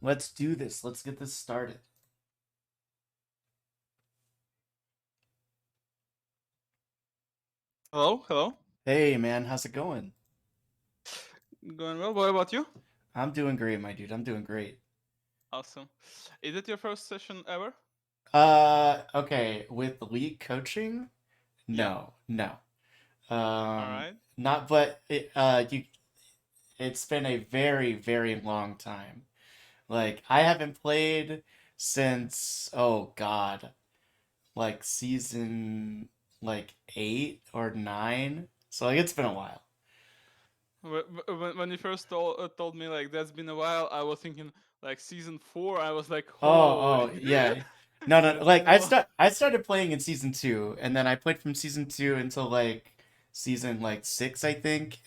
Let's do this. Let's get this started. Hello, hello. Hey, man, how's it going? Going well. What about you? I'm doing great, my dude. I'm doing great. Awesome. Is it your first session ever? Okay, with league coaching? Yeah. No. All right. Not, but it's been a very, very long time. Like, I haven't played since, oh God, like season, like, 8 or 9. So, like, it's been a while. When you first told me like that's been a while, I was thinking like season 4. I was like, holy, Yeah. No. that's Like been a while. I started playing in season 2, and then I played from season 2 until like season like 6, I think,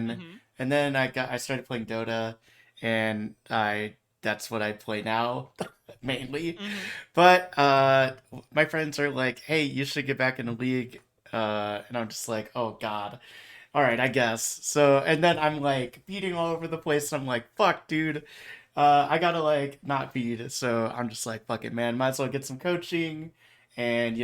Mhm. and then I started playing Dota, and I that's what I play now mainly. Mhm. But my friends are like, "Hey, you should get back in the league," and I'm just like, "Oh God." All right, I guess. So, and then I'm like beating all over the place. And I'm like, fuck, dude. I gotta like not beat. So I'm just like, fuck it, man. Might as well get some coaching and,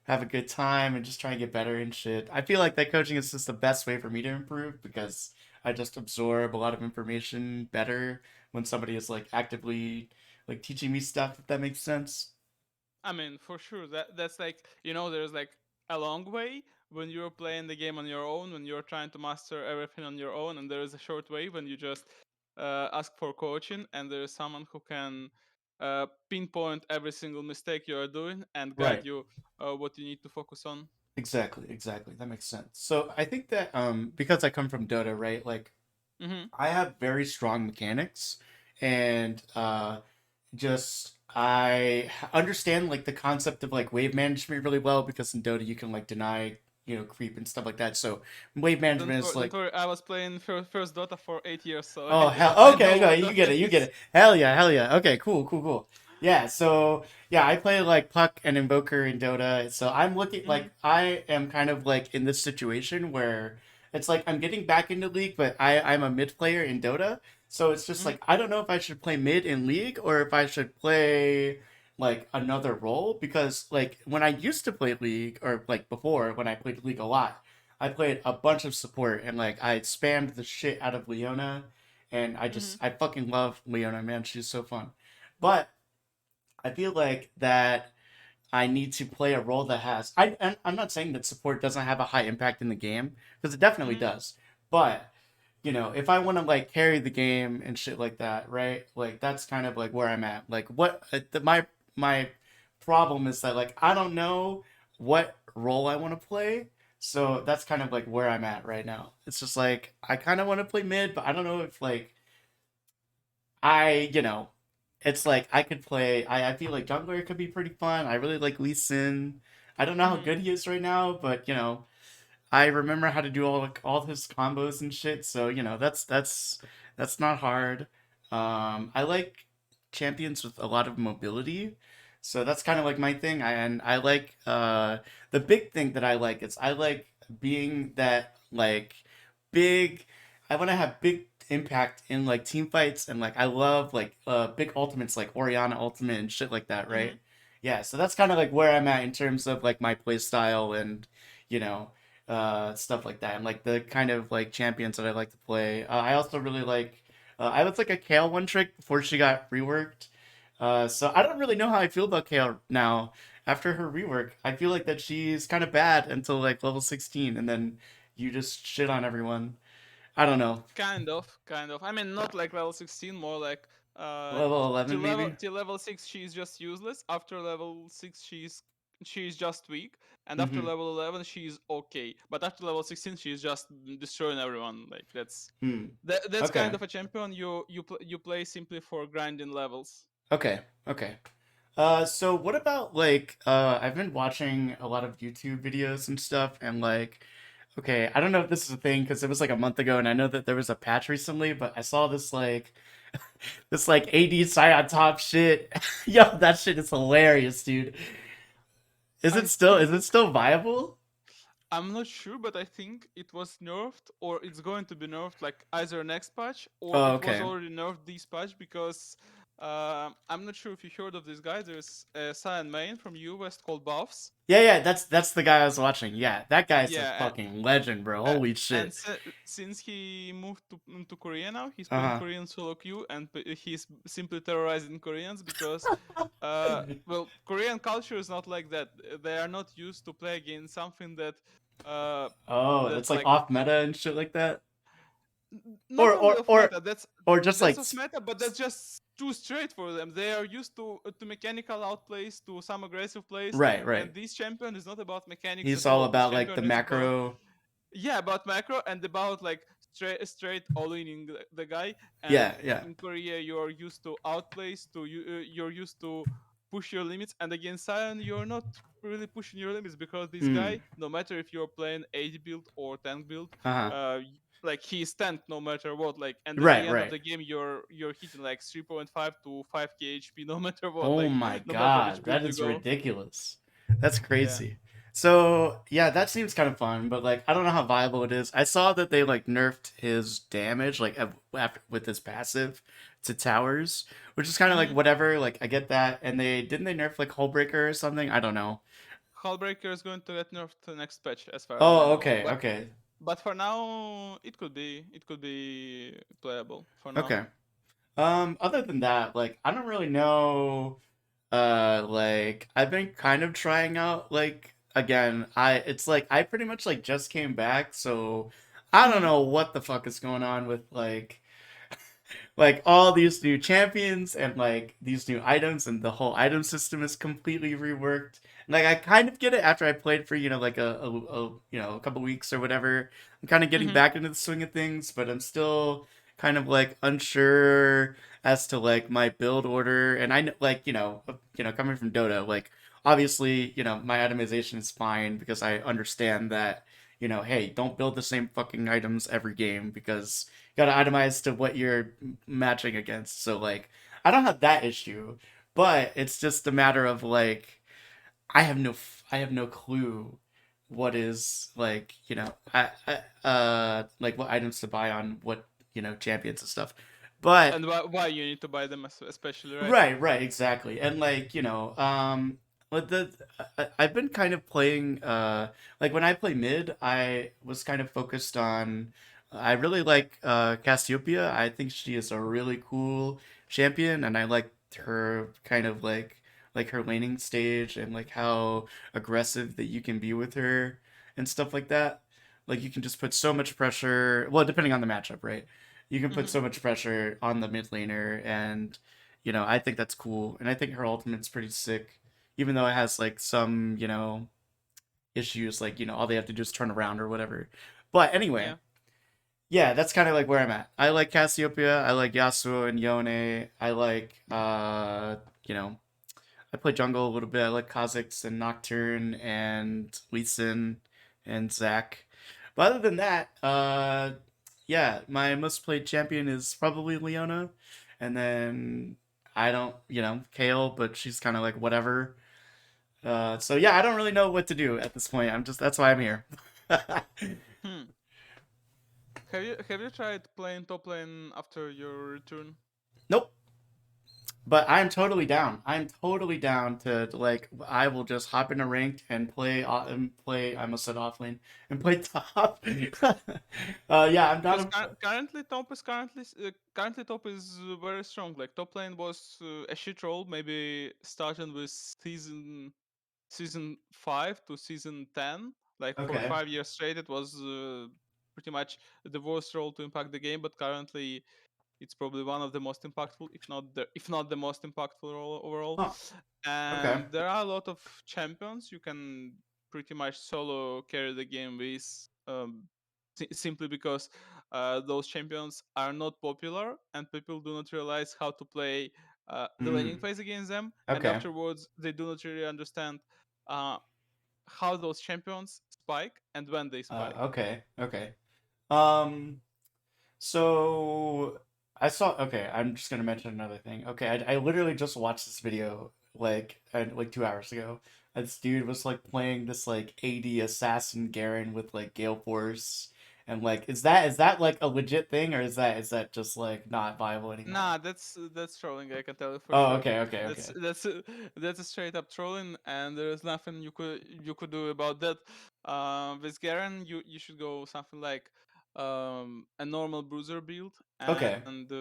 have a good time and just try and get better and shit. I feel like that coaching is just the best way for me to improve because I just absorb a lot of information better when somebody is like actively like teaching me stuff, if that makes sense. I mean, for sure. That's like there's like a long way when you're playing the game on your own, when you're trying to master everything on your own, and there is a short way when you just ask for coaching, and there is someone who can pinpoint every single mistake you are doing and guide Right. you what you need to focus on. Exactly. That makes sense. So I think that because I come from Dota, right? Like Mm-hmm. I have very strong mechanics and just I understand like the concept of like wave management really well because in Dota you can like deny, creep and stuff like that. So wave management is Don't like, worry, I was playing first Dota for 8 years, so oh hell, I okay, know no, what you get Dota it, you get is. it. Hell yeah. Okay, cool. Yeah, so yeah, I play like Puck and Invoker in Dota. So I'm looking Mm-hmm. like I am kind of like in this situation where it's like I'm getting back into League, but I'm a mid player in Dota. So it's just Mm-hmm. like I don't know if I should play mid in League or if I should play like another role because like when I used to play League or like before when I played League a lot, I played a bunch of support and like I spammed the shit out of Leona and Mm-hmm. I fucking love Leona, man. She's so fun. But I feel like that I need to play a role that has. And I'm not saying that support doesn't have a high impact in the game because it definitely Mm-hmm. does. But if I want to like carry the game and shit like that, right? Like that's kind of like where I'm at. Like my problem is that like I don't know what role I want to play. So that's kind of like where I'm at right now. It's just like I kind of want to play mid, but I don't know if like it's like I could play. I feel like jungler could be pretty fun. I really like Lee Sin. I don't know how Mm-hmm. good he is right now, but I remember how to do all his combos and shit. So that's not hard. I like champions with a lot of mobility, so that's kind of like my thing. And I like the big thing that I like is I like being that like big. I want to have big impact in like team fights and like I love like big ultimates like Oriana ultimate and shit like that, Mm-hmm. right? Yeah, so that's kind of like where I'm at in terms of like my play style and you know stuff like that, and like the kind of like champions that I like to play. I also really like. I was like a Kale one trick before she got reworked. So I don't really know how I feel about Kale now after her rework. I feel like that she's kind of bad until like level 16, and then you just shit on everyone. I don't know. Kind of. I mean, not like level 16, more like uh, Level 11 maybe. till level 6 she's just useless. After level 6 she's just weak, and after Mm-hmm. level 11 she's okay. But after level 16 she's just destroying everyone. Like Hmm. that's kind Okay. of a champion you play simply for grinding levels. Okay. So what about like I've been watching a lot of YouTube videos and stuff and like okay, I don't know if this is a thing because it was like a month ago and I know that there was a patch recently, but I saw this like this like AD side on top shit. Yo, that shit is hilarious, dude. I Is it still viable? I'm not sure, but I think it was nerfed or it's going to be nerfed like either next patch or Oh, it was okay. already nerfed this patch because I'm not sure if you heard of this guy. There's a Saiyan main from US called Buffs. Yeah, yeah, that's the guy I was watching. Yeah, that guy's a Yeah, fucking legend, bro. uh, Holy and shit. since he moved to Korea now, he's playing Uh Korean solo queue and he's simply terrorizing Koreans because, huh. well, Korean culture is not like that. They are not used to play against something uh, Oh, that that's like like off meta and shit like that. not Or only or of or meta. or just That's like of meta, but that's just too straight for them. They are used to mechanical outplays, to some aggressive plays, right, and right. this champion is not about mechanics He's at all all. This about like the champion is about, macro. yeah, about macro and about like straight all in the guy. And Yeah, yeah. in Korea you're used to outplays, you're used to push your limits, and against Sion you're not really pushing your limits because this Mm. guy, no matter if you're playing AD build or tank build, Uh-huh. like he's tank no matter what, like, and at the Right, end of right. the game you're hitting like 3.5 to 5k HP no matter what, Oh like my no matter god, which build that you is go. ridiculous. That's Yeah. crazy. So, yeah, that seems kind of fun, but like I don't know how viable it is. I saw that they like nerfed his damage like after with his passive to towers, which is kind of like Mm-hmm. whatever, like I get that. And they didn't they nerf like Hullbreaker or something? I don't know. Hullbreaker is going to get nerfed to next patch, as far as I Oh, know. okay, okay. But for now, it could be playable for now. Okay. Other than that, like I don't really know. Like I've been kind of trying out like again, it's like I pretty much like just came back, so I don't Mm-hmm. know what the fuck is going on with like all these new champions and like these new items, and the whole item system is completely reworked. Like I kind of get it after I played for like a couple weeks or whatever. I'm kind of getting Mm-hmm. back into the swing of things, but I'm still kind of like unsure as to like my build order. And I know like coming from Dota, like obviously my itemization is fine because I understand that hey, don't build the same fucking items every game because you gotta itemize to what you're matching against. So like, I don't have that issue, but it's just a matter of like, I have no clue what is like like what items to buy on what champions and stuff. But And why you need to buy them, especially, right? right, right, exactly. And like, but I've been kind of playing like when I play mid, I was kind of focused on I really like Cassiopeia. I think she is a really cool champion, and I like her kind of like her laning stage and like how aggressive that you can be with her and stuff like that. Like you can just put so much pressure, well, depending on the matchup, right? You can put Mm-hmm. so much pressure on the mid laner, and I think that's cool, and I think her ultimate's pretty sick, even though it has like some issues, like all they have to do is turn around or whatever. But anyway, Yeah. yeah, that's kind of like where I'm at. I like Cassiopeia, I like Yasuo and Yone, I like you know I play jungle a little bit. I like Kha'Zix and Nocturne and Lee Sin and Zac. But other than that, yeah, my most played champion is probably Leona, and then I don't, Kale, but she's kind of like whatever. So yeah, I don't really know what to do at this point. That's why I'm here. Hmm. Have you tried playing top lane after your return? Nope. But I'm totally down. I'm totally down to like I will just hop in a ranked and play. I almost said offlane and play top. Yeah, I'm Because down. currently top is very strong. Like top lane was a shit roll, maybe starting with season 5 to season 10. Like for Okay. 5 years straight, it was pretty much the worst role to impact the game. But currently, it's probably one of the most impactful, if not the most impactful role overall. Huh. Okay. And there are a lot of champions you can pretty much solo carry the game with, simply because those champions are not popular and people do not realize how to play the laning Mm. phase against them, and Okay. afterwards they do not really understand uh, how those champions spike and when they spike. Okay. Okay. Um. So I saw. Okay, I'm just gonna mention another thing. Okay, I literally just watched this video like 2 hours ago. This dude was like playing this like AD assassin Garen with like Gale Force, and like is that like a legit thing, or is that just like not viable anymore? Nah, that's trolling. I can tell you for Oh, sure. okay, okay, That's okay, that's uh, that's a straight up trolling, and there is nothing you could do about that. With Garen, you should go something like a normal bruiser build okay, and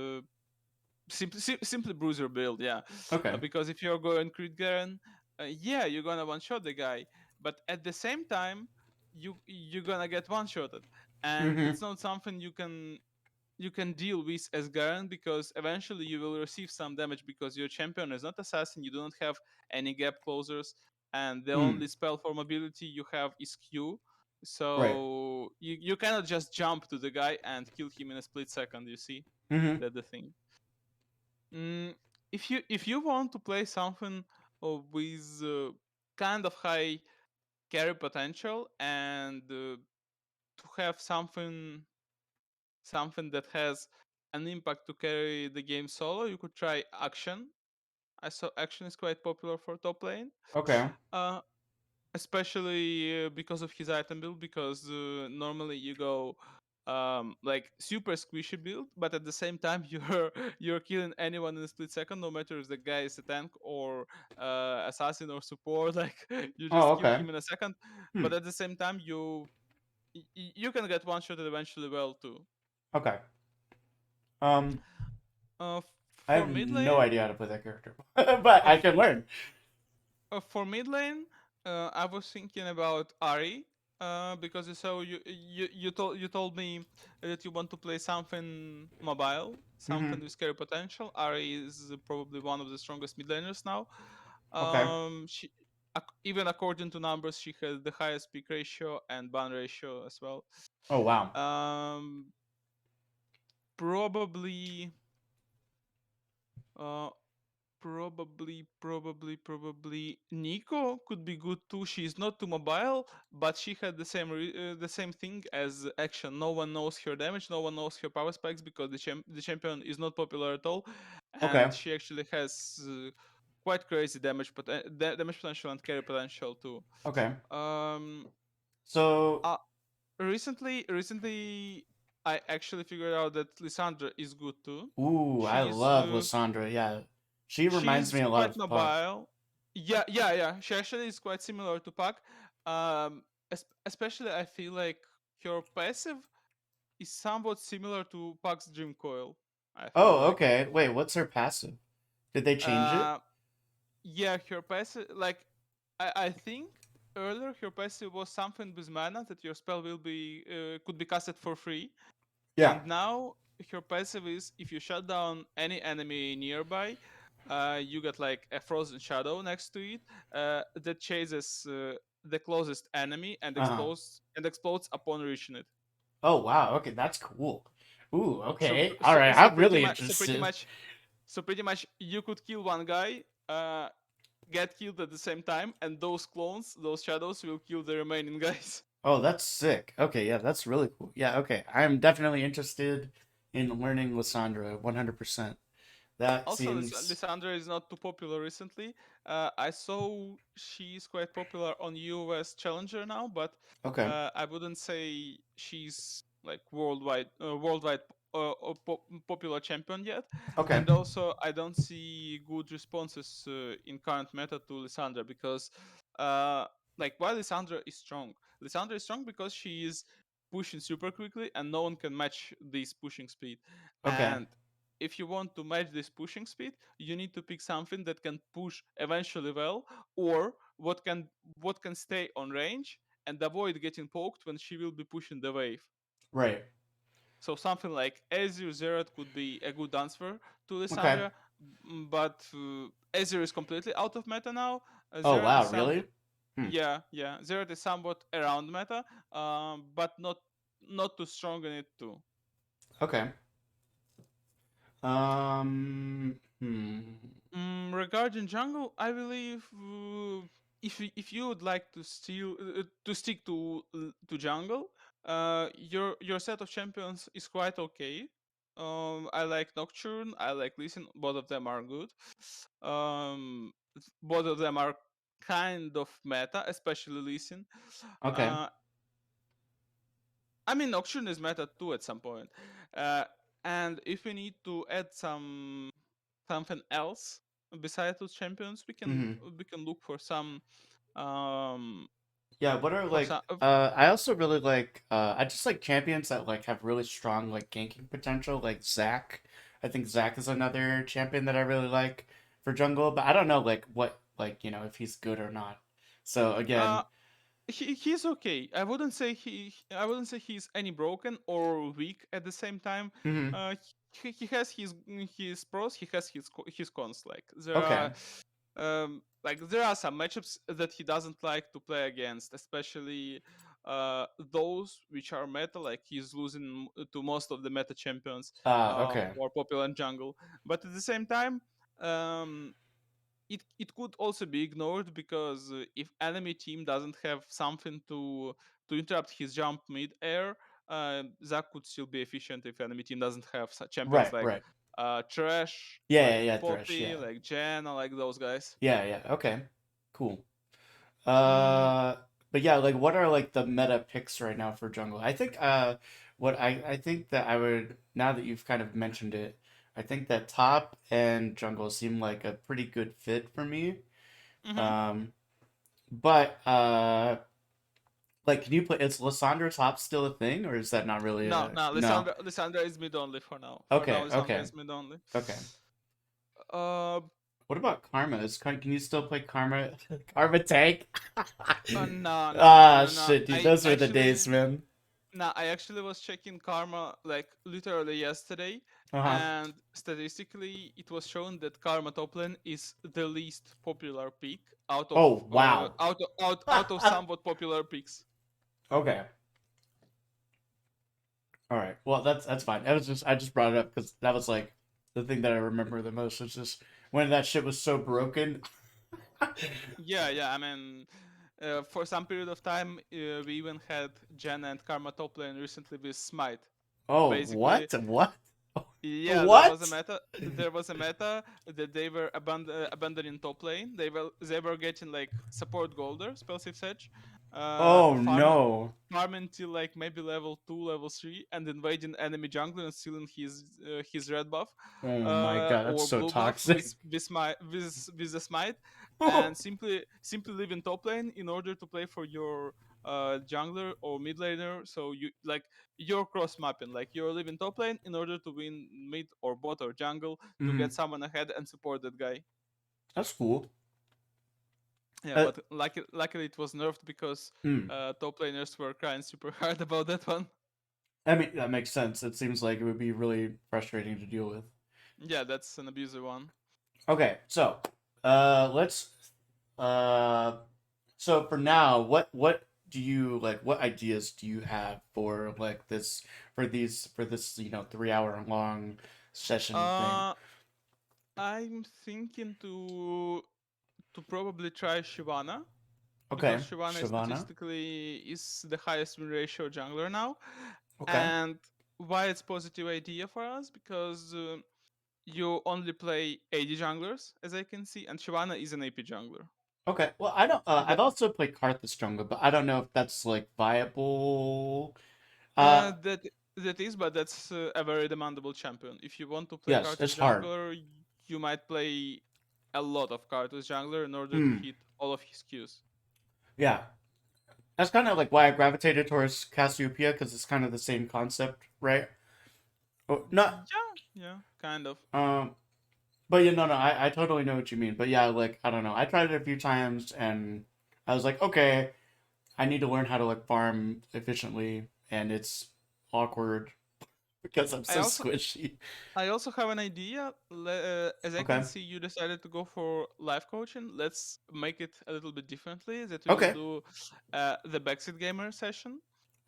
simply bruiser build, yeah. okay. Because if you're going crit Garen, yeah, you're gonna one shot the guy, but at the same time, you're gonna get one shotted, and Mm-hmm. it's not something you can deal with as Garen because eventually you will receive some damage because your champion is not assassin, you do not have any gap closers, and the Mm. only spell form ability you have is Q. Right. So you cannot just jump to the guy and kill him in a split second, you see? Mm-hmm. That's the thing. Mm, if you want to play something with kind of high carry potential and to have something that has an impact to carry the game solo, you could try Action. I saw Action is quite popular for top lane, Okay. uh, especially because of his item build. Because normally you go like super squishy build, but at the same time you're killing anyone in a split second, no matter if the guy is a tank or assassin or support. Like you Oh, just kill okay. him in a second, Hmm. but at the same time you can get one shot eventually well too. Okay. Um, Uh, I for have mid no lane, idea how to play that character, but I of can learn. for mid lane, I was thinking about Ari. Because so you told me that you want to play something mobile, Mm-hmm. something with scary potential. Ari is probably one of the strongest mid laners now. Okay. She even according to numbers, she has the highest pick ratio and ban ratio as well. Oh, wow. Um, probably, uh, probably Nico could be good too. She's not too mobile, but she had the same thing as Action. No one knows her damage, no one knows her power spikes because the champion is not popular at all, and Okay. she actually has quite crazy damage potential and carry potential too. Okay. Um, So, uh, recently, I actually figured out that Lissandra is good too. ooh, I She's love Lissandra. Yeah, she reminds me she's a lot quite of Puck. mobile. Yeah. She actually is quite similar to Puck. Especially I feel like her passive is somewhat similar to Puck's Dream Coil. I feel Oh, like. okay. Wait, what's her passive? Did they change it? Uh, yeah, her passive like I think earlier her passive was something with mana that your spell will be could be casted for free, Yeah. and now her passive is if you shut down any enemy nearby, you get like a frozen shadow next to it that chases the closest enemy and Uh-huh. explodes upon reaching it. Oh, wow. Okay, that's cool. Ooh, So okay. All so right, so I'm pretty really much interested. you could kill one guy, get killed at the same time, and those clones, those shadows, will kill the remaining guys. Oh, that's sick. Okay, yeah, that's really cool. Yeah, okay. I'm definitely interested in learning Lissandra 100%. That Also, seems Lissandra is not too popular recently. I saw she's quite popular on US Challenger now, but okay. I wouldn't say she's like worldwide popular champion yet. Okay. And also, I don't see good responses in current meta to Lissandra because, uh, like, while Lissandra is strong because she is pushing super quickly and no one can match this pushing speed. Okay. And if you want to match this pushing speed, you need to pick something that can push eventually well, or what can stay on range and avoid getting poked when she will be pushing the wave. Right. So something like Azir Zerot could be a good answer to Okay. Lissandra, but Azir is completely out of meta now. Oh, Zerot is wow, really? Hmm. yeah, Zerot is somewhat around meta, but not too strong in it too. Okay. Hmm. Regarding jungle, I believe if you would like to stick to jungle, your set of champions is quite okay. I like Nocturne, I like Listen, both of them are good. both of them are kind of meta, especially Lee Sin. Okay. Uh, I mean, Nocturne is meta too at some point. Uh, and if we need to add something else besides those champions, Hmm. we can look um Yeah, what are for like some I also really like I just like champions that like have really strong like ganking potential, like Zac. I think Zac is another champion that I really like for jungle, but I don't know like what like, if he's good or not. So uh again, he's okay. I wouldn't say he's any broken or weak at the same time. hmm. He has his pros, he has his cons. Okay. Like there are some matchups that he doesn't like to play against, especially those which are meta. Like he's losing to most of the meta champions Okay. who are popular in jungle. But at the same time, um, it could also be ignored because if enemy team doesn't have something to interrupt his jump mid air, that could still be efficient if enemy team doesn't have such champions Right, like right. Trash, Yeah, yeah, like yeah, Thresh, Poppy, yeah. like Janna, like those guys. Yeah, yeah. Okay. Cool. Mm, Uh, but yeah, like what are like the meta picks right now for jungle? I think what I think that I would, now that you've kind of mentioned it, I think that top and jungle seem like a pretty good fit for me. mm-hmm. Um, but like can you play, is Lissandra top still a thing, or is that not really No, a no, no? Lissandra is mid only for now. For now, Okay, Lissandra okay, is mid only. okay. Uh, What about Karma? Can you still play Karma Karma tank? no, no, no, Ah, no, no. shit, dude, those were the days, man. I actually was checking Karma like literally yesterday, Uh-huh. and statistically, it was shown that Karma top lane is the least popular pick Oh, wow. out of somewhat popular picks. Okay. All right. Well, that's fine. That was just, I just brought it up because that was like the thing that I remember the most. It's just when that shit was so broken. Yeah, yeah. I mean, for some period of time, we even had Janna and Karma top lane recently with Smite. Oh, Basically, what? What? yeah, there was a What? meta. There was a meta that they were abandoning top lane. They were getting like support golder, spellsave sedge, Oh farm no. farm until like maybe level 2, level 3, and invading enemy jungler and stealing his red buff Oh my God, that's or so blue buff toxic. with the smite, and simply leave in top lane in order to play for your jungler or mid laner. So you like you're cross mapping, like you're leaving top lane in order to win mid or bot or jungle to get Hmm. someone ahead and support that guy. That's cool. Yeah, Uh, but luckily it was nerfed because hmm. top laners were crying super hard about that one. I mean, that makes sense. It seems like it would be really frustrating to deal with. Yeah, that's an abuser one. Okay, so let's uh so for now, what do you like, what ideas do you have for like this, for this, 3 hour long session thing? Uh, I'm thinking to probably try Shyvana because Okay, Shyvana Shavana. statistically is the highest win ratio jungler now. Okay. And why it's positive idea for us because you only play AD junglers as I can see, and Shyvana is an AP jungler. Okay. Well, I don't And I've that also played Karthus jungle, but I don't know if that's like viable. Uh uh, that that is, but that's a very demandable champion. If you want to play yes, Karthus it's hard. jungler, you might play a lot of Karthus jungler in order to Hmm. hit all of his Qs. Yeah. That's kind of like why I gravitated towards Cassiopeia, because it's kind of the same concept, right? Oh, not Yeah, yeah, kind of. um but yeah, no, I totally know what you mean. But yeah, like I don't know. I tried it a few times and I was like, okay, I need to learn how to like farm efficiently, and it's awkward because I'm I so also squishy. I also have an idea. As I can Okay. see, you decided to go for life coaching. Let's make it a little bit differently. That we will Okay. do the backseat gamer session.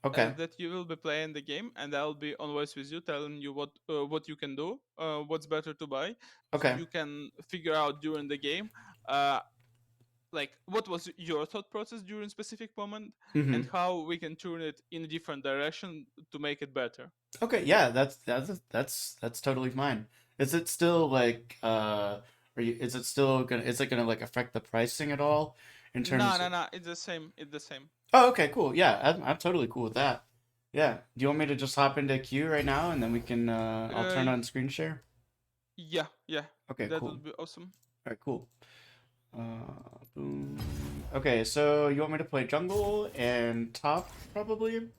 Okay. That you will be playing the game, and I'll be on voice with you, telling you what you can do, what's better to buy, so Okay. you can figure out during the game, uh, like what was your thought process during specific moment, and Mm-hmm. how we can turn it in a different direction to make it better. Okay. Yeah, that's totally fine. Is it still like Is it still gonna? Is it gonna like affect the pricing at all in No, terms no, of? no. It's the same. It's the same. Oh, okay, cool. Yeah, I'm totally cool with that. Yeah. Do you want me to just hop into queue right now and then we can I'll turn Y- on screen share? yeah, yeah. Okay, That cool. would be awesome. All right, cool. Boom. Okay, so you want me to play jungle and top probably?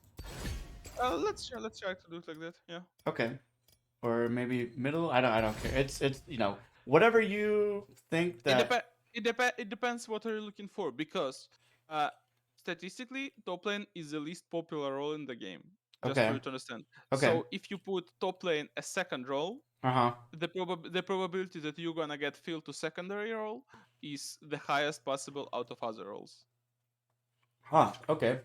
Let's try to do it like that. Yeah. Okay. Or maybe middle? I don't care. It's whatever you think It that. depend. It depends what are you looking for because, uh, statistically, top lane is the least popular role in the game. Just for Okay. you to understand. Okay. So if you put top lane as second role, Uh-huh. the probability that you're gonna get filled to secondary role is the highest possible out of other roles. Huh. Okay.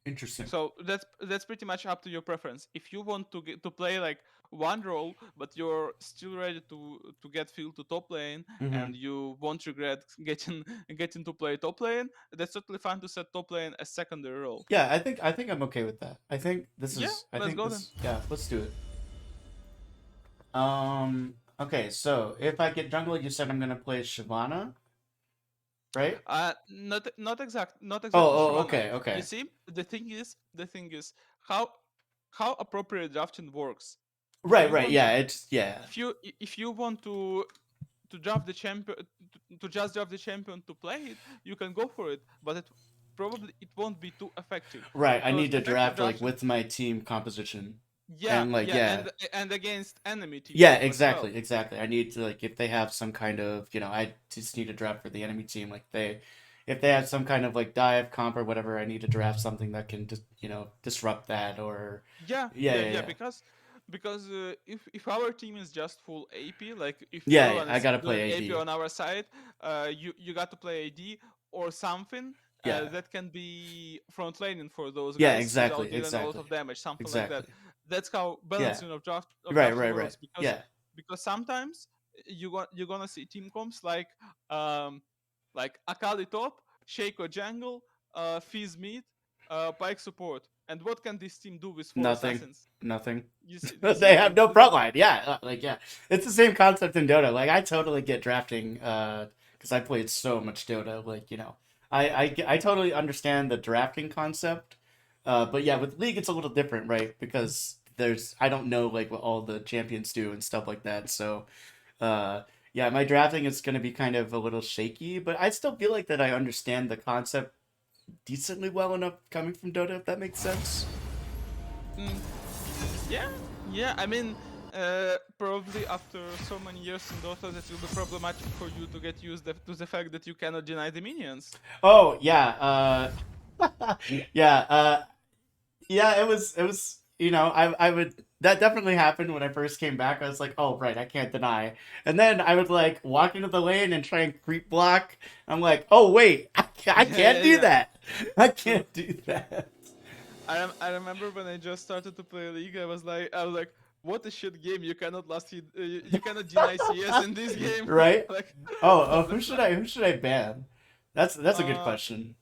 Interesting. So that's pretty much up to your preference. If you want to get to play like one role, but you're still ready to get filled to top lane, Mm-hmm. and you won't regret getting to play top lane, that's totally fine to set top lane as secondary role. Yeah, I think I'm okay with that. Yeah, I let's think go then. this yeah, let's do it. Okay, so if I get jungle, you said I'm gonna play Shyvana, right? Not Oh, exactly oh, Shyvana. okay, You okay. see, the thing is how appropriate drafting works. If Right, you right, want yeah, it's yeah. if you want to draft the champion to just draft the champion to play it, you can go for it, but it won't be too effective Right, I because need to effective draft like drafting. with my team composition. Yeah, And like yeah, yeah. and against enemy team Yeah, as well. exactly, exactly. I need to like if they have some kind of, I just need to draft for the enemy team like they if they have some kind of like dive comp or whatever, I need to draft something that can just, disrupt that or Yeah, yeah, yeah, yeah, yeah. yeah. Because if our team is just full AP, like if Yeah, yeah, everyone I is gotta doing play AP AD. on our side, you got to play AD or something Yeah. that can be front laning for those Yeah, guys without exactly, dealing a lot exactly. of damage, something like that. Exactly. That's how Yeah. balancing of Right, drafting right, right. works. Because Yeah. sometimes you're gonna see team comps um Akali top, Shaco jungle, Fizz mid, Pike support. And what can this team do with four Nothing. assassins? Nothing. You They see, have no front line. Yeah, like yeah. It's the same concept in Dota. Like I totally get drafting cuz I played so much Dota like, I totally understand the drafting concept. But yeah, with League it's a little different, right? Because I don't know like what all the champions do and stuff like that. So, yeah, my drafting is going to be kind of a little shaky, but I still feel like that I understand the concept decently well enough coming from Dota if that makes sense. mm, yeah, yeah. I mean, probably after so many years in Dota, that will be problematic for you to get used to the fact that you cannot deny the minions. Oh, yeah, yeah, yeah, it was, I would, that definitely happened when I first came back. I was like, oh, right, I can't deny. And then I would like walk into the lane and try and creep block. I'm like, oh, wait, I Yeah, can't yeah, do yeah. that. I True. can't do that. I remember when I just started to play League, I was like, what a shit game! You cannot you cannot deny CS in this game. Right? Like, Oh, what the fuck? who should I ban? That's a good Uh, question.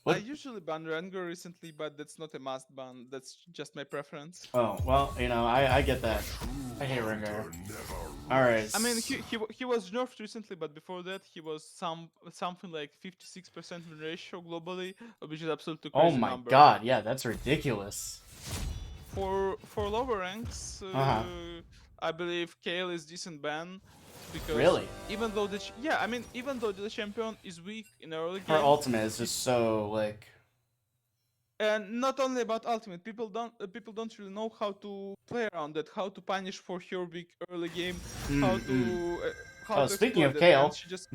I What? usually ban Rengar recently, but that's not a must ban. That's just my preference. Oh, well, I get that. I hate Rengar. All right. I mean, he was nerfed recently, but before that he was something like 56% win ratio globally, which is absolutely Oh crazy my number. God, yeah, that's ridiculous. For lower ranks, Uh-huh. I believe Kale is decent ban because Really? yeah, I mean, even though the champion is weak in early Her game, ultimate is it just so like and not only about ultimate, people don't really know how to play around it, how to punish for her weak early game, how mm. to uh, how Oh, to speaking exploit of it, and Kale. she just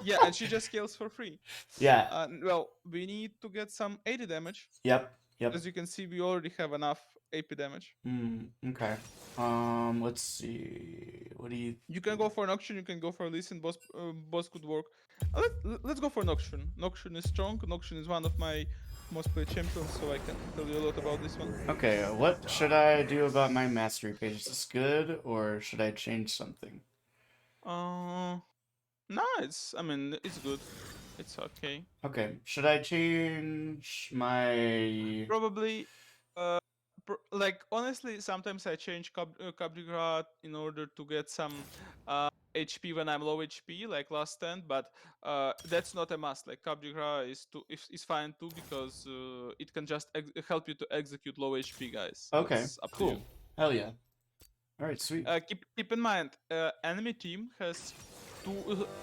yeah, and she just kills for free. Yeah. Well, we need to get some 80 damage. Yep. Yep. As you can see, we already have enough AP damage. Okay. Let's see. What do you You can go for Nocturne, you can go for Lee Sin, both could work. Let's go for Nocturne. Nocturne is strong. Nocturne is one of my most played champions, so I can tell you a lot about this one. Okay, what should I do about my mastery page? Is this good or should I change something? Uh, no, I mean, it's good. It's okay. Okay, should I change my Probably, uh, like honestly, sometimes I change Caprigrad in order to get some HP when I'm low HP, like last stand, but that's not a must. Like Kabjigra is fine too because it can just help you to execute low HP guys. Okay, That's up to you. cool. Hell yeah. All right, sweet. Keep in mind, enemy team has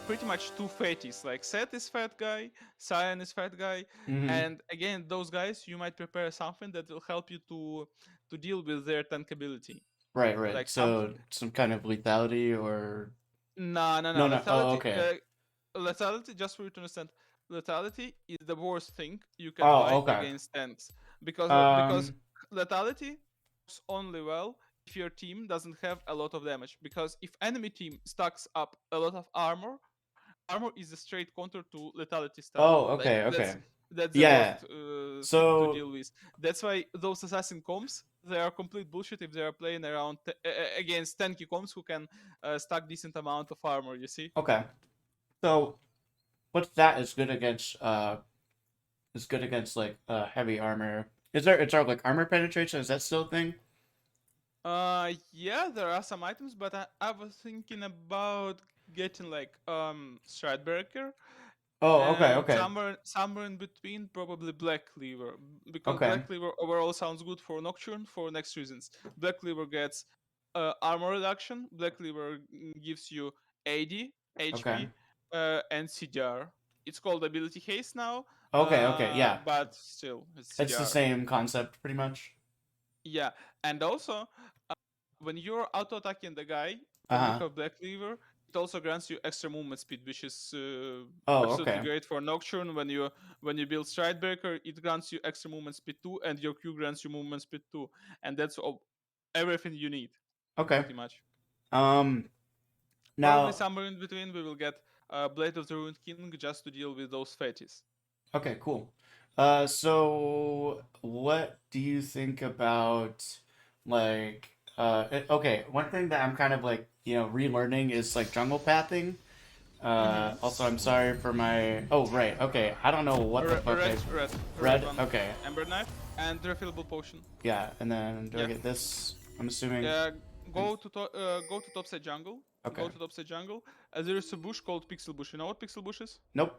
pretty much two fatties. Like Seth is fat guy, Cyan is fat guy, Mm-hmm. and again, those guys you might prepare something that will help you to deal with their tank ability. Right, right. Like some So some kind of lethality or no no, no. Oh, lethality. okay. Lethality, just for you to understand, lethality is the worst thing you can Oh, buy okay. against tanks because Um. lethality works only well if your team doesn't have a lot of damage. Because if enemy team stacks up a lot of armor is a straight counter to lethality stack. Oh, Like okay, okay. that's the Yeah. worst thing to So deal with. That's why those assassin comps they are complete bullshit if they are playing around against tanky comps who can stack decent amount of armor. You see. okay. So what's that is good against like heavy armor. Is there like armor penetration? Is that still a thing? Yeah, there are some items, but I was thinking about getting like Stridebreaker Oh, okay, and okay, somewhere in between probably Black Cleaver because okay, Black Cleaver overall sounds good for Nocturne for next reasons. Black Cleaver gets armor reduction. Black Cleaver gives you AD, okay, HP, and CDR. It's called ability haste now, okay, okay. Yeah, but still it's it's the CDR. same concept pretty much. Yeah, and also when you're auto attacking the guy, Uh when you huh. have Black Cleaver, it also grants you extra movement speed, which is Oh, absolutely okay, great for Nocturne. When you build Stridebreaker, it grants you extra movement speed too, and your Q grants you movement speed too, and that's all, everything you need, okay. pretty much. Um. Probably Now, somewhere in between, we will get Blade of the Ruined King just to deal with those fatties. okay, cool. So what do you think about like okay, one thing that I'm kind of like, relearning is like jungle pathing. Mm-hmm. Also I'm sorry for my oh right, okay. I don't know what the fuck I Red read. one, Okay. Ember Knife, and refillable potion. Yeah, and then do I Yeah. get this? I'm assuming. Uh, And go to topside jungle. okay. Go to topside jungle. There is a bush called Pixel Bush. You know what Pixel Bush is? Nope.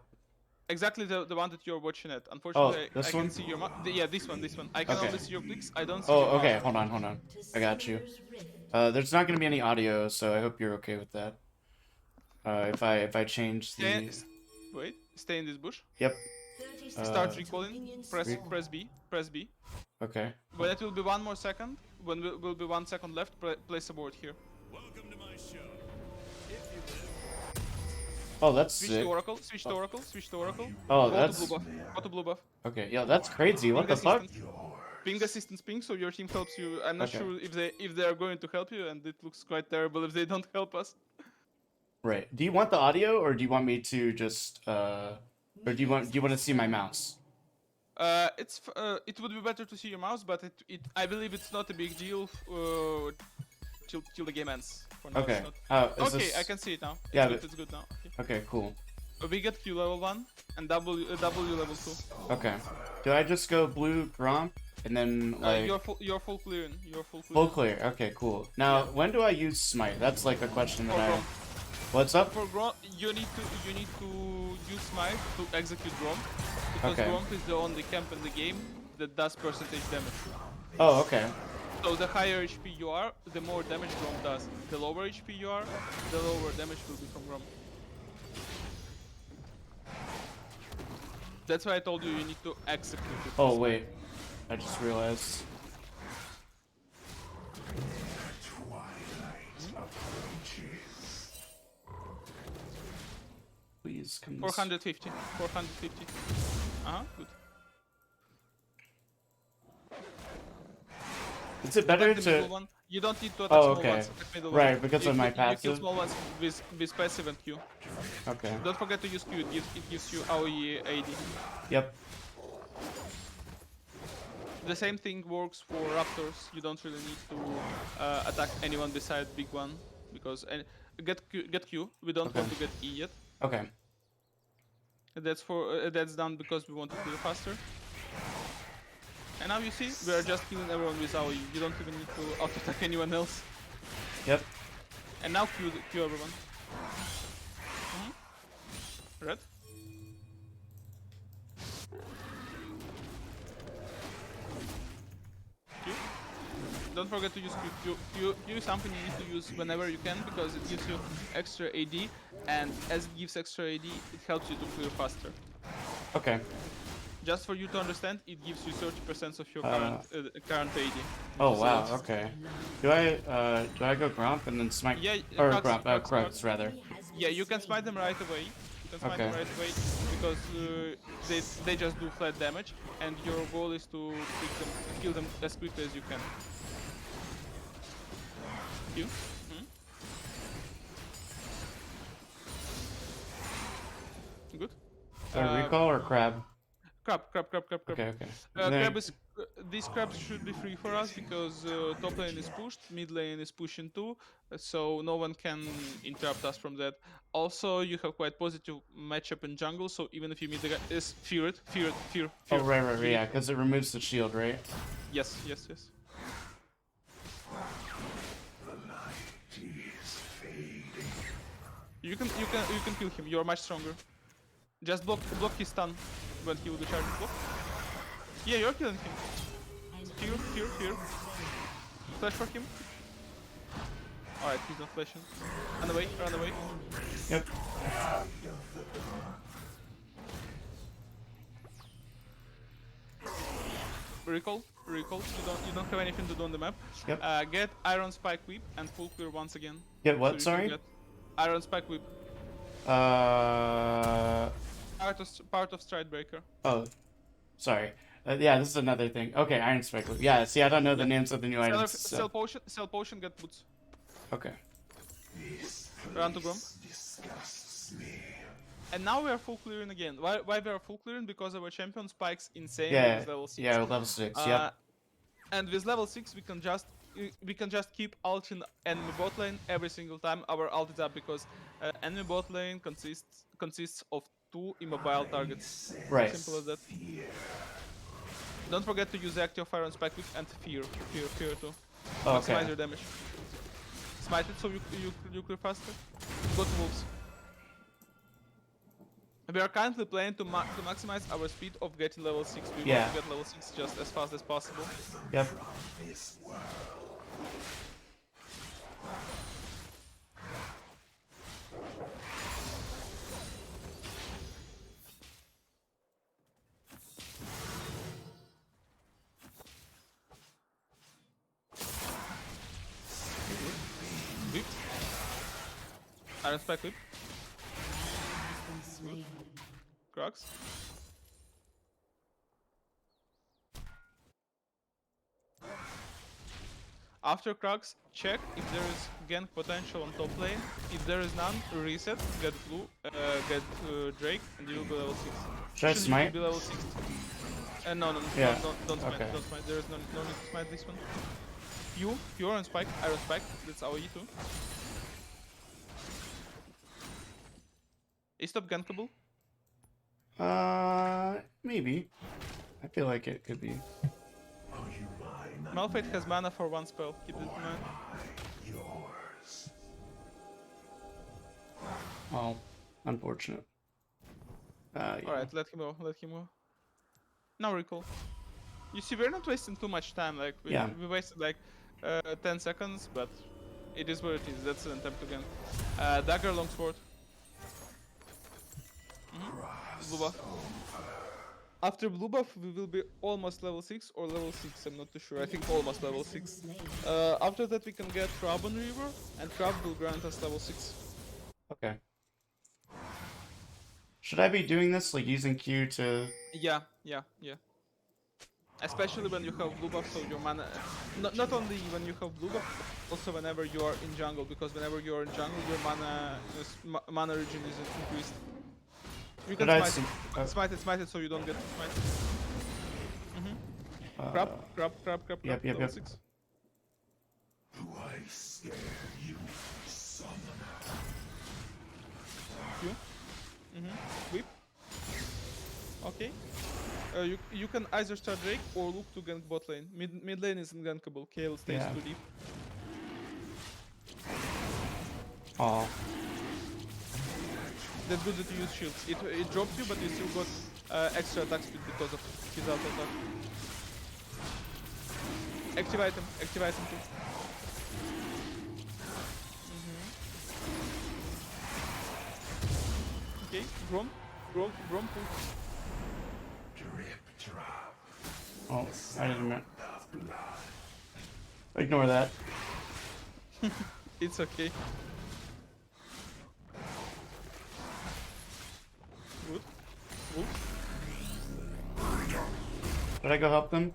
Exactly the one that you're watching at. Oh, Unfortunately, I this can one? see your yeah, this one, this one. I can Okay. only see your clicks. I don't see Oh, your mouse. okay. Hold on, hold on. I got you. There's not gonna be any audio, so I hope you're okay with that. If I change Stay, the wait, stay in this bush. yep. Start recalling. Press B. Press B. Okay. When it will be 1 more second, when will be 1 second left, place a board here. Oh, that's Switch sick. to Oracle. Switch to Oracle. Switch to Oracle. Oh, Go to blue that's buff. Go to blue buff. okay. Yo, that's crazy. What Ping the fuck? assistance. Ping assistance ping, so your team helps you. I'm not Okay. sure if they are going to help you, and it looks quite terrible if they don't help us. Right. Do you want the audio, or do you want me to just or do you want to see my mouse? It would be better to see your mouse, but I believe it's not a big deal till the game ends. For now, Okay. it's not. Is Okay, I this? can see it now. It's Yeah. good. But, It's good now. Okay. okay. Cool. We get Q level 1 and W level 2. Okay. Do I just go blue Grom and then like You're full clearing. You're full full clearing. clear? Okay. Cool. Now, Yeah. when do I use smite? That's like a question that For I. Grom. What's up? For Grom, you need to use Smite to execute Grom, because Okay. Grom is the only camp in the game that does percentage damage. Oh, okay. So the higher HP you are, the more damage Grom does. The lower HP you are, the lower damage will be from Grom. That's why I told you you need to execute it. Oh wait, I just realized. Please come this. 450. 450. Good. Is it better Attack the middle to? one. You don't need to attack Oh, small okay. ones. Attack middle Right, one. because of my You kill passive. small ones with passive and Q. Okay. Don't forget to use Q. It gives you AOE AD. Yep. The same thing works for Raptors. You don't really need to attack anyone beside big one, because get Q. We don't Okay. want to get E yet. Okay. That's done because we want to clear faster. And now you see, we are just killing everyone with AOE. You don't even need to auto-attack anyone else. Yep. And now Q everyone. Red. Q. Don't forget to use Q. Q is something you need to use whenever you can because it gives you extra AD, and as it gives extra AD, it helps you to clear faster. Okay. Just for you to understand, it gives you 30% of your current AD. Oh So wow. it's- Okay. Do I go Grump and then smite? Yeah, Or Crux, Grump? Crux rather. Yeah, you can smite them right away. You can smite them Okay. right away because they just do flat damage, and your goal is to kill them as quickly as you can. Q. Good. Recall or crab? Crab. Okay. Okay. Crab is these crabs should be free for us because top lane is pushed, mid lane is pushing too, so no one can interrupt us from that. Also, you have quite positive matchup in jungle, so even if you meet the guy, is fear. Oh right. You need Yeah, because it removes the shield, right? yes. You can kill him. You're much stronger. Just block his stun when he would charge block. Yeah, you're killing him. Fear. Flash for him. Alright, he's not flashing. Run away. Yep. Recall. You don't have anything to do on the map. Yep. Get Iron Spike Whip and full clear once again. Get what? So you can Sorry. get Iron Spike Whip. Uh. Part of Stridebreaker. Oh. Sorry. Yeah, this is another thing. Okay, Iron Spike. Yeah. See, I don't know the Yeah. names of the new items. Sell So. potion, get boots. Okay. Run to Grom. And now we are full clearing again. Why we are full clearing? Because our champion spikes insane Yeah. with level 6. Yeah. Level 6. Yep. And with level 6 we can just keep ulting enemy bot lane every single time our ult is up because enemy bot lane consists of 2 immobile targets. Right. Simple as that. Don't forget to use active fire on spike Whip and fear too. Oh, Maximize okay. your damage. Smite it so you clear faster. Go to wolves. We are currently playing to maximize our speed of getting level 6. We want to get level 6 just as fast as possible. Yep. Whip. Iron Spike Whip. Crux. After Crux, check if there is gank potential on top lane. If there is none, reset, get blue, get Drake, and you will be level 6. Should I smite? Be level 6. No, Yeah. don't smite, Okay. don't smite. There is no need to smite this one. You're on spike, Iron Spike, that's our E2. Is top gankable? Maybe. I feel like it could be. Malphite has mana for 1 spell, keep it in mind. Oh, unfortunate. Yeah. Alright, let him go. Now recall. You see, we're not wasting too much time, like, we wasted like 10 seconds, but it is what it is, that's an attempt again. Dagger, longsword. Blue buff. After blue buff, we will be almost level 6 or level 6, I'm not too sure, I think almost level 6. After that we can get Crab on River, and Crab will grant us level 6. Okay. Should I be doing this, like using Q to... Yeah. Especially when you have blue buff, so your mana... Not only when you have blue buff, also whenever you are in jungle, because whenever you are in jungle, your mana regen is increased. You can smite it so you don't get smited. Crab. Yep. Level 6. Do I scare you, summoner? Q. Whip. Okay. You can either start Drake or look to gank bot lane. Mid lane isn't gankable. Kayle stays too deep. Oh. That's good that you use shields. It drops you, but you still got extra attack speed because of his auto attack. Active item too. Okay, Grom pull. Drip drop. Oh, I didn't mean. Ignore that. It's okay. Good. Should I go help them?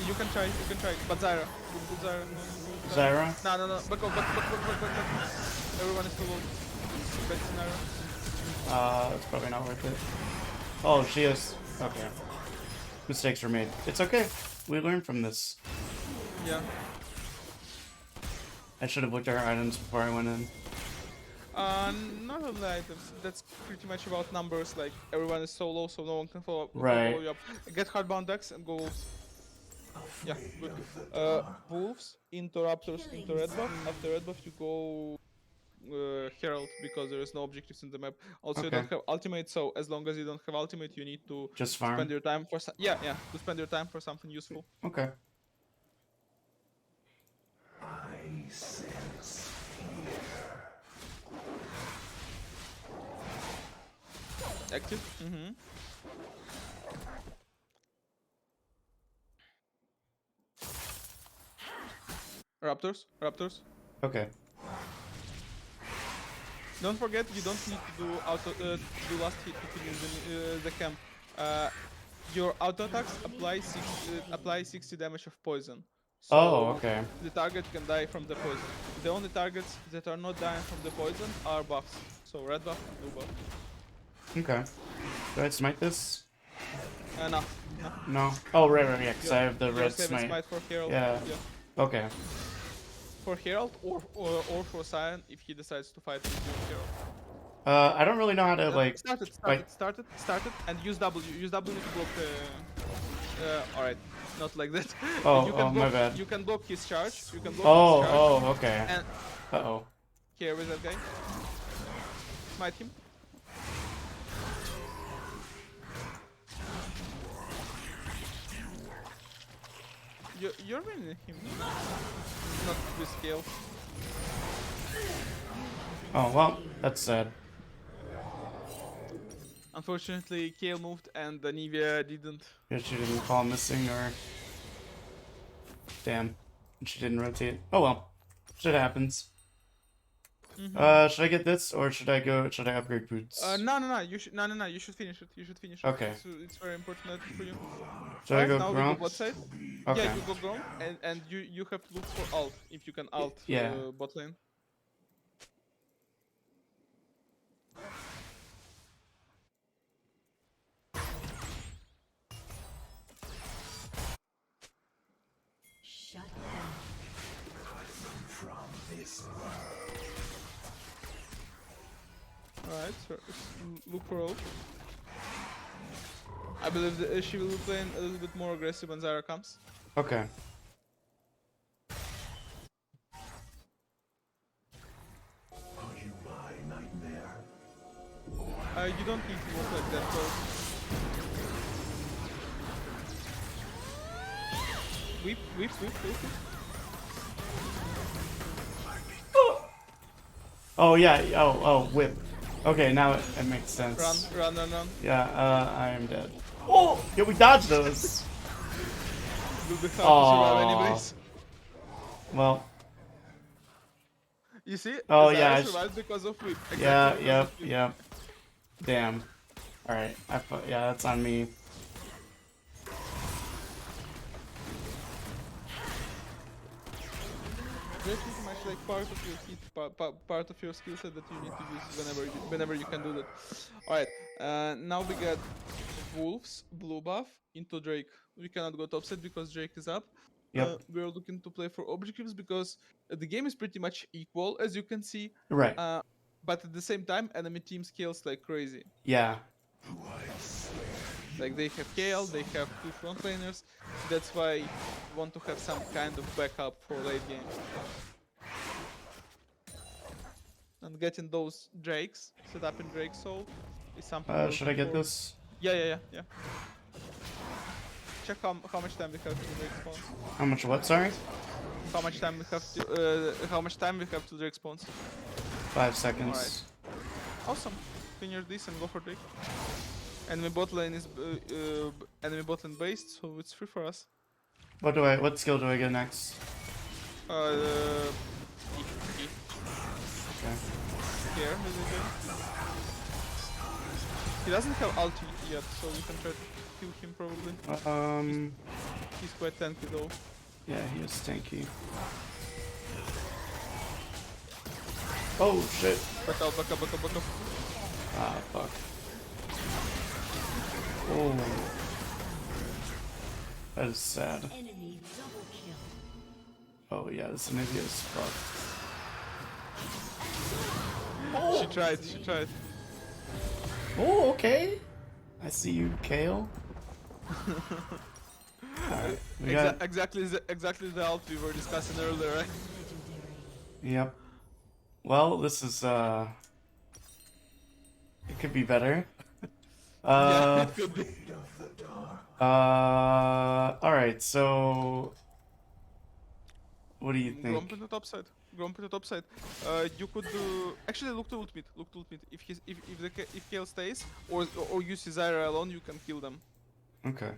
You can try, but Zyra. Good Zyra. Zyra? No. Back off. Everyone is too low. Bad scenario. That's probably not worth it. Oh, she is. Okay. Mistakes were made. It's okay. We learned from this. Yeah. I should have looked at her items before I went in. Not on the items. That's pretty much about numbers. Like everyone is so low, so no one can follow Right. you up. Get hardbound decks and go wolves. Yeah, good. Wolves into raptors into red buff. After red buff, you go herald because there is no objectives in the map. Also, you Okay. don't have ultimate, so as long as you don't have ultimate, you need to Just farm. spend your time for to spend your time for something useful. Okay. I sense Active. Raptors. Okay. Don't forget, you don't need to do do last hit to finish the camp. Your auto attacks apply 60 damage of poison. So Oh, okay. the target can die from the poison. The only targets that are not dying from the poison are buffs. So red buff, blue buff. Okay. Do I smite this? No. No. Oh, right, yeah, because I have the You red just have a smite. smite for Herald. Yeah. Okay. For Herald or for Sion if he decides to fight with you on Herald. I don't really know how to, like... Start it, and use W. Use W to block. Alright, not like that. Oh, you can my block, bad. You can block his charge. You can block Oh, his charge. oh, okay. And Uh-oh. here with that guy. Smite him. You're winning him. Not with scale. Oh, well, that's sad. Unfortunately, Kale moved and Nivea didn't. Guess she didn't call missing, or... Damn. She didn't rotate. Oh well. Shit happens. Should I get this, or should I upgrade boots? No. You should finish it. Okay. It's very important item for you. Should I go now we Gronk? go bot side. Okay. Yeah, you go Grom, and you have to look for alt if you can alt Yeah. bot lane. Shut down. from this world. Alright, so look for ult. I believe that she will be playing a little bit more aggressive when Zyra comes. Okay. Are you my nightmare? You don't need to walk like that close. Whip. Oh yeah. Oh, whip. Okay, now it makes sense. Run. Yeah. I am dead. Oh, yeah, we dodged those. Will be hard to survive Aw. anyways. Well. You see? Oh, Zyra yeah, survived because of whip. Yeah. Exactly because of whip. Yep. Damn. All right. Yeah, that's on me. That's pretty much like part of your hit, part of your skill set that you need to use whenever you can do that. Alright, now we got Wolves, blue buff, into Drake. We cannot go top set because Drake is up. Yep. We're looking to play for objectives because the game is pretty much equal, as you can see. Right. But at the same time, enemy team scales like crazy. Yeah. Like they have Kale, they have 2 front laners. That's why we want to have some kind of backup for late game. and getting those drakes set up in Drake Soul is something we're Should I looking get for. this? Yeah. Check how much time we have to Drake spawns. How much what, sorry? How much time we have to how much time we have to Drake spawns. 5 seconds. Awesome. Finish this and go for Drake. Enemy bot lane is enemy bot lane based, so it's free for us. What skill do I get next? Uh, Okay. here, basically. He doesn't have ulti yet, so we can try to kill him probably. He's quite tanky though. Yeah, he is tanky. Oh shit. Back up. Ah, fuck. Oh. That is sad. Enemy double kill. Oh yeah, this Anivia is fucked. She tried. Oh, okay. I see you, Kale. Alright, we got... Exactly the ult we were discussing earlier, right? Yep. Well, this is, it could be better. Yeah, it could be. Alright, so... What do you Gromp think? to the top side. You could actually look to ultimate. If Kale stays or use Zyra alone, you can kill them. Okay.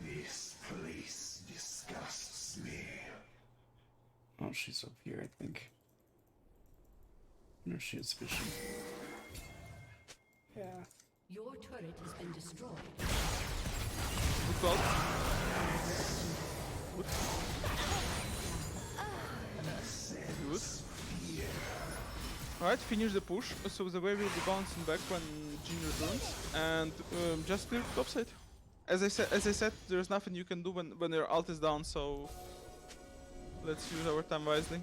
This place disgusts me. Oh, she's up here, I think. No, she is fishing. Yeah. Your turret has been destroyed. Good call. Good. Alright, finish the push. So the wave will be bouncing back when Jin returns, and just clear the top side. As I said, there's nothing you can do when your ult is down. So let's use our time wisely.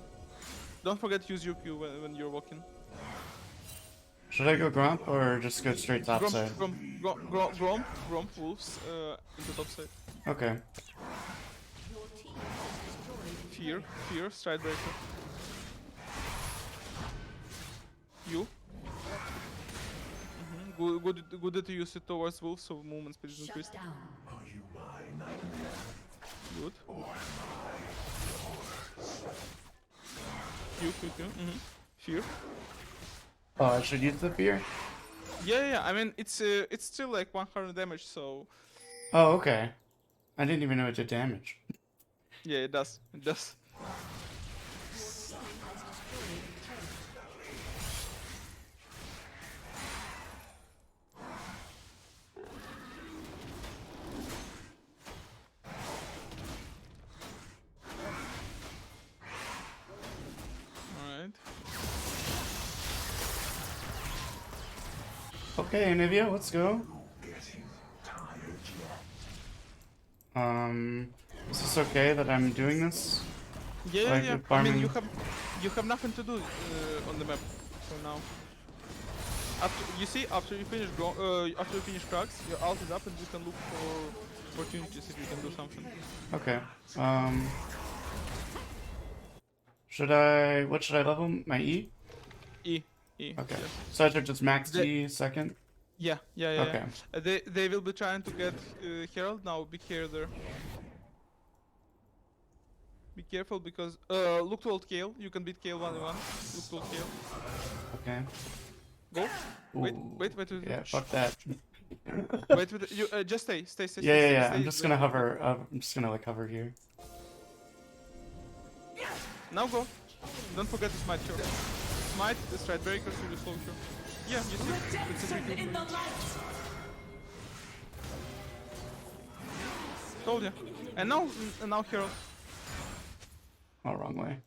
Don't forget to use your Q when you're walking. Should I go Gromp or just go straight top side? Gromp wolves into top side. Okay. Your team has destroyed. Fear, stride breaker. You. Good that you use it towards wolves, so movement speed is increased. Shut down. Are you my nightmare? Good. Or Q. Fear. Oh, I should use the fear? Yeah. I mean, it's still like 100 damage, so Oh, okay. I didn't even know it did damage. yeah, it does. Alright. Okay, Anivia, let's go. getting tired yet? Is this okay that I'm doing this? Yeah. Like, I farming- mean, you have nothing to do on the map for now. After you finish Krugs, your ult is up and you can look for opportunities if you can do something. Okay. What should I level? My E? E. Okay. Yes. So I should just max The- E second? Yeah. Okay. They will be trying to get Herald now. Be careful there. Be careful because look to old Kale. You can beat Kale 1v1. Look to old Kale. Okay. Go. Wait. Ooh. Yeah, fuck that. Wait. You just stay. Yeah. Stay I'm just gonna hover. I'm just gonna like hover here. Now go. Don't forget to smite her. Smite, the stride breaker, so you slow her. Yeah, you see. It's a 3 kill. Told ya. And now Herald. Oh, wrong way.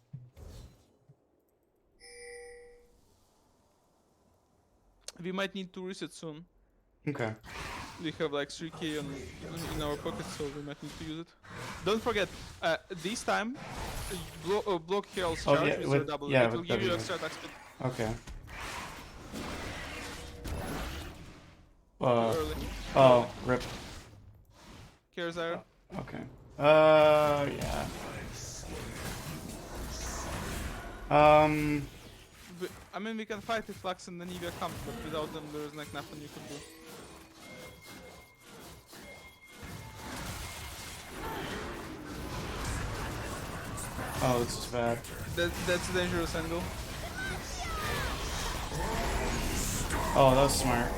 We might need to reset soon. Okay. We have like 3k in our pocket, so we might need to use it. Don't forget, this time, block Herald's Oh, charge yeah, with with- your double. yeah, It will with give you W. extra attack speed. Okay. Too early. Oh, rip. Care Zyra. Okay. Yeah. I mean, we can fight if Lux and the Nivea come, but without them, there is like nothing you can do. Oh, this is bad. That's a dangerous angle. Oh, that was smart.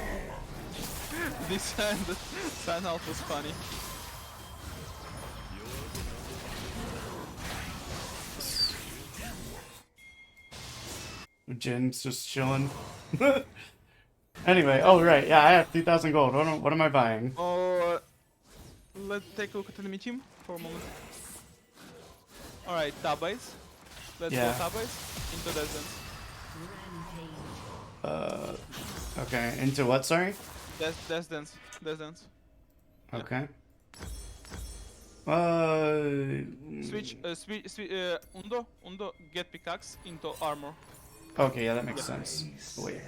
This sign out was funny. Jin's just chilling. Anyway, oh right, yeah, I have 3,000 gold. What am I buying? Oh, let's take a look at the enemy team for a moment. Alright, tab base. Let's Yeah. go tab base into Desdens. Okay, into what? Sorry. Desdens. Yeah. Okay. Switch, Undo, get pickaxe into armor. Okay, yeah, that makes sense. Wait.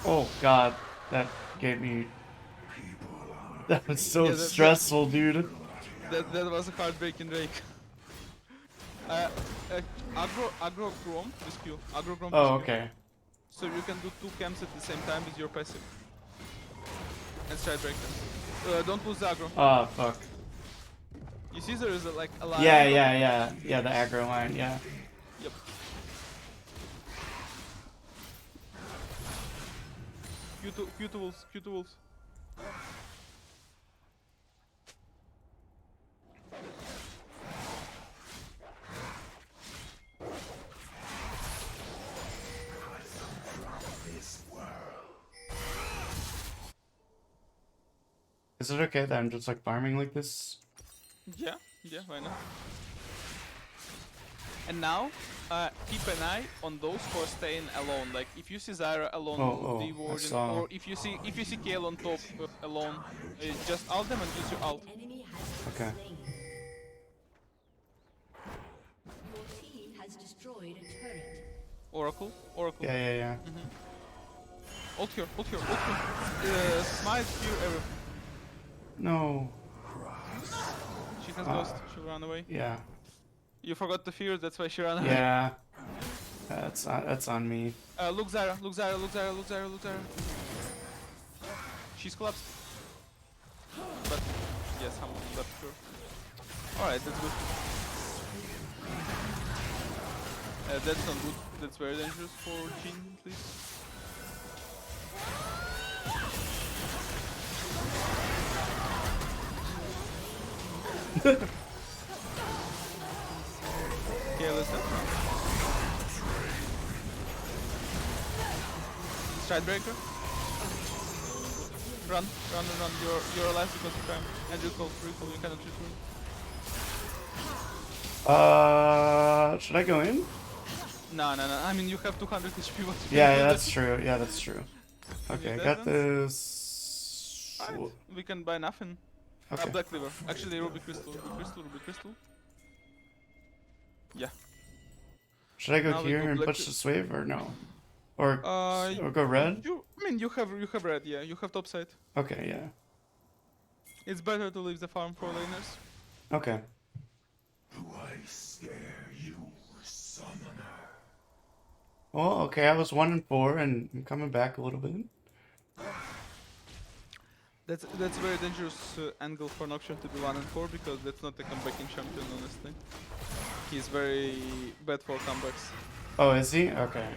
Oh God, that gave me. That was so Yeah, stressful, dude. That was a heartbreaking break. Aggro Chrome, this Q. Aggro Chrome. Oh, this Q. okay. So you can do 2 camps at the same time with your passive. And stride break them. Don't lose the aggro. Oh, fuck. You see there is like a line. Yeah, the aggro line, yeah. Yep. Q2 wolves. Is it okay that I'm just like farming like this? Yeah, why not? And now, keep an eye on those who are staying alone. Like if you see Zyra alone, Oh, the I warden, saw. or if you see Kayle on top alone, just ult them and use your ult. Enemy has Okay. been slain. Your team has destroyed a turret. Oracle. Yeah. Ult here. Smite here, everything. No. She has ghost. She'll run away. Yeah. You forgot the fear, that's why she ran away. Yeah. That's on me. Look Zyra. She's collapsed. But yes, I'm not sure. Alright, that's good. That's not good. That's very dangerous for Jhin, at least. Okay, listen. Stridebreaker. Run. You're alive because of time. And recall, you cannot return. Should I go in? No. I mean, you have 200 HP. What you Yeah, can do that's true. Yeah, that's true. Okay, use got Desmond's? this. Alright, we can buy nothing. Okay. Black Liver. Actually, Ruby Crystal. Yeah. Should I go Now we here go and black push this wave or no? Or go red? You have red, yeah. You have top side. Okay, yeah. It's better to leave the farm for laners. Okay. Do I scare you, summoner? Well, okay, I was 1 and 4 and I'm coming back a little bit. That's a very dangerous angle for Noxian to be 1 and 4 because that's not a comebacking champion, honestly. He's very bad for comebacks. Oh, is he? Okay.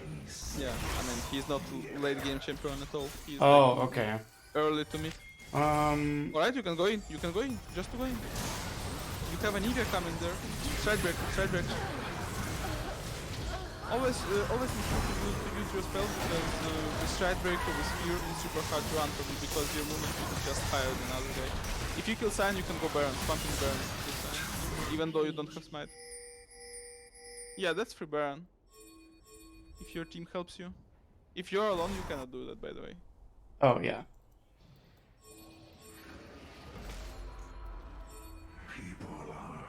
Yeah, I mean he's not late game champion at all. He's Oh, like okay. early to mid. Alright, you can go in. Just to go in. You have an Nivea coming there. Stride break. Always make sure to use your spells because the stride breaker with spear is super hard to run from you because your movement speed is just higher than other guy. If you kill Sign, you can go Baron, pumping Baron kill Sign, even though you don't have smite. Yeah, that's free Baron. If your team helps you. If you're alone, you cannot do that, by the way. Oh, yeah.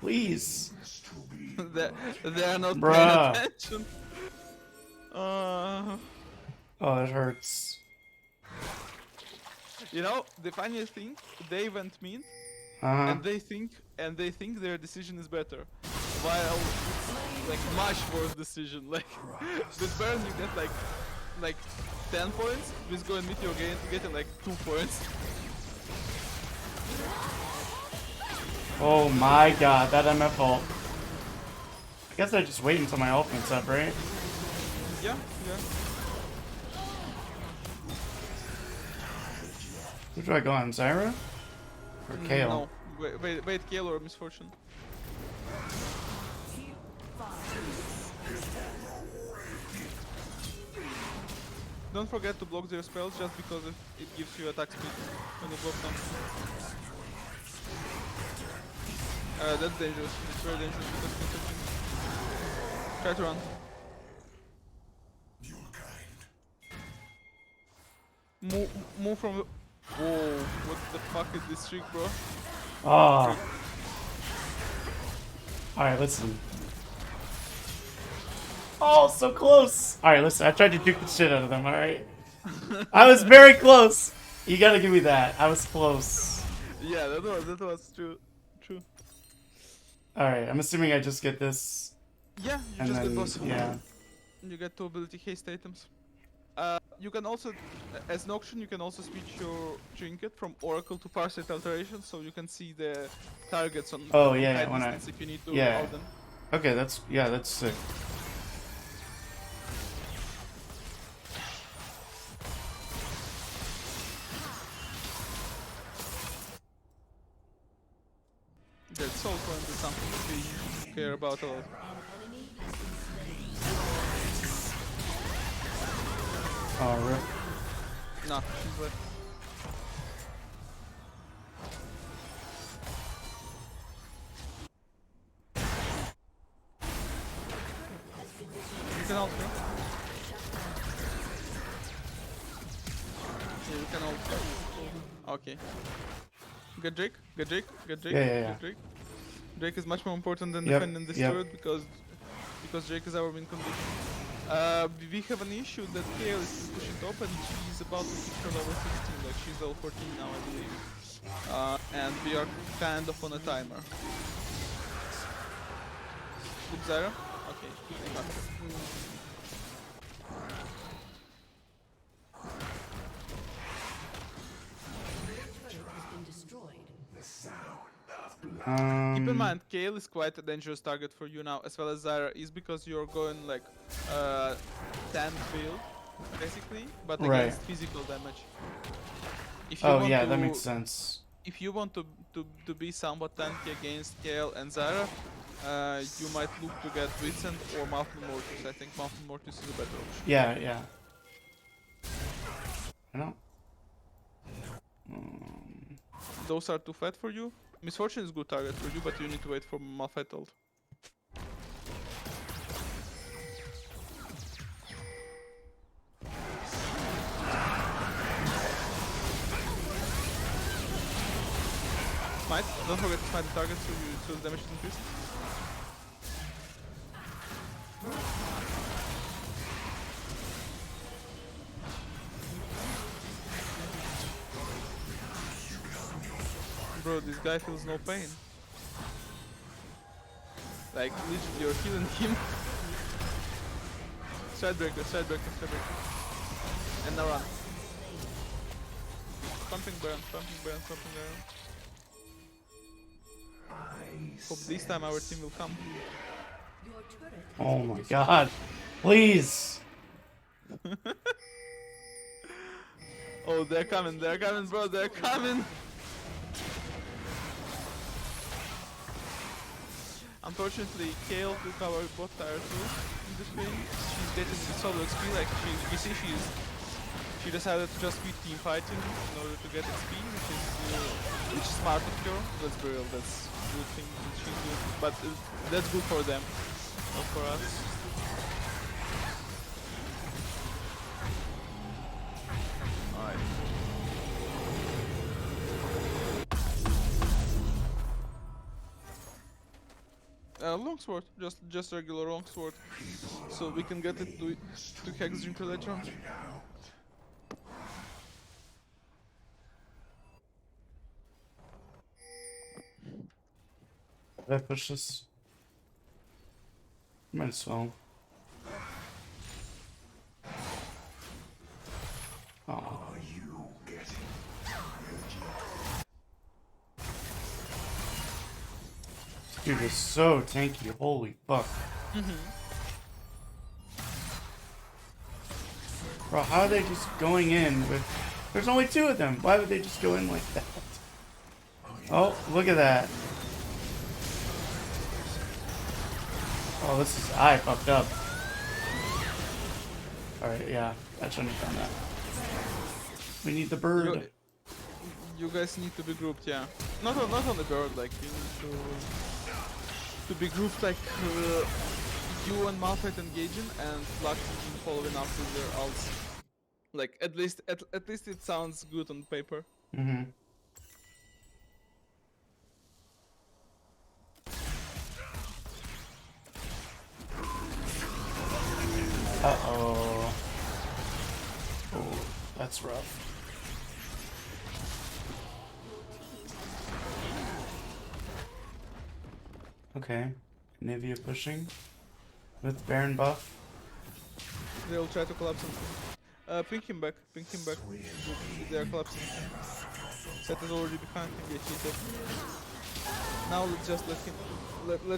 Please. they are not Bruh. paying attention. Oh, it hurts. You know, the funniest thing, they went mean, Uh-huh. and they think their decision is better, while it's like much worse decision. Like with Baron you get like 10 points, with Go and Meteor gain you get like 2 points. Oh my god, that MF ult. I guess I just wait until my ult comes up, right? Yeah, yeah. Who do I go on, Zyra? Or Kale? No, wait, Kale or Misfortune. Don't forget to block their spells just because it gives you attack speed when you block them. That's dangerous. It's very dangerous because Misfortune. Try to run. Move from the... Whoa, what the fuck is this trick, bro? Oh. Alright, listen. Oh, so close! Alright, listen, I tried to juke the shit out of them, alright? I was very close! You gotta give me that. I was close. Yeah, that was true. True. Alright, I'm assuming I just get this. Yeah, you And just then, get boss. yeah. You get 2 ability haste items. You can also, as an auction, you can also switch your trinket from Oracle to Farsight Alteration, so you can see the targets on Oh, on yeah, high when distance if you need to yeah. hold them. Okay, that's sick. That soul coin is something that we care about a lot. Oh, rip. Nah, she's left. You can ult me. Yeah, you can ult me. Okay. Get Drake, get Drake, get Drake, Yeah. get Drake. Drake is much more important than Yep, defending this yep. turret because Drake is our win condition. We have an issue that Kale is pushing top and she's about to hit her level 16, like she's level 14 now I believe. And we are kind of on a timer. Good Zyra? Okay, thank God. Keep in mind, Kale is quite a dangerous target for you now, as well as Zyra is because you're going like tank build, basically, but Right. against physical damage. If you Oh, want yeah, to, that makes sense. If you want to be somewhat tanky against Kale and Zyra, you might look to get Vincent or Mountain Mortis. I think Mountain Mortis is a better option. Yeah. I don't... Those are too fat for you. Misfortune is good target for you, but you need to wait for Malphite ult. Smite. Don't forget to smite the target so the damage is increased. Bro, this guy feels no pain. Like, literally, you're healing him. Sidebreaker. And now run. Pumping Baron. Hope this time our team will come. Oh my god. Please! Oh, they're coming, bro, they're coming! Unfortunately, Kale took our bot tire too in this game. She's getting the solo XP, like you see she decided to just be team fighting in order to get XP, which is smart of her. That's brilliant, that's a good thing that she's doing. But that's good for them, not for us. Alright. Longsword, just regular longsword, so we can get it to hex Drinker later on. Did I push this? Might as well. Oh. Are you getting tired yet? Dude is so tanky. Holy fuck. Bro, how are they just going in with... There's only 2 of them. Why would they just go in like that? Oh, look at that. Oh, this is... I fucked up. Alright, yeah. I shouldn't have done that. We need the bird. You guys need to be grouped, yeah. Not on the bird, like you need to be grouped like you and Malphite engaging and Flux following after their ults. Like at least it sounds good on paper. Mm-hmm. Uh-oh. Oh, that's rough. Okay. Nivea pushing. With Baron buff. They'll try to collapse him. Ping him back. They're collapsing. Set is already behind him, get cheated. Now let's just let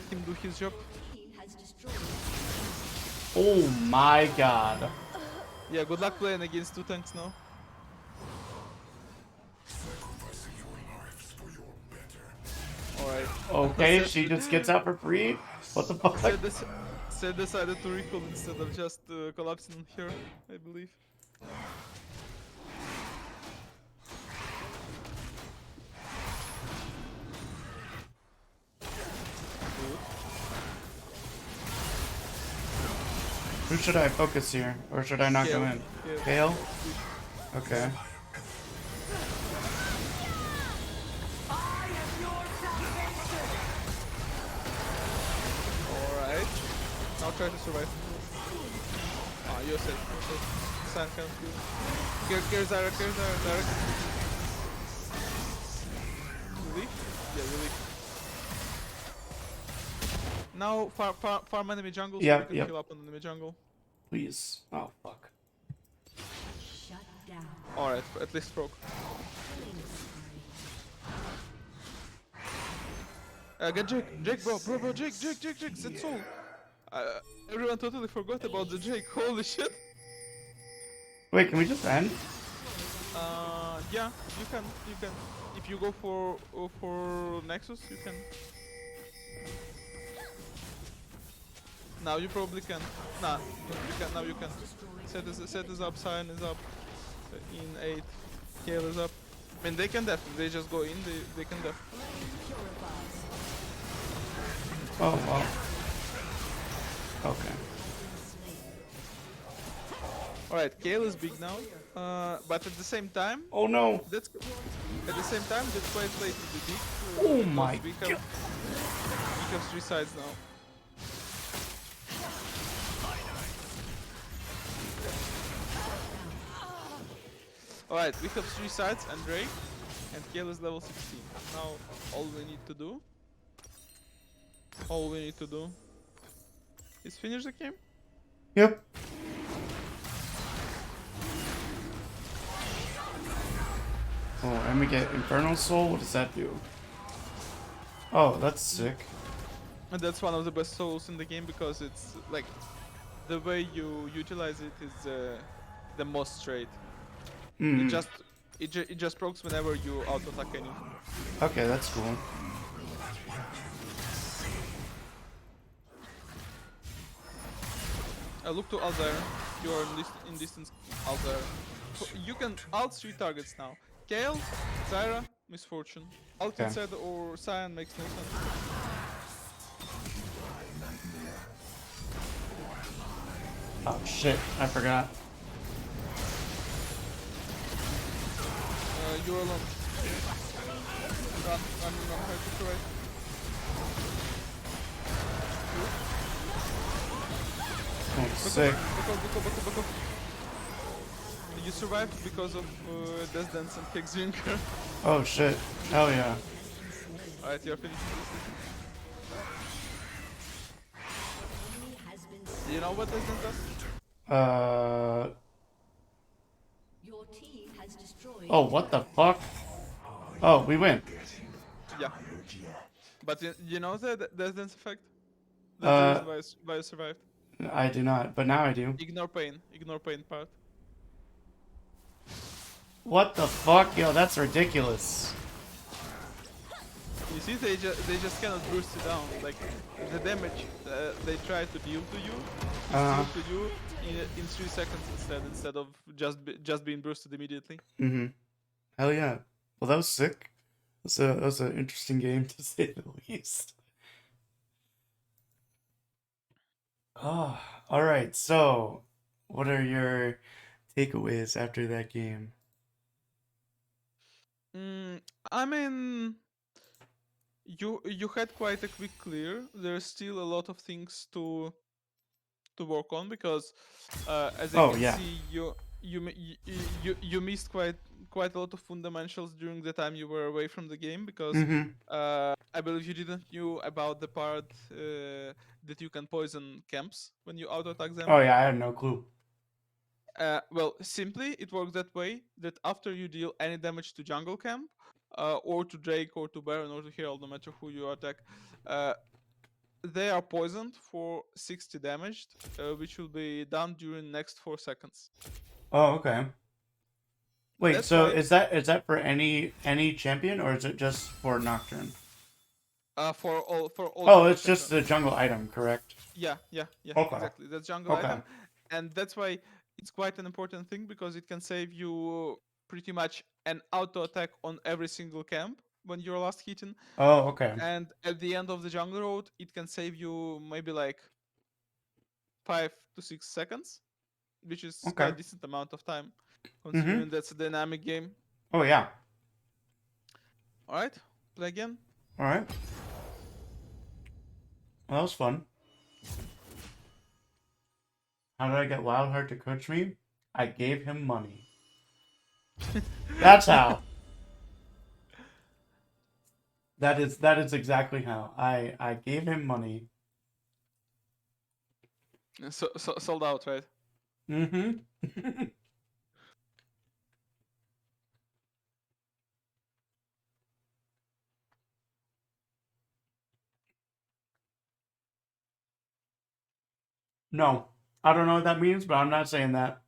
him do his job. Team has destroyed. Oh my god. Yeah, good luck playing against 2 tanks now. Sacrificing your lives for your better. Alright. Okay, she just gets out for free? What the fuck? Set decided to recall instead of just collapsing on her, I believe. Who should I focus here? Or should I not go in? Gale. Gale? Okay. Alright. Now try to survive. Ah, you're safe. Sand can't do. Care Zyra, direct. Relief? Yeah, relief. Now farm enemy jungle so Yeah, we can yeah. heal up on enemy jungle. Please. Oh, fuck. Shut down. Alright, at least broke. Get Jake, bro, Jake, that's all. Everyone totally forgot about the Jake, holy shit. Wait, can we just end? Yeah, you can. If you go for Nexus, you can. Now you probably can. Nah, you can. Now you can. Set is up, Cyan is up. In 8, Kale is up. I mean, they can def. They just go in. They can def. Oh, well. Okay. Alright, Kale is big now. But at the same time, Oh no! that's quite late to be big. Oh because my we god! have 3 sides now. Alright, we have 3 sides and Drake, and Kale is level 16. Now all we need to do is finish the game. Yep. Oh, and we get Infernal Soul? What does that do? Oh, that's sick. And that's one of the best souls in the game because it's like the way you utilize it is the most straight. Hmm. It just procs whenever you auto attack anything. Okay, that's cool. Look to Alzire. You are in distance Alzire. You can ult 3 targets now. Kale, Zyra, Misfortune. Ult Okay. inside or Cyan makes no sense. Oh shit, I forgot. You're alone. Run, hard to right. Oh, sick. Back off. You survived because of Death Dance and Hex Drinker. Oh shit. Hell yeah. Alright, you're finished. You know what Desdent does? Uh. Your team has destroyed Oh, a what the turret. fuck? Oh, we win. Yeah. But you know the Desdent's effect? That's the Uh, reason why I survived. I do not, but now I do. Ignore pain. Ignore pain part. What the fuck? Yo, that's ridiculous. You see, they just cannot burst you down. Like the damage they try to deal to you is Uh, deal to you in 3 seconds instead of just being bursted immediately. mm-hmm. Hell yeah. Well, that was sick. That was an interesting game to say the least. Oh, all right. So, what are your takeaways after that game? I mean, you had quite a quick clear. There's still a lot of things to work on because, as I Oh can yeah. see, you missed quite a lot of fundamentals during the time you were away from the game because Mm-hmm. I believe you didn't knew about the part that you can poison camps when you auto attack them. Oh yeah, I had no clue. Well, simply it works that way that after you deal any damage to jungle camp, or to Drake or to Baron or to Herald, no matter who you attack, uh, they are poisoned for 60 damage, which will be done during next 4 seconds. Oh, okay. Wait, That's so why is that for any champion or is it just for Nocturne? for all Oh, jungle it's just the champions. jungle item, correct? Yeah, Okay. exactly. That's jungle Okay. item, and that's why it's quite an important thing because it can save you pretty much an auto attack on every single camp when you're last hitting, Oh, okay. and at the end of the jungle road, it can save you maybe like 5 to 6 seconds, which is Okay. quite decent amount of time, Mm-hmm. considering that's a dynamic game. Oh yeah. All right, play again. All right. Well, that was fun. How did I get WildHeart to coach me? I gave him money. That's how. That is exactly how. I gave him money. So sold out, right? Mm-hmm. No, I don't know what that means, but I'm not saying that.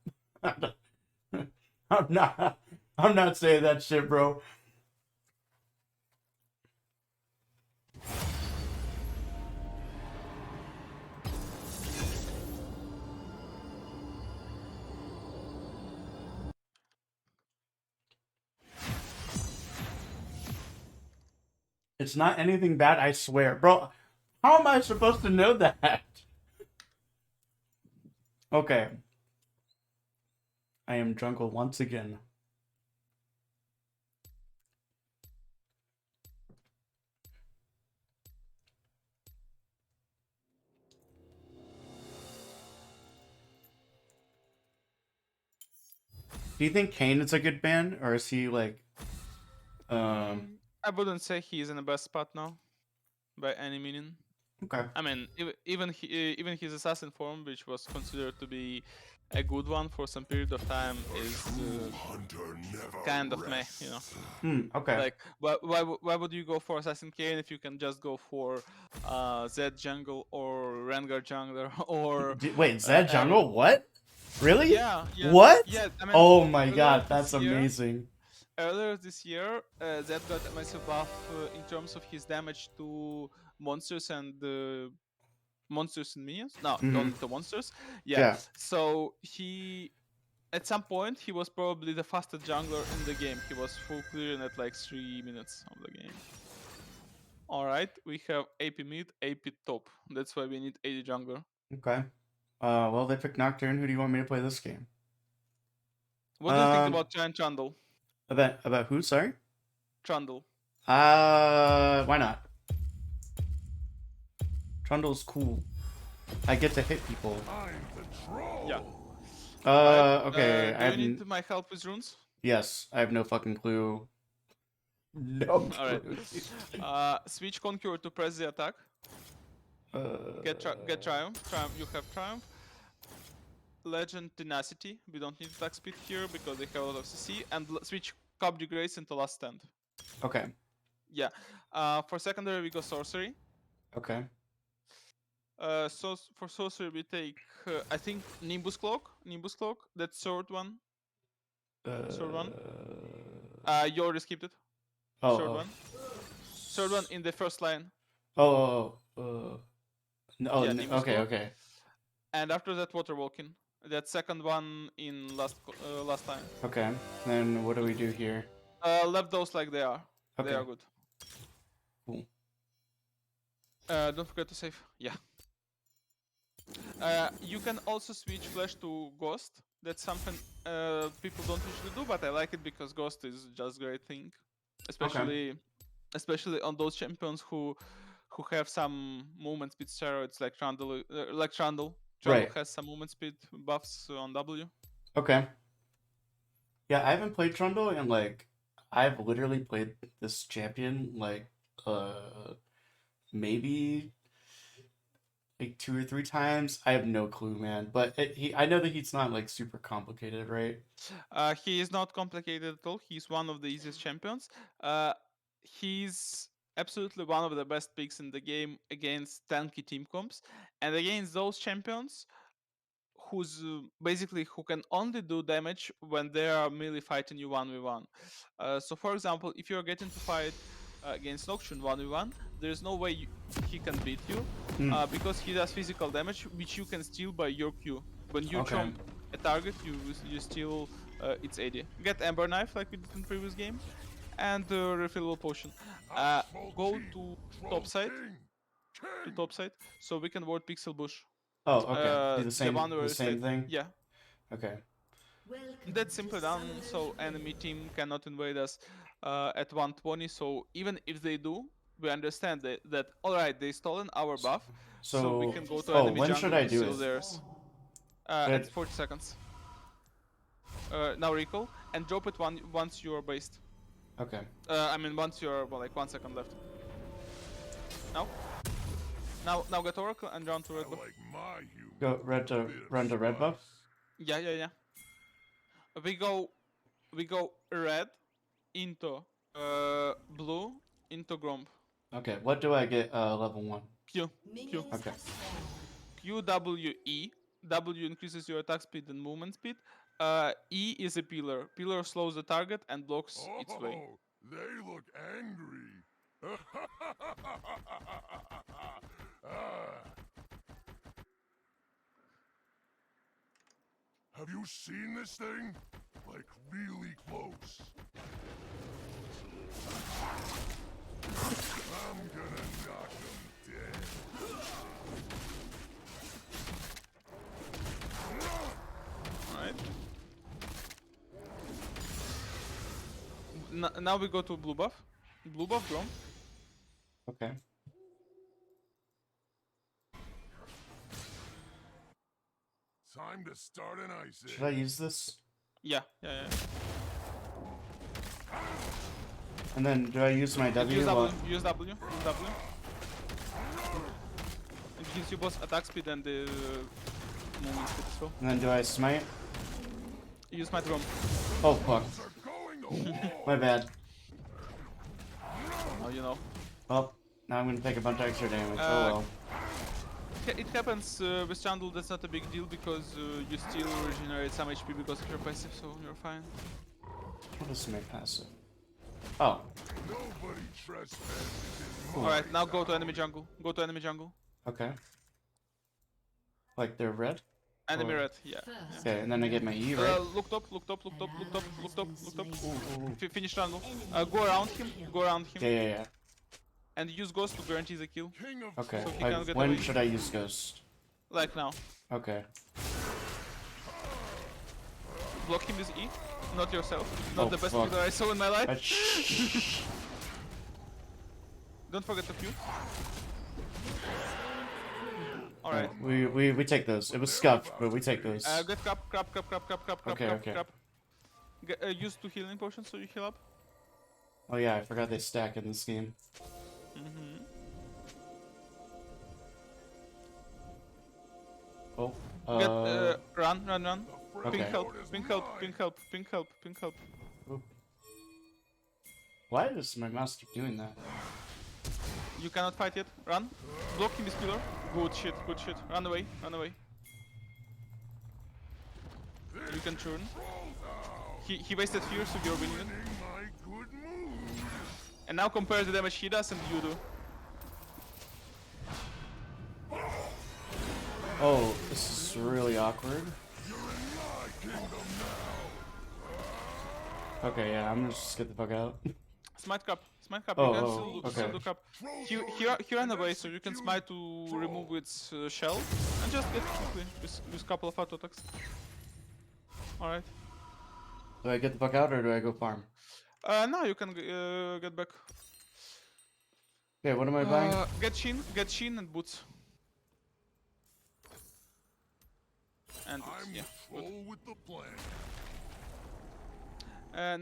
I'm not. I'm not saying that shit, bro. It's not anything bad, I swear, bro. How am I supposed to know that? Okay, I am jungle once again. Do you think Kane is a good ban, or is he like, I wouldn't say he's in the best spot now, by any meaning. okay? I mean, even his assassin form, which was considered to be a good one for some period of time, is Hunter never kind of meh. You know, rests. Okay. like why would you go for assassin Kane if you can just go for Zed jungle or Rengar jungler or Wait, Zed Aaron? jungle? What? Really? Yeah. What? Yeah. I mean, Oh my earlier god, that's this year, amazing. earlier this year, Zed got a massive buff in terms of his damage to monsters and monsters and minions. No, Hmm. only to monsters. Yeah. Yeah. So he, at some point, he was probably the fastest jungler in the game. He was full clearing at like 3 minutes of the game. All right, we have AP mid, AP top. That's why we need AD jungler. Okay. Well, they picked Nocturne. Who do you want me to play this game? What do you think about Giant Trundle? About who? Sorry. Trundle. Why not? Trundle's cool. I get to hit people. I'm the troll. Yeah. Okay. I Do you have need my help with runes? yes. I have no fucking clue. No All right. clue. Switch Conqueror to press the attack. Get Triumph. Triumph. You have Triumph. Legend Tenacity. We don't need attack speed here because they have a lot of CC. And switch Cup de Grace into Last Stand. Okay. Yeah. For secondary, we go Sorcery. Okay. So for Sorcery, we take, I think, Nimbus Cloak. Nimbus Cloak. That's short one. Short one. You already skipped it. Oh, Short oh. one. Short one in the first line. No, Yeah, Nimbus okay, Cloak. okay. And after that, Water Walking. That second one in last time. Okay. Then what do we do here? Left those like they are. Okay. They are good. Cool. Don't forget to save. Yeah. You can also switch Flash to Ghost. That's something people don't usually do, but I like it because Ghost is just great thing, especially on those champions who have some movement speed steroids like Trundle. Trundle Right. has some movement speed buffs on W. Okay. Yeah, I haven't played Trundle and like I've literally played this champion like maybe like 2 or 3 times. I have no clue, man. But I know that he's not like super complicated, right? He is not complicated at all. He's one of the easiest champions. He's absolutely one of the best picks in the game against tanky team comps, and against those champions who's basically who can only do damage when they are merely fighting you 1v1. So for example, if you're getting to fight against Nocturne 1v1, there's no way he can beat you because he does physical damage which you can steal by your Q. When you Okay. chomp a target, you steal its AD. Get Ember Knife like we did in previous game, and refillable potion. Go to top side, so we can ward Pixel Bush. Oh, okay. Do the The same one where the you same said- thing? Yeah, Okay. Welcome that's to simply done. So enemy team cannot invade us at 120. So even if they do, we understand that alright, they stolen our buff, so we can go to enemy when jungle should I to do steal it? theirs. Should I- At 40 seconds. Now recall and drop it once you're based. Okay. I mean once you're like 1 second left. Now get Oracle and run to I red buff. like my humor. Go red to run to red buff? Yeah. We go red into blue into Gromp. Okay. What do I get level 1? Q. minions Okay. have spawned. Q W E. W increases your attack speed and movement speed. E is a pillar. Pillar slows the target and blocks its way. Oh, they look angry. Ah. Have you seen this thing? Like really close. I'm gonna knock them dead. Alright. Now we go to blue buff. Blue buff Gromp. Okay. Time to start an ice Should I use this? Yeah. And then do I use my W? Use while- W. Use W. It gives you both attack speed and the movement speed as well. And then do I smite? Use my Gromp. Oh fuck. Are going to war. My bad. Now you know. Well, now I'm gonna take a bunch of extra damage. Oh well. It happens with Chandel, that's not a big deal because you still regenerate some HP because of your passive, so you're fine. What is my passive? Oh. Nobody trespasses in my Alright, now go to enemy jungle. Go to enemy jungle. Okay. Like they're red? Enemy Oh. red, yeah. First, Okay, and then I get my E, right? Look top. slain. Finish jungle. Go around him, Yeah. and use Ghost to guarantee the kill. king of Okay. So he Like, can't get when away. should I use Ghost? Like now. Okay. Block him with E, not yourself. Not Oh, the best fuck. killer I saw in my life. Shh. Don't forget to Q. Alright. We take those. It was scuffed, but we take those. Get crap. Okay. Use 2 healing potions so you heal up. Oh yeah, I forgot they stack in this game. Oh. Get run. Okay. Pink help. Pink help. Oop. Why does my mouse keep doing that? You cannot fight yet. Run. Block him with pillar. Good shit. Run away. You can turn. He wasted fear, so you're winning it. My good mood. And now compare the damage he does and you do. Oh, this is really awkward. Okay, yeah, I'm gonna just get the fuck out. Smite crap. Oh, You can oh, still okay. do crap. He ran away, so you can smite to remove its shell and just get it quickly with couple of auto attacks. Alright. Do I get the fuck out or do I go farm? Now you can get back. Okay, what am I buying? Get Shin and boots. And boots, I'm yeah. Good. full with the plan.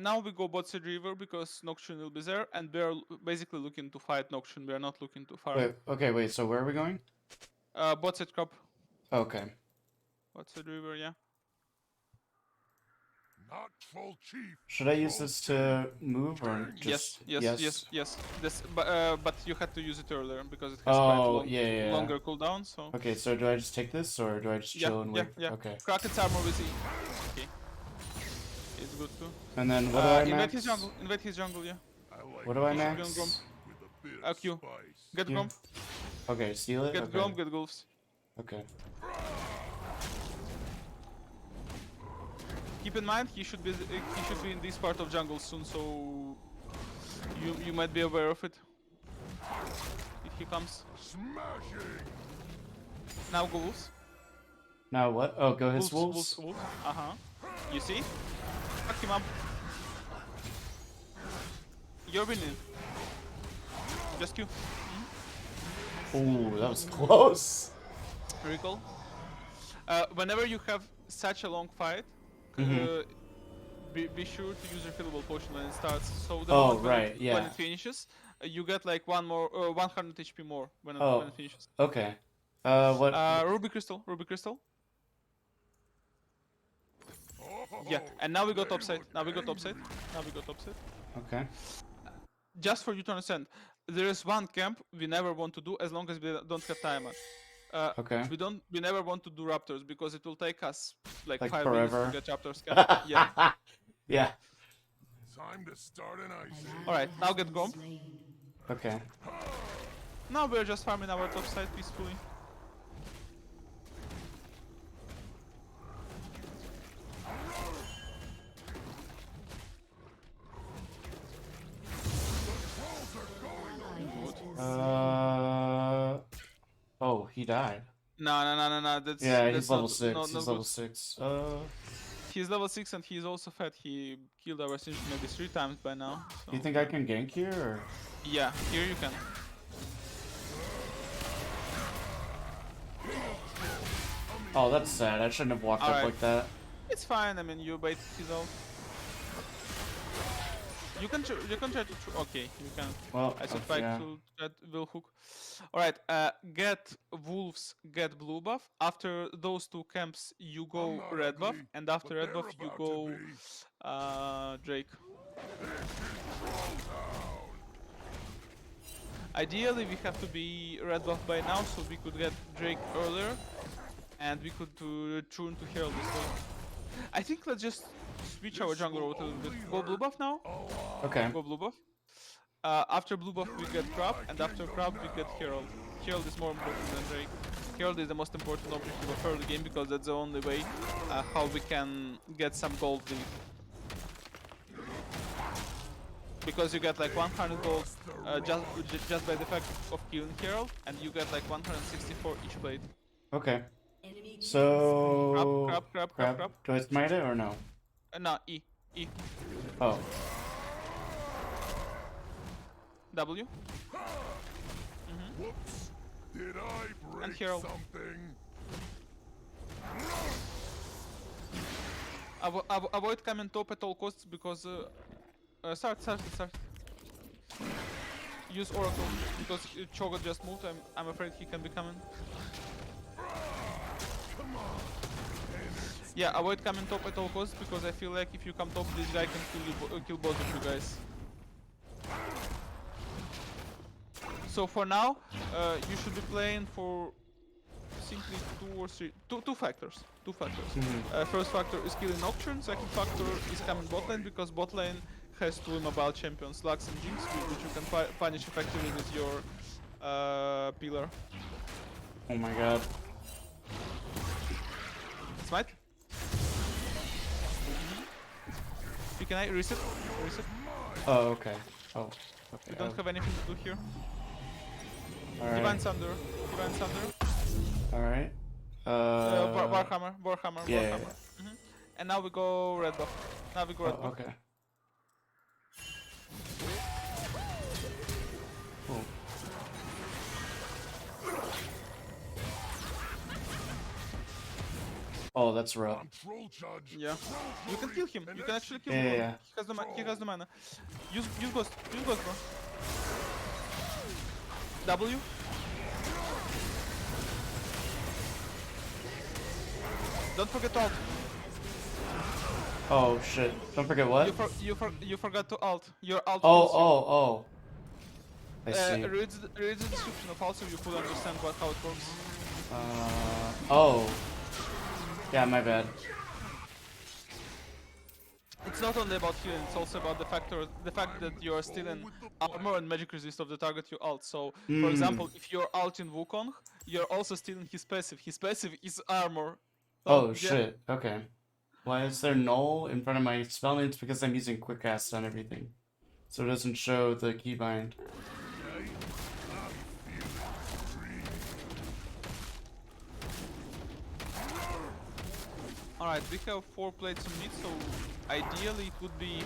Now we go bot side river because Nocturne will be there, and we are basically looking to fight Nocturne. We are not looking to farm. Wait, okay, wait, so where are we going? Bot side crop. Okay. Bot side river, yeah. Not full chief. Should I use this to move or just... Yes. This, but you had to use it earlier because it has quite Oh, long, yeah. longer cooldown. So Okay, so do I just take this or do I just chill and wait? yeah. Okay. Kraken's armor with E. Okay. It's good too. And then what do I invade max? his jungle, yeah. I like What do I You should max? be on Grom. with a bit of Q. spice. Get Yeah. Grom, Okay, steal it? get Okay. Grom, get Wolves. Okay. Keep in mind he should be in this part of jungle soon, so you might be aware of it if he comes. Smashing. Now go Wolves. Now what? Oh, go his wolves? Wolves. You see? Fuck him up. You're winning. Just Q. Ooh, that was close. Recall. Whenever you have such a long fight, be sure to use your fillable potion when it starts. So the Oh, moment when right, it, yeah. when it finishes, you get like 100 HP more when Oh. when it finishes. Okay. What? Ruby crystal. Yeah, and now we go topside. Okay. Just for you to understand, there is one camp we never want to do as long as we don't have timer. Okay. We never want to do raptors because it will take us like, Like 5 forever. minutes to get raptors camp. Yeah. Yeah. Time to start an ice age. Alright, now get Grom. Okay. Now we're just farming our top side peacefully. Oh, he died. No. That's Yeah, that's he's level not, 6. not He's good. level 6. He's level 6 and he's also fat. He killed our Singe maybe 3 times by now. So. Do you think I can gank here or? Yeah, here you can. Oh, that's sad. I shouldn't have walked up Alright. like that. It's fine. I mean, you bait his ult. You can try to okay, you can. Well, I should try yeah. to get will hook. Alright, get wolves, get blue buff. After those 2 camps you I'm go not red buff, ugly, and after but red they're buff you about go to be. Drake. This is Rolltown. Ideally we have to be red buff by now so we could get Drake earlier and we could tune to Herald this way. I think let's just switch our jungle route a little bit. Go blue buff now. Okay. Go blue buff. After blue buff we get crab, and after crab we get Herald. Herald is more important than Drake. Herald is the most important objective of early game because that's the only way how we can get some gold lead. Because you get like 100 gold just by the fact of killing Herald, and you get like 164 each blade. Okay. Enemy So... Crab. Do I smite it or no? No, E. Oh. W. Whoops. Did I break Herald. something? Avoid coming top at all costs because start. Use Oracle because Cho'Gath just moved. I'm afraid he can be coming. Yeah, avoid coming top at all costs because I feel like if you come top, this guy can kill you, kill both of you guys. So for now, you should be playing for simply two factors. Two factors. First factor is killing Nocturne. Second factor is coming bot lane because bot lane has two mobile champions, Lux and Jinx, which you can punish effectively with your pillar. Oh my god. Smite. Can I reset? Reset. Oh, okay. Oh, okay. You don't have anything to do here. Alright. Divine Thunder. Divine Thunder. Alright. Warhammer. Warhammer. Yeah, Warhammer. yeah. And now we go red buff. Now we go red buff. Okay. Cool. Oh, that's rough. Control judge. Yeah. You can kill him. You can actually kill Yeah, him. yeah. He has the mana. Use ghost. Use ghost, bro. W. Don't forget to alt. Oh shit. Don't forget what? You forgot to alt. Your alt. Oh, kills you. oh. I see. Read the description of alt so you could understand how it works. Oh. Yeah, my bad. It's not only about healing, it's also about the fact that you are stealing armor and magic resist of the target you ult. So, for example, if you're ulting Wukong, you're also stealing his passive. His passive is armor. Oh yeah. shit. Okay. Why is there null in front of my spell name? It's because I'm using quick cast on everything, so it doesn't show the keybind. Alright, we have 4 plates on mid, so ideally it would be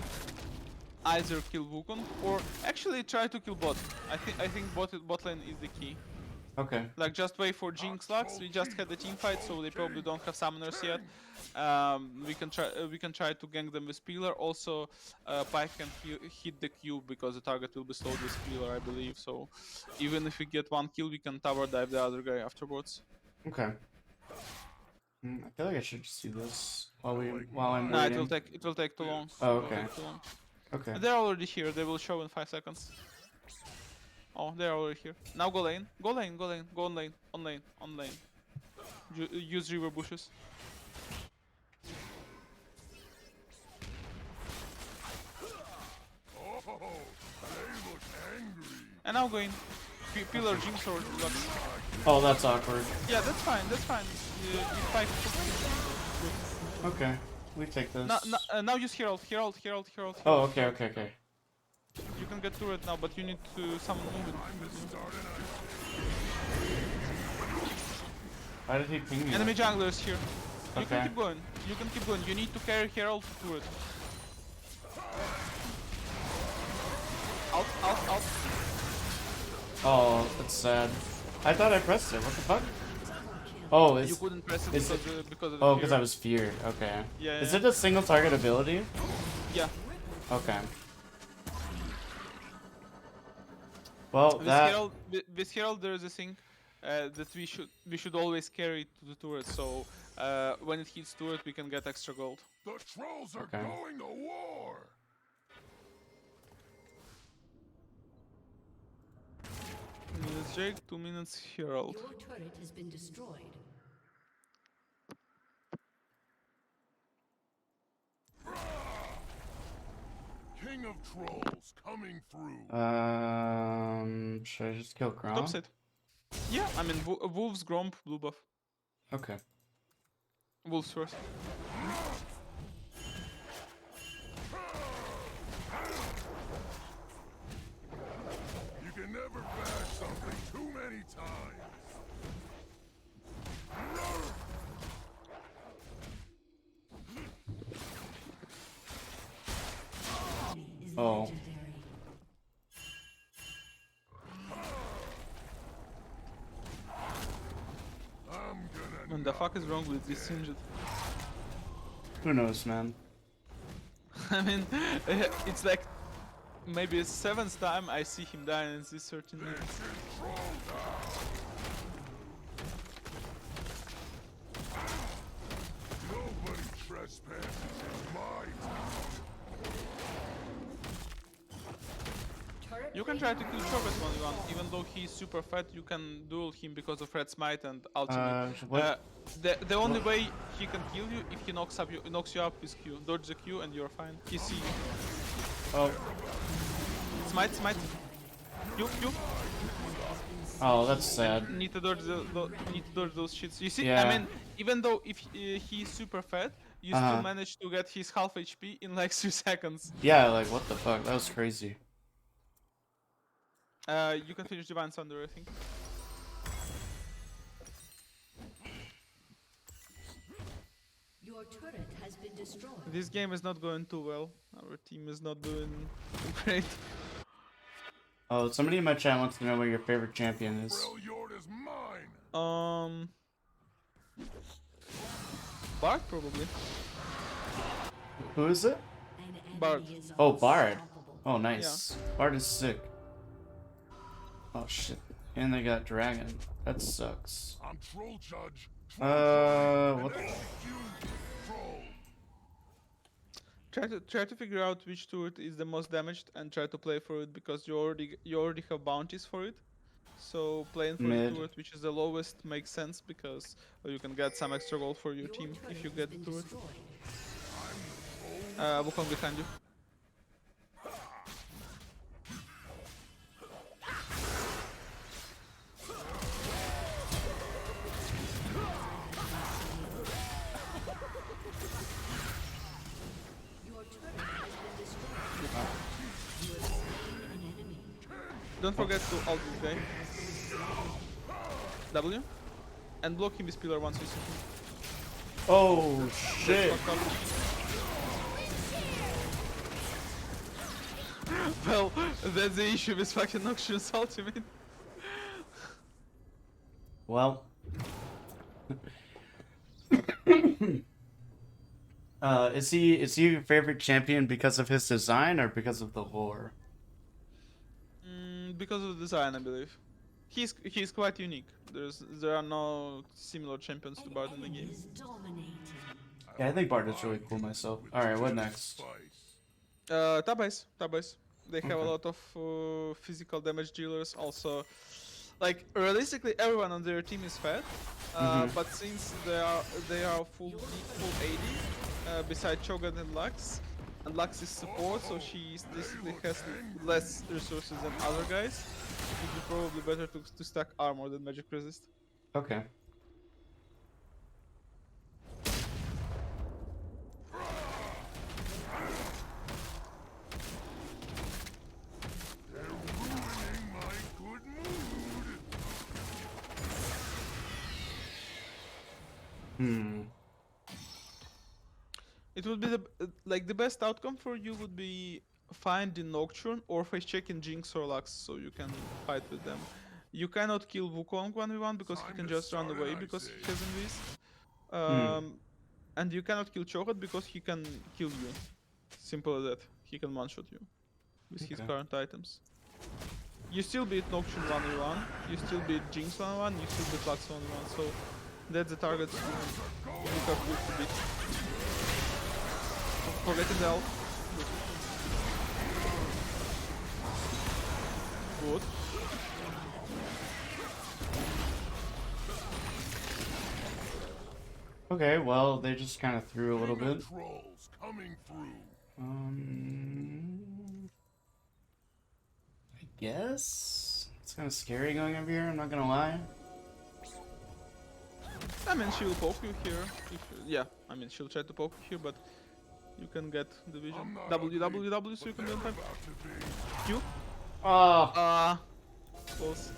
either kill Wukong or actually try to kill bot. I think bot lane is the key. Okay. Like just wait for Jinx Lux. We just had a team fight, so they probably don't have summoners yet. We can try to gank them with Pillar. Also, Pike can hit the cube because the target will be slowed with Pillar, I believe. So even if we get one kill, we can tower dive the other guy afterwards. Okay. I feel like I should just do this while I'm Nah, waiting. it will take too long. Oh, It will okay. take too long. Okay. They're already here. They will show in 5 seconds. Oh, they're already here. Now go lane. Go lane. Go lane. Go on lane. On lane. On lane. Use river bushes. Oh, they look angry. And now go in. Pillar, Jinx, or Lux. Oh, that's awkward. Yeah, that's fine. That's fine. Pike. Okay. We take this. Now use Herald. Herald. Herald. Herald. Oh, okay, okay, okay. You can get turret now, but you need to summon movement. Why did he ping me? Enemy jungler is here. You Okay. can keep going. You can keep going. You need to carry Herald to turret. Out, out, out. Oh, that's sad. I thought I pressed it. What the fuck? Oh, You it's couldn't press it is because of the oh, because fear. I was feared. Okay. Yeah, Is yeah. it a single target ability? Yeah. Okay. Well, With Herald there is a thing that we should always carry to the turret. So when it hits turret, we can get extra gold. The trolls are Okay. going to war. 2 minutes Jake, 2 minutes Herald. Your turret has been destroyed. King of trolls coming through. should I just kill Grom? Top side. Yeah, I mean Wolves, Gromp, blue buff. Okay. Wolves first. You can never bash something too many times. Is Oh. legendary. I'm gonna What the fuck is wrong with this Singed? Who knows, man? I mean, it's like maybe a 7th time I see him die in these 13 minutes. troll down. Trespassing is my town. Turret You can try to kill Cho'Gath 1v1, even though he's super fat, you can duel him because of Red Smite and ultimate. What? The only way he can kill you if he knocks you up with Q. Dodge the Q and you're fine. He see you. Oh, Smite. Q. oh, that's sad. Need to dodge those shits. You see, Yeah. I mean, even though if he's super fat, you still manage to get his half HP in like 2 seconds. Yeah, like what the fuck? That was crazy. You can finish Divine Thunder, I think. Your turret has been destroyed. This game is not going too well. Our team is not doing great. Oh, somebody in my chat wants to know what your favorite champion is. Freljord is mine. Bard probably. Who is it? An Bard. enemy is Oh, Bard. unstoppable. Oh, nice. Bard is sick. Oh shit. And they got dragon. That sucks. I'm troll judge. What? Troll. Try to figure out which turret is the most damaged and try to play for it because you already have bounties for it. So playing for Mid. the turret which is the lowest makes sense because you can get some extra gold for your Your team turret if you has get been the turret. destroyed. Wukong behind you. Your turret has been destroyed. You have slain an enemy. Don't forget to ult this guy. W. And block him with pillar once you see him. Oh shit. Fuck up. Well, that's the issue with fucking Noxion's ultimate. Well. Is he your favorite champion because of his design or because of the lore? Because of the design, I believe. He's quite unique. There are no similar champions to Bard in the game. Is dominating. Yeah, I think Bard is really cool myself. Alright, what next? Tabais. They have a Okay. lot of physical damage dealers. Also, like realistically, everyone on their team is fat. But since they are full AD, besides Cho'Gath and Lux is support, so she basically has less resources than other guys. It would be probably better to stack armor than magic resist. Okay. They're ruining my good mood. It would be the best outcome for you would be find the Nocturne or face check in Jinx or Lux so you can fight with them. You cannot kill Wukong 1v1 because he Time can to just run start away it, I because he say. has invis. And you cannot kill Cho'Gath because he can kill you. Simple as that. He can one-shot you with his Okay. current items. You still beat Nocturne 1v1, you still beat Jinx 1v1, you still beat Lux 1v1, so that's the target you have to beat. Forgetting the ult. Good. Okay, well, they just kind of threw a little King of bit. Trolls coming through. I guess it's kind of scary going over here. I'm not gonna lie. I mean, she will poke you here. Yeah, I mean, she'll try to poke you here, but you can get the vision. I'm not WWW, ugly, so you but can do they're it. about to be. Q. Oh, Close.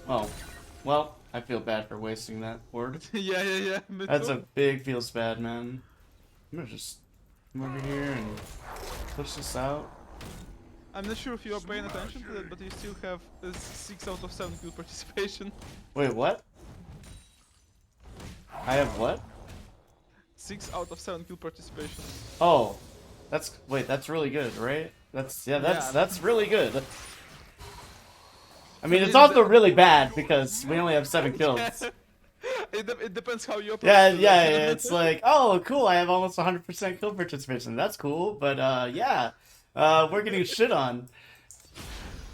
oh. Well, I feel bad for wasting that word. yeah. Me That's too. a big feels bad, man. I'm gonna just come over here and push this out. I'm not sure if you are paying attention to that, but you still have 6 out of 7 kill participation. Wait, what? I have what? 6 out of 7 kill participation. Oh, that's really good, right? That's really good. I mean, it's also really bad because we only have 7 kills. It depends how you approach Yeah, the yeah, deck. yeah, it's like, oh, cool, I have almost 100% kill participation. That's cool, but yeah, we're getting shit on.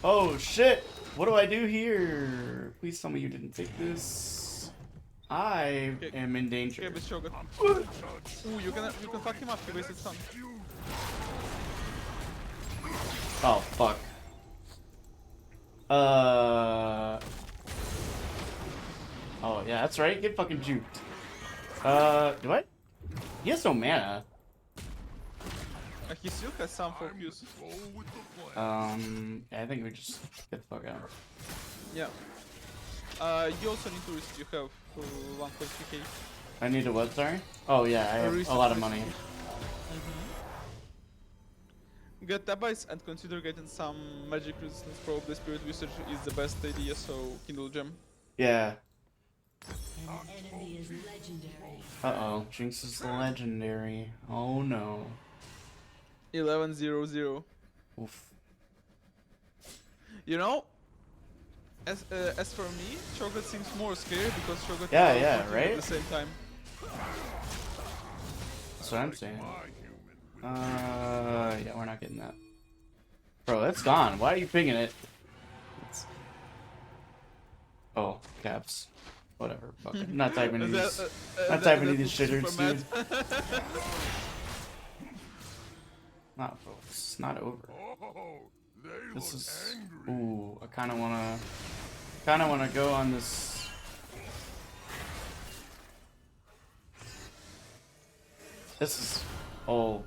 Oh shit! What do I do here? Please tell me you didn't take this. I Okay, am in danger. okay, but Shogun. Touch. Ooh, you can fuck him up. He wasted stun. Oh fuck. Oh yeah, that's right. Get fucking juked. Do I? He has no mana. He still has some focus. Roll with the plan. Yeah, I think we just get the fuck out. Yeah. You also need to risk. You have 1.3k. I need a what? Sorry. Oh yeah, I have a lot of money. Get tabbies and consider getting some magic resistance. Probably spirit usage is the best idea. So Kindle Gem. Yeah. An enemy is legendary. Uh-oh, Jinx is legendary. Oh no. 1100. Oof. You know, as for me, Cho'Gath seems more scary because Cho'Gath Yeah, is yeah, outworking right? at the same time. That's what I'm saying. My human will Yeah, we're not getting that. Bro, that's gone. Why are you pinging it? It's... Oh, caps. Whatever. Fuck it. Not typing any of these. Not typing any of these shitters, dude. Not folks. It's not over. Oh, they This look is. angry. Ooh, I kind of wanna go on this. This is. Oh.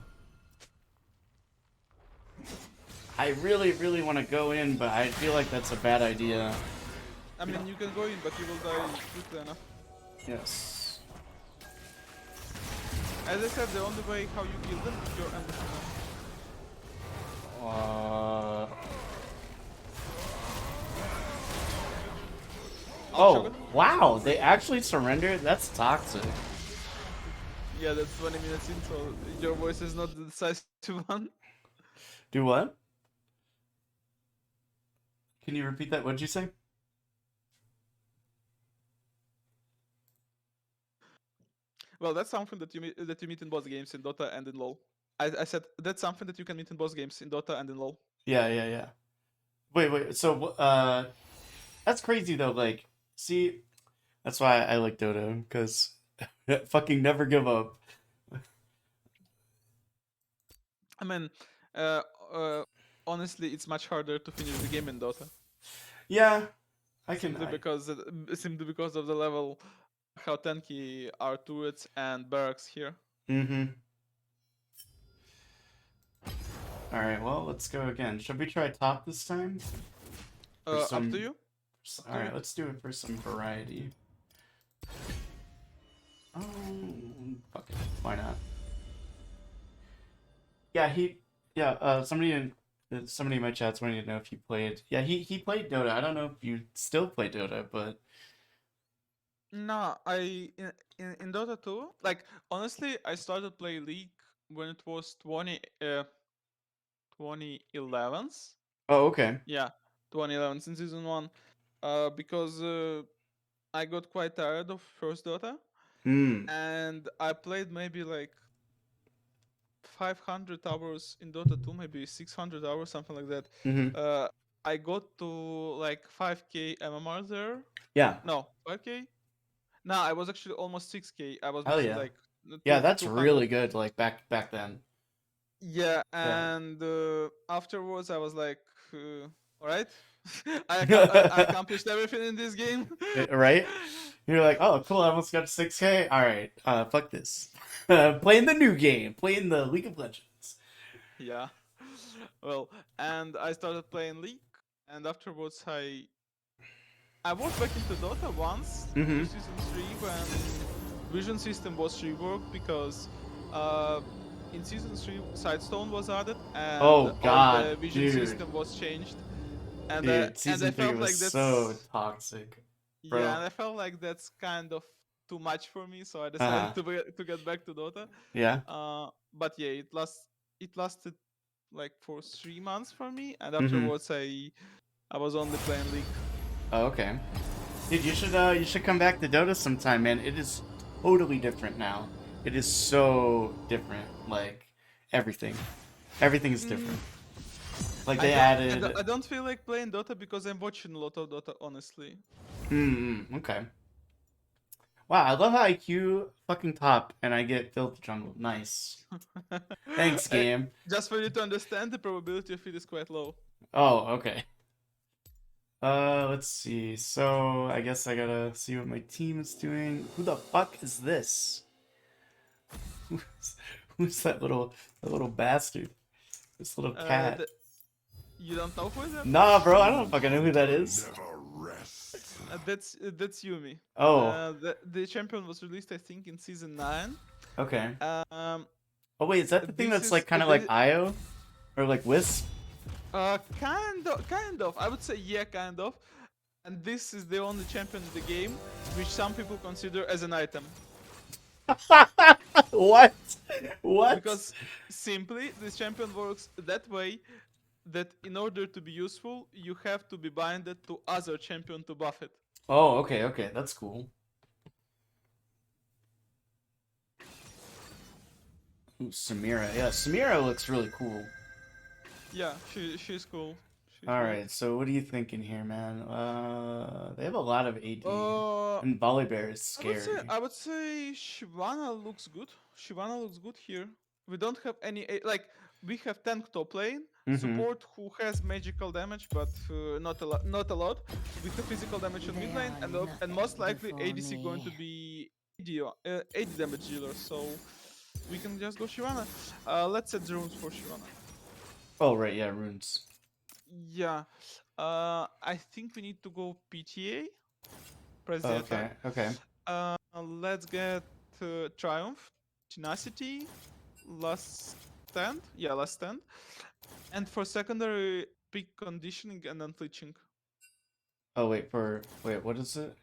I really, really want to go in, but I feel like that's a bad idea. I mean, you can go in, but you will die quickly enough. Yes. As I said, the only way how you kill them is your ambush. Oh, wow, they actually surrendered? That's toxic. Yeah, that's 20 minutes in, so your voice is not the decisive one. Do what? Can you repeat that? What'd you say? Well, that's something that you meet in both games in Dota and in LoL. I said that's something that you can meet in both games in Dota and in LoL. Yeah, yeah, yeah. Wait, so, that's crazy though, like, see, that's why I like Dota, because fucking never give up. I mean, honestly, it's much harder to finish the game in Dota. Yeah, I can. Simply because of the level, how tanky are turrets and barracks here. Mm-hmm. Alright, well, let's go again. Should we try top this time? Up to you. Alright, let's do it for some variety. Oh, fuck it. Why not? Yeah, somebody in my chat's wanting to know if you played. Yeah, he played Dota. I don't know if you still play Dota, but No, in Dota 2, like honestly, I started playing League when it was 2011s. oh, okay. Yeah, 2011 in season 1. Because I got quite tired of first Dota, Hmm. and I played maybe like 500 hours in Dota 2, maybe 600 hours, something like that. Mm-hmm. I got to like 5k MMR there. Yeah. No, 5k. No, I was actually almost 6k. I was Hell missing yeah. like Yeah, that's 200. really good. Like back then. Yeah, Yeah. and afterwards I was like, all right, I accomplished everything in this game. Right? You're like, oh, cool. I almost got to 6K. All right. Fuck this. Playing the new game. Playing the League of Legends. Yeah. Well, and I started playing League, and afterwards I was back into Dota once, Mhm. to season 3, when vision system was reworked because in season 3 Sidestone was added and Oh, all God, the vision dude. system was changed. And Dude, season 3 felt was like that's so toxic. Bro. yeah, and I felt like that's kind of too much for me, so I Uh-huh. decided to get back to Dota. Yeah. But yeah, it lasted like for 3 months for me, and Mhm. afterwards I was only playing League. Oh, okay. Dude, you should come back to Dota sometime, man. It is totally different now. It is so different. Like everything, everything is different. Like they added. I don't feel like playing Dota because I'm watching a lot of Dota, honestly. Okay. Wow, I love how IQ fucking top and I get filth jungle. Nice. Thanks, Uh, game. Just for you to understand, the probability of it is quite low. Oh, okay. Let's see. So I guess I gotta see what my team is doing. Who the fuck is this? Who's, who's that little bastard? This little cat. You don't know who is that? Nah, bro, I don't fucking know who that is. Never rest. That's Yumi. Oh, The champion was released, I think, in season 9. okay. Um, Oh wait, is that the thing this that's is like kind of like Io, or like Wisp? kind of. I would say yeah, kind of. And this is the only champion in the game which some people consider as an item. What? What? Because simply, this champion works that way that in order to be useful, you have to be binded to other champion to buff it. Oh, okay, okay, that's cool. Ooh, Samira. Yeah, Samira looks really cool. Yeah, she's cool. She's All cool. right, so what are you thinking here, man? They have a lot of AD, Uh, and Volibear is I would scary. say I would say Shyvana looks good. Shyvana looks good here. We don't have any like we have tank top lane, support who has magical damage, but not a lot. We have physical damage on mid lane, and most likely ADC going to be AD damage dealer. So we can just go Shyvana. Let's set the runes for Shyvana. Oh right, yeah, runes. Yeah. I think we need to go PTA. Press the Oh, attack. okay, okay. Let's get Triumph, Tenacity, Last Stand. Yeah, Last Stand. And for secondary, pick Conditioning and Unflinching. Oh wait, what is it?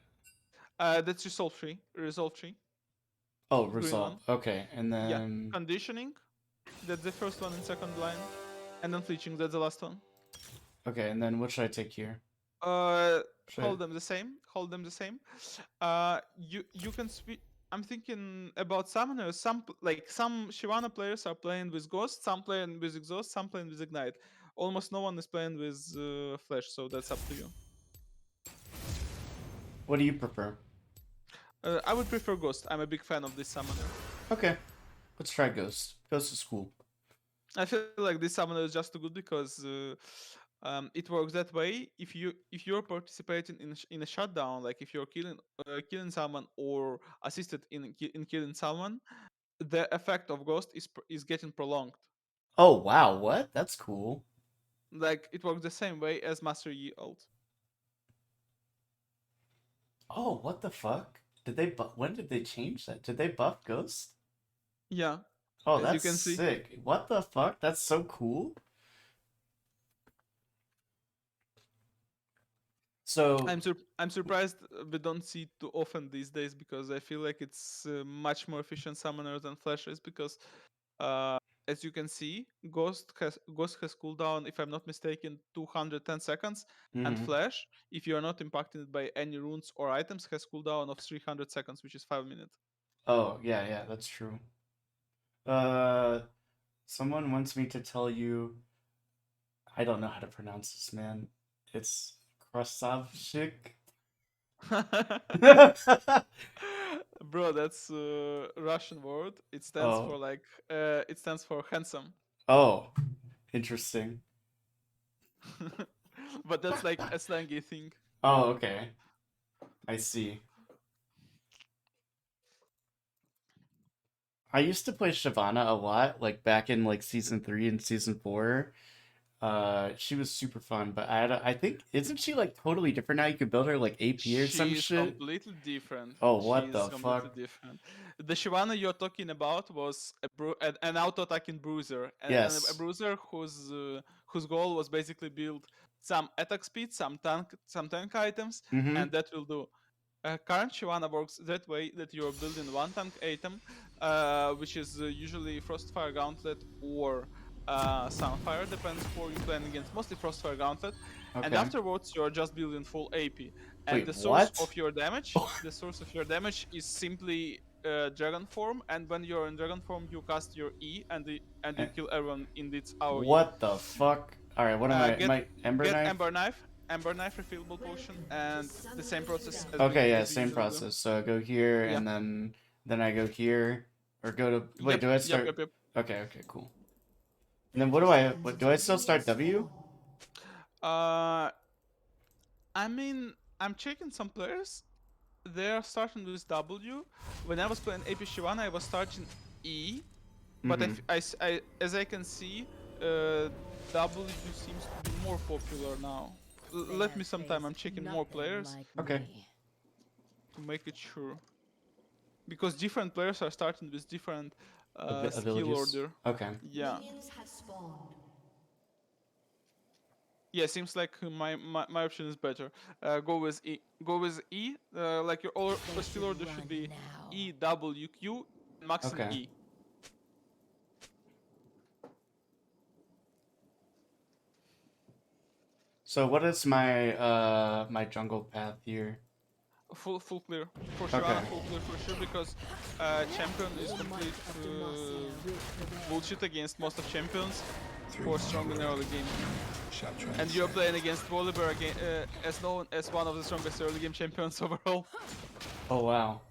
That's Resolve Tree. Resolve Tree. Oh, Green resolve. one. Okay, and Yeah. then Conditioning. That's the first one in second line. And Unflinching. That's the last one. okay, and then what should I take here? Should Hold them the same. Hold them the same. You can switch. I'm thinking about summoners. Some Shyvana players are playing with Ghost, some playing with Exhaust, some playing with Ignite. Almost no one is playing with Flash, so that's up to you. What do you prefer? I would prefer Ghost. I'm a big fan of this summoner. Okay, let's try Ghost. Ghost is cool. I feel like this summoner is just too good because it works that way. If you're participating in a shutdown, like if you're killing someone or assisted in killing someone, the effect of Ghost is getting prolonged. Oh wow, what? That's cool. Like it works the same way as Master Yi ult. Oh, what the fuck? Did they when did they change that? Did they buff Ghost? Yeah. Oh, As you that's can see. sick. What the fuck? That's so cool. So, I'm surprised we don't see it too often these days because I feel like it's much more efficient summoner than Flash is because as you can see, Ghost has cooldown, if I'm not mistaken, 210 seconds, and mhm. Flash, if you are not impacted by any runes or items, has cooldown of 300 seconds, which is 5 minutes. Oh, yeah, yeah, that's true. Someone wants me to tell you, I don't know how to pronounce this, man. It's Krasavchik. Bro, that's a Russian word. It stands for Oh, it stands for handsome. oh, interesting. But that's like a slangy thing. Oh, okay. I see. I used to play Shyvana a lot, like back in like season 3 and season 4. She was super fun, but I think isn't she like totally different now? You could build her like AP or some She's shit. completely different. Oh, what She's the completely fuck? different. The Shyvana you're talking about was an auto-attacking bruiser, and a Yes. bruiser whose goal was basically build some attack speed, some tank items, Mm-hmm. and that will do. Current Shyvana works that way that you're building one tank item, which is usually Frostfire Gauntlet or Sunfire, depends who you're playing against. Mostly Frostfire Gauntlet, and Okay. afterwards you're just building full AP. And Wait, the source what? of your damage, is simply dragon form. And when you're in dragon form, you cast your E and you Eh, kill everyone in its AoE. What the fuck? All right, what am I? Get My Ember Knife? Ember knife, refillable potion, and the same process Okay, yeah, as we same usually do. process. So I go here Yeah. and then I go here or go to wait. Yep, Do I start? yep. Okay, okay, cool. And then what do I? What do I still start W? Uh, I mean, I'm checking some players. They're starting with W. When I was playing AP Shyvana, I was starting E. But as I can see, W seems to be more popular now. Let me sometime. I'm checking more players Okay. to make it sure. Because different players are starting with different skill Abilities. order. Okay. Yeah. Minions have spawned. Yeah, seems like my option is better. Go with E. Go with E. Like your skill order should be E, W, Q, max and Okay. E. So what is my my jungle path here? Full clear for sure. Okay. Full clear for sure because champion is complete bullshit against most of champions who are strong in early game. And you're playing against Volibear again, as known as one of the strongest early game champions overall. Oh wow.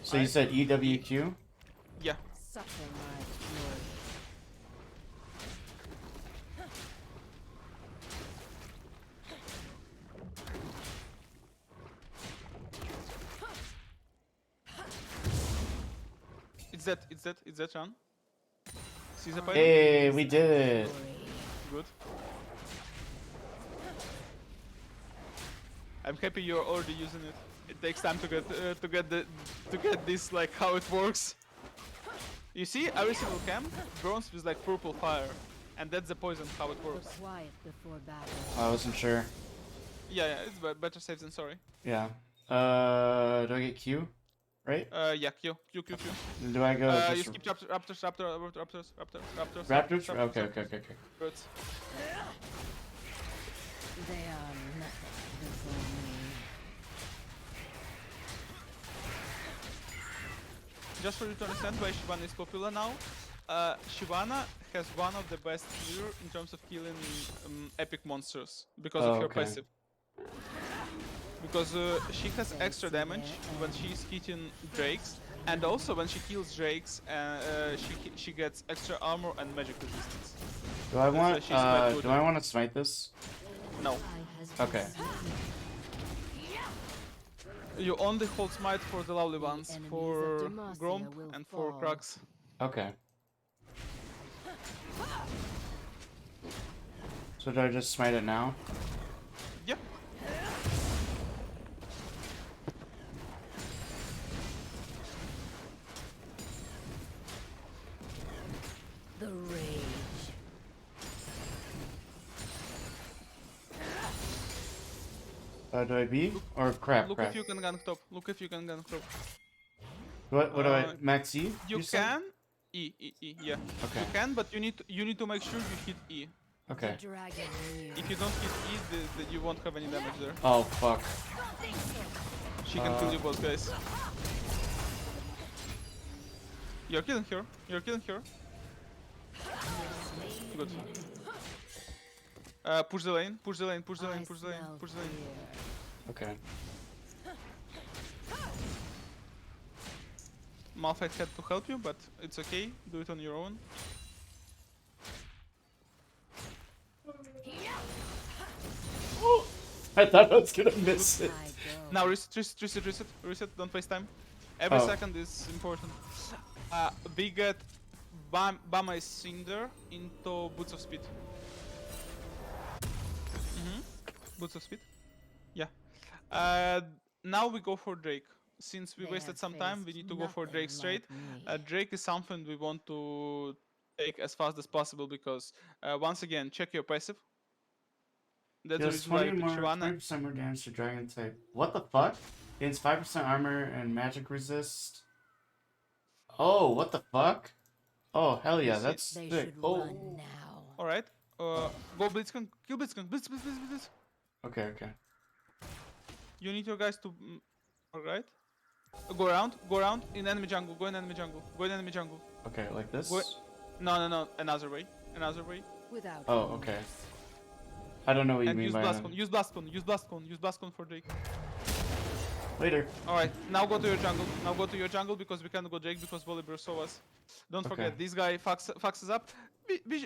So you said EWQ? Yeah. Suffer my fury. It's that Jan. See the python? Hey, we did it. Good. I'm happy you're already using it. It takes time to get this like how it works. You see, every single camp burns with like purple fire, and that's the poison how it works. Quiet before battle. I wasn't sure. Yeah, it's better safe than sorry. Yeah. Do I get Q? Right? Yeah, Q. Do I go You just skip raptors. Raptors? Okay. Birds. They are nothing before me. Just for you to understand why Shyvana is popular now, Shyvana has one of the best clear in terms of killing epic monsters because of her okay. passive. Because she has extra damage when she's hitting drakes, and also when she kills drakes, she gets extra armor and magic resistance. Do I want she's quite good. do I want to smite this? No, Okay. you only hold smite for the lovely ones, for Gromp and for Crux. Okay. So do I just smite it now? Yep. The rage. Do I B? Or crap, Look crap. if you can gank top. Look if you can gank top. What do I max E? You said? can yeah. Okay. You can, but you need to make sure you hit E. Okay. Dragon knew. If you don't hit E, you won't have any damage there. Oh fuck. She can kill you both, guys. You're killing her. Good. Push the lane. Okay. Malphite had to help you, but it's okay. Do it on your own. I thought I was gonna miss it. I go. Now reset. Don't waste time. Every Oh. second is important. We get Bama is Cinder into Boots of Speed. Boots of Speed. Yeah. Now we go for Drake. Since we They wasted have some time, we faced need to go for nothing Drake straight. like me. Drake is something we want to take as fast as possible because once again, check your passive. That's the Deals reason why 20 you pick more, Shyvana. 20% more damage to dragon type. What the fuck? Gains 5% armor and magic resist. Oh, what the fuck? Oh, hell yeah, see, that's They sick. should Oh, run now. Alright. Go Blitzkrank, kill Blitzkrank, Blitz. Okay, okay. You need your guys to. Alright. Go around in enemy jungle, go in enemy jungle. Okay, like this? Go. No, another way. Without Oh, okay. I don't know what you And mean use by Blast Cone, use Blast Cone for Drake. later. Alright, now go to your jungle because we can't go Drake because Volibear saw us. Don't Okay. forget, this guy fucks us up.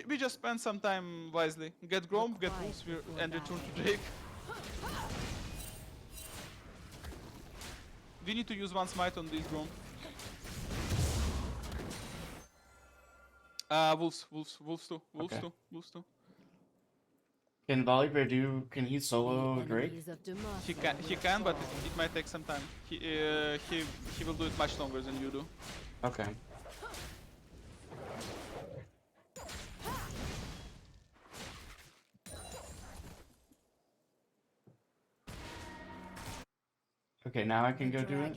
We just spend some time wisely. Get Grom, get Wolves, and return to Drake. We need to use one smite on this Grom. Wolves too. Okay. Wolves too. Can Volibear can he solo Drake? He can, but it might take some time. He will do it much longer than you do. Okay. Okay, now I can go do it?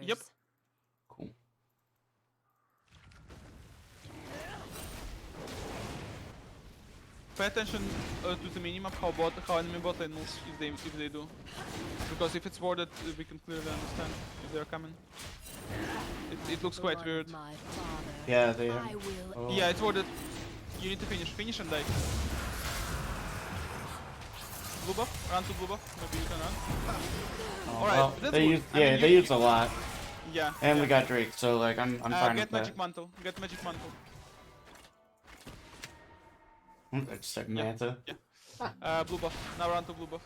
Yep. Cool. Pay attention to the minimap, how enemy bot lane moves if they do. Because if it's warded, we can clearly understand if they're coming. It looks quite weird. Yeah, they have. Oh. Yeah, it's warded. You need to finish and die. Blue buff, run to blue buff, maybe you can run. Oh, Alright, well, that's they good. use, I yeah, mean, they use a lot, Yeah. and yeah. we got Drake, so like I'm fine Get with that. magic mantle, I just said Manta. Blue buff, now run to blue buff.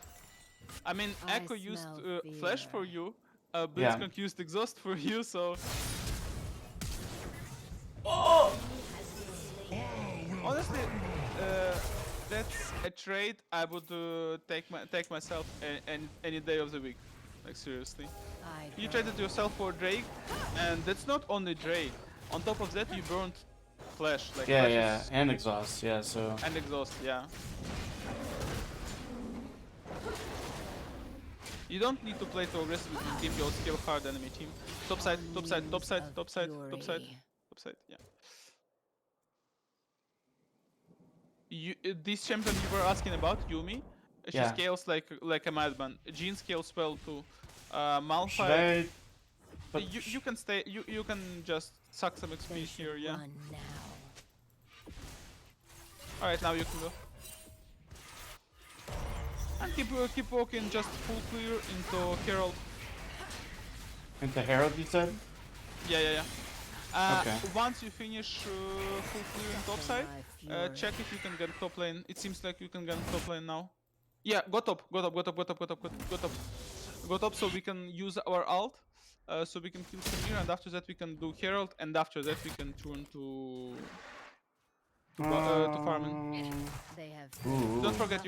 I mean, I Echo used smell flash fear. for you, Blitzcrank used exhaust for you, so... Honestly, that's a trade I would take myself any day of the week. Like seriously. You traded yourself for Drake, and that's not only Drake. On top of that, you burned Flash. Like Yeah, Flash yeah, is- and exhaust, yeah, so. and exhaust. Yeah. You don't need to play too aggressively with team. You'll skill hard enemy team. Top side. Yeah. This champion you were asking about, Yumi, she Yeah. scales like a madman. Jean scales well too. Should Malphite, I? But you can stay. You can just suck some XP here. Yeah. All right, now you can go. And keep walking, just full clear into Herald. Into Herald, you said? Yeah. Okay. Once you finish full clear in top side, check if you can get top lane. It seems like you can get top lane now. Yeah, go top so we can use our ult, so we can kill Samir, and after that we can do Herald, and after that we can turn to farming. Ooh. Don't forget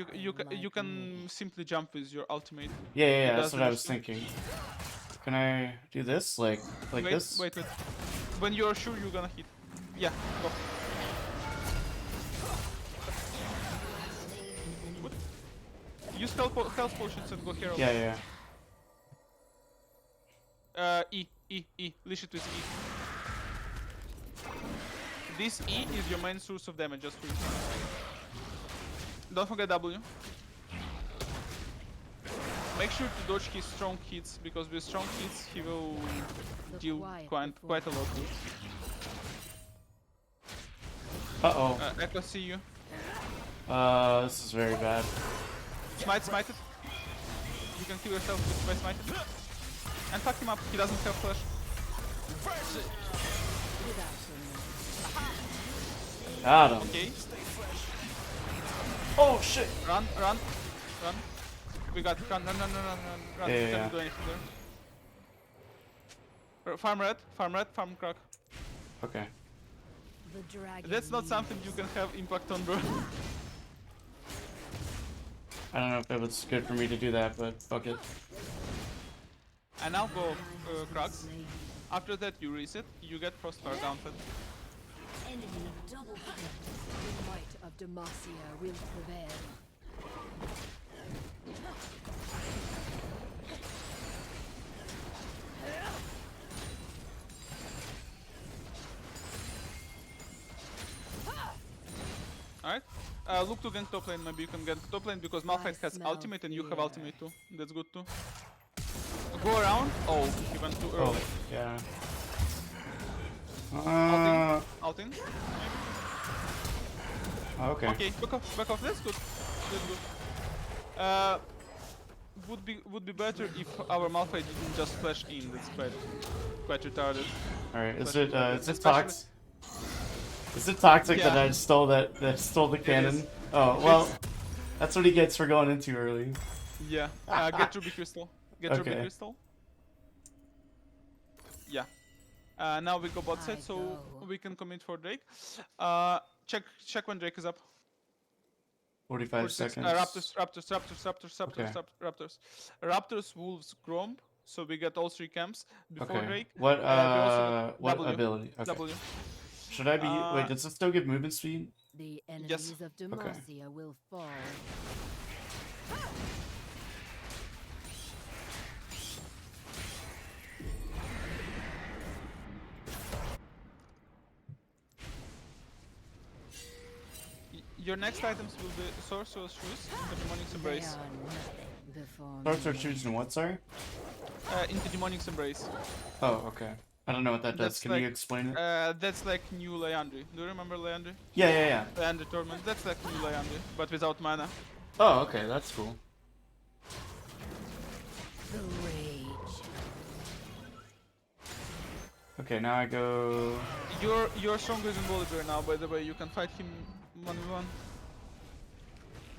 you can simply jump with your ultimate. Yeah, It that's does what I was damage thinking. Can I do this? Like Wait, this? wait. When you're sure you're gonna hit. Yeah, go. What? Use health potions and go Herald. Yeah. E. Leash it with E. This E is your main source of damage, just for you. Don't forget W. Make sure to dodge his strong hits, because with strong hits he will deal quite a lot. Uh-oh. Echo, see you. This is very bad. Smite it. You can kill yourself by smite it. And fuck him up, he doesn't have flash. Got him. Okay, Oh shit! run. We got run. Yeah, We yeah. can't do anything there. Farm red, farm crack. Okay. That's not something you can have impact on, bro. I don't know if it was good for me to do that, but fuck it. And now go cracks. After that you reset, you get Frostfire Gauntlet. Enemy double kill. The might of Demacia will prevail. Alright? Look to gank top lane. Maybe you can gank top lane because Malphite has smell ultimate and you have fear. ultimate too. That's good too. Go around. Oh, he went too Oh, early. yeah. Out in. Okay. Okay, back off, back off. That's good. That's good. Would be better if our Malphite didn't just flash in. That's quite retarded. All right. Is Especially it for is it especially- toxic? Is it toxic that Yeah. I stole that stole the cannon? is. Oh well, that's what he gets for going in too early. Yeah. Get Ruby Crystal. Get Ruby Okay. Crystal. Yeah. Now we go bot side, so go. we can commit for Drake. Check when Drake is up. 45 46. seconds. Raptors. Okay. Raptors, Wolves, Gromp. So we get all 3 camps before Okay. Drake. What we also get what W. ability? Okay. W. Should I be wait? Uh, Does it still give movement speed? The enemies of Okay. Demacia will fall. Your next items will be Sorcerer's Shoes, into Demonix They Embrace. are nothing before Starts are me. choosing what? Sorry. Into Demonix Embrace. Oh, okay. I don't know what that does. That's Can you explain it? That's like new Leandri. Do you remember Leandri? Yeah, yeah, yeah. Leandri Torment. That's like new Leandri, but without mana. Oh, okay. That's cool. The rage. Okay, now I go. You're stronger than Volibear now. By the way, you can fight him 1v1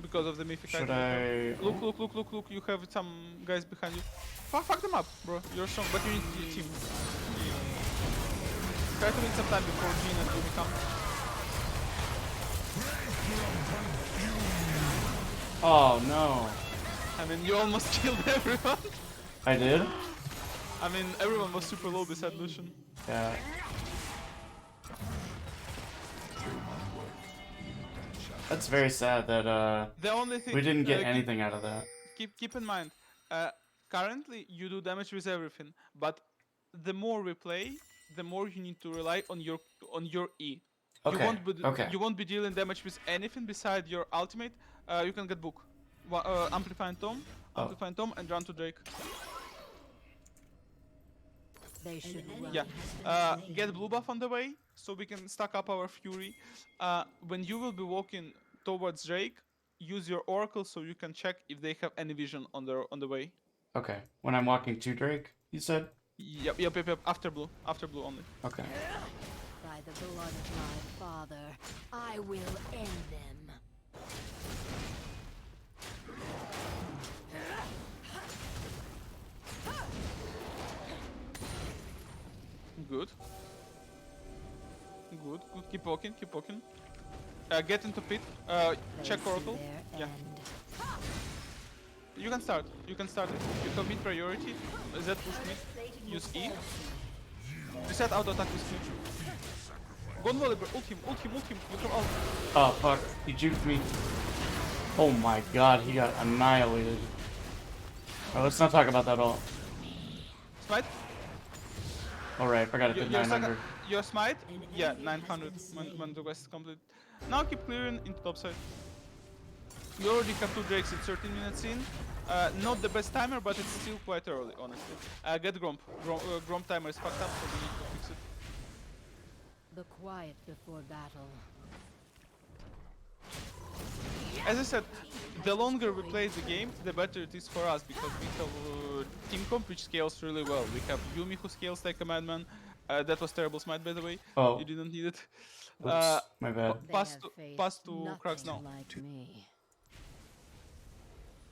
because of the mythic Should item. I? Look! You have some guys behind you. Fuck them up, bro. You're strong, but you need your team. Try to win some time before Jean and Ruby come. Oh no. I mean, you almost killed everyone. I did. I mean, everyone was super low beside Lucian. Yeah. That's very sad that The only thing we didn't get anything out of that. keep in mind, currently you do damage with everything, but the more we play, the more you need to rely on your E. Okay. Okay. You won't be dealing damage with anything beside your ultimate. You can get book, amplifying Tom, and run to Drake. They should run. Yeah. Get blue buff on the way, so we can stack up our fury. When you will be walking towards Drake, use your oracle so you can check if they have any vision on the way. Okay. When I'm walking to Drake, you said? Yep. After blue only. Okay. By the blood of my father, I will end them. Good. Keep walking. Get into pit. Check They oracle. see their Yeah. end. You can start. You have mid priority. Z push mid. Use E. Reset auto attack with Q. Go on Volibear. Ult him. You have ult. Oh fuck. He juked me. Oh my god, he got annihilated. Oh, let's not talk about that all. Smite. Alright, I got it to 900. Your smite? Yeah, 900 when the quest is complete. Now keep clearing into topside. You already have 2 Drakes at 13 minutes in. Not the best timer, but it's still quite early, honestly. Get Gromp. Gromp timer is fucked up, so we need to fix it. The quiet before battle. As I said, the longer we play the game, the better it is for us, because we have team comp which scales really well. We have Yumi who scales like a madman. That was terrible smite, by the way. Oh. You didn't need it. Oops, my bad. They Pass have to faced Krax nothing now. like me.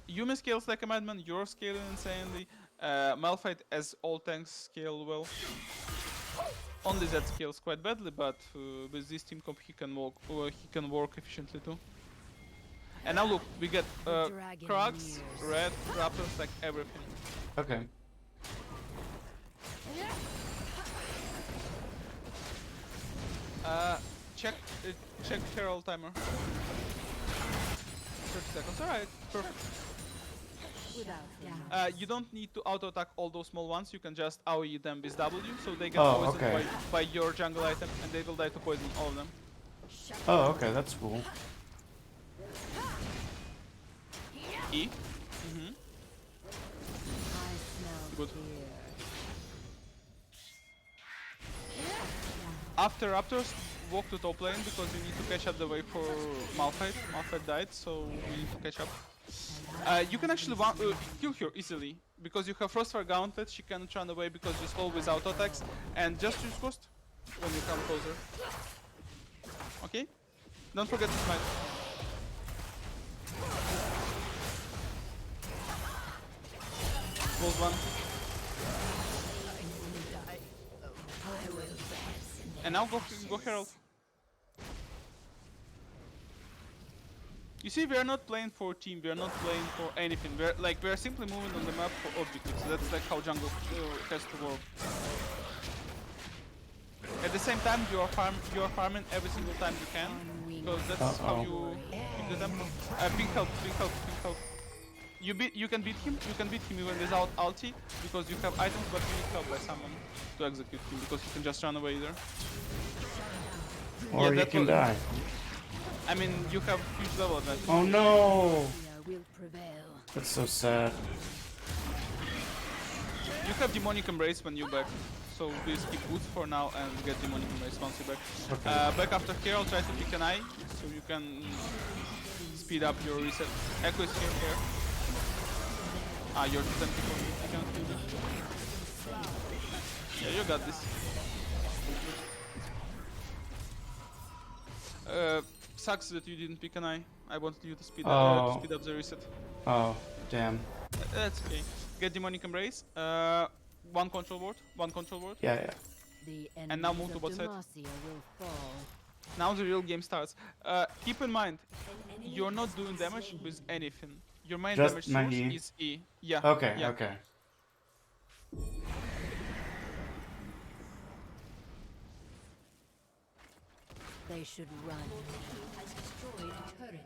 Yumi scales like a madman, you're scaling insanely. Malphite as all tanks scale well. Only that scales quite badly, but with this team comp he can work efficiently too. And now look, we get dragon Krax, years. Red, Raptors, like everything. Okay. Check Herald timer. 30 seconds, alright, perfect. Without doubt. You don't need to auto attack all those small ones, you can just AoE them with W, so they get Oh, poisoned okay. by your jungle item, and they will die to poison all of them. Oh, okay, that's cool. E. I smell Good. fear. After Raptors, walk to top lane because you need to catch up the way for Malphite. Malphite died, so we need to catch up. You can actually kill her easily because you have Frostfire Gauntlet. She cannot run away because you slow with auto attacks, and just use Ghost when you come closer. Okay? Don't forget to smite. Close one. And now go Herald. You see, we are not playing for team, we are not playing for anything. We are simply moving on the map for objectives. That's like how jungle has to work. At the same time, you are farming every single time you can, because that's how you keep the tempo. Pink help. You can beat him. You can beat him even without ulti because you have items, but you need help by someone to execute him because you can just run away there. Or you can die. I mean, you have huge level advantage. Oh no! Will prevail. That's so sad. You have Demonic Embrace when you back, so please keep boots for now and get Demonic Embrace once you back. Okay. Back after here, I'll try to pick an eye, so you can speed up your reset. Echo is here. Ah, you're too tempted for me. You cannot kill this. Yeah, you got this. Sucks that you didn't pick an eye. I wanted you to speed up the reset. Oh, damn. That's okay. Get Demonic Embrace. One control ward. Yeah. The And now move to bot side. Demacia will fall. Now the real game starts. Keep in mind, you're not doing damage with anything. Your main Just damage my source E. is E. Yeah. Okay, yeah. okay. They should run. Has destroyed a turret.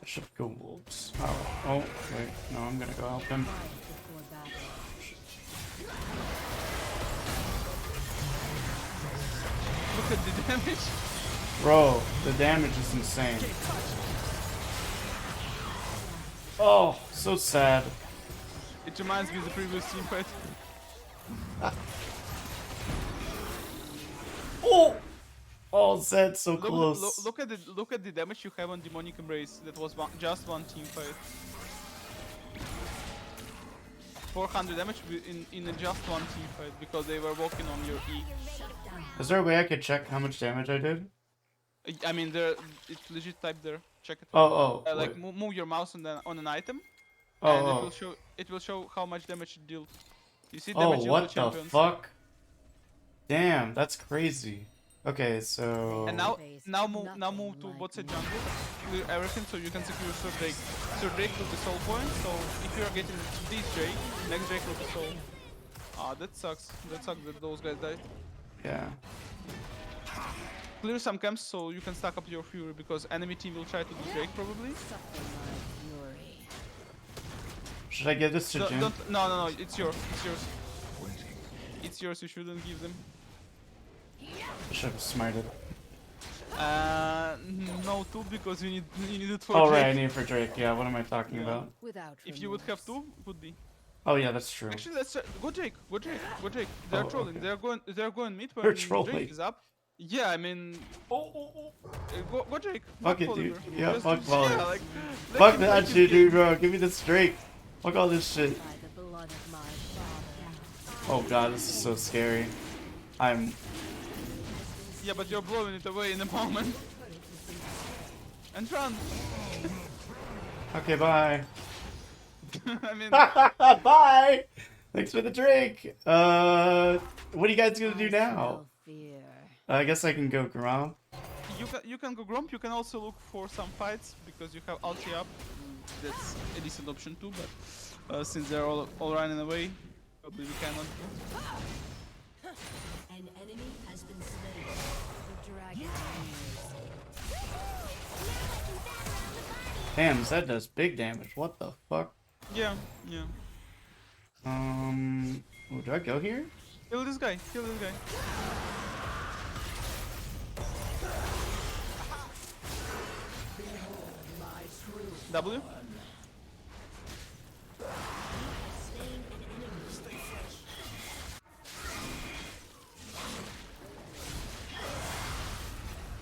I should go wolves. Oh, wait. No, I'm gonna go help him. Fight before battle. Look at the damage. Bro, the damage is insane. Oh, so sad. It reminds me of the previous team fight. Oh! Oh, Zed, so close. Look at the damage you have on Demonic Embrace. That was just one team fight. 400 damage in just one team fight because they were walking on your E. Is there a way I could check how much damage I did? I mean, it's legit type there. Check it. Oh, Like wait. move your mouse on an item, Oh, and oh. it will show how much damage it dealt. You see Oh, damage what deal the champions. fuck? Damn, that's crazy. Okay, so... And now move to bot side jungle, clear everything so you can secure Sir Drake. Sir Drake will be soul point, so if you are getting this Drake, next Drake will be soul. Ah, that sucks. That sucks that those guys died. Yeah. Clear some camps so you can stack up your fury because enemy team will try to do Drake probably. Suffer my fury. Should I give this to Jin? No, it's yours. It's yours, you shouldn't give them. I should have smited. No, two because you need it for Oh, Drake. right, I need it for Drake. Yeah, what am I talking Yeah. about? Without If you would have remorse. two, it would be. Oh, yeah, that's true. Actually, let's go Drake. They're Oh, trolling. okay. They're going mid when They're trolling. Drake is up. Yeah, I mean, go Drake. Fuck it, Fuck dude. Oliver. Yeah, Just- fuck Volley. yeah, like, let Fuck him that play shit, his game. dude, bro. Give me this Drake. Fuck all this shit. By the blood of my father. Oh god, this is so scary. Yeah, but you're blowing it away in a moment. And run. Okay, bye. I mean, Bye! Thanks for the drink! What are you guys gonna do I now? smell fear. I guess I can go Grom. you can go Gromp. You can also look for some fights because you have ulti up. That's a decent option too. But since they're all running away, probably we cannot. An enemy has been slain. The dragon Damn, Zed does big damage. What the fuck? Yeah. Ooh, do I go here? Kill this guy. Kill this guy. W.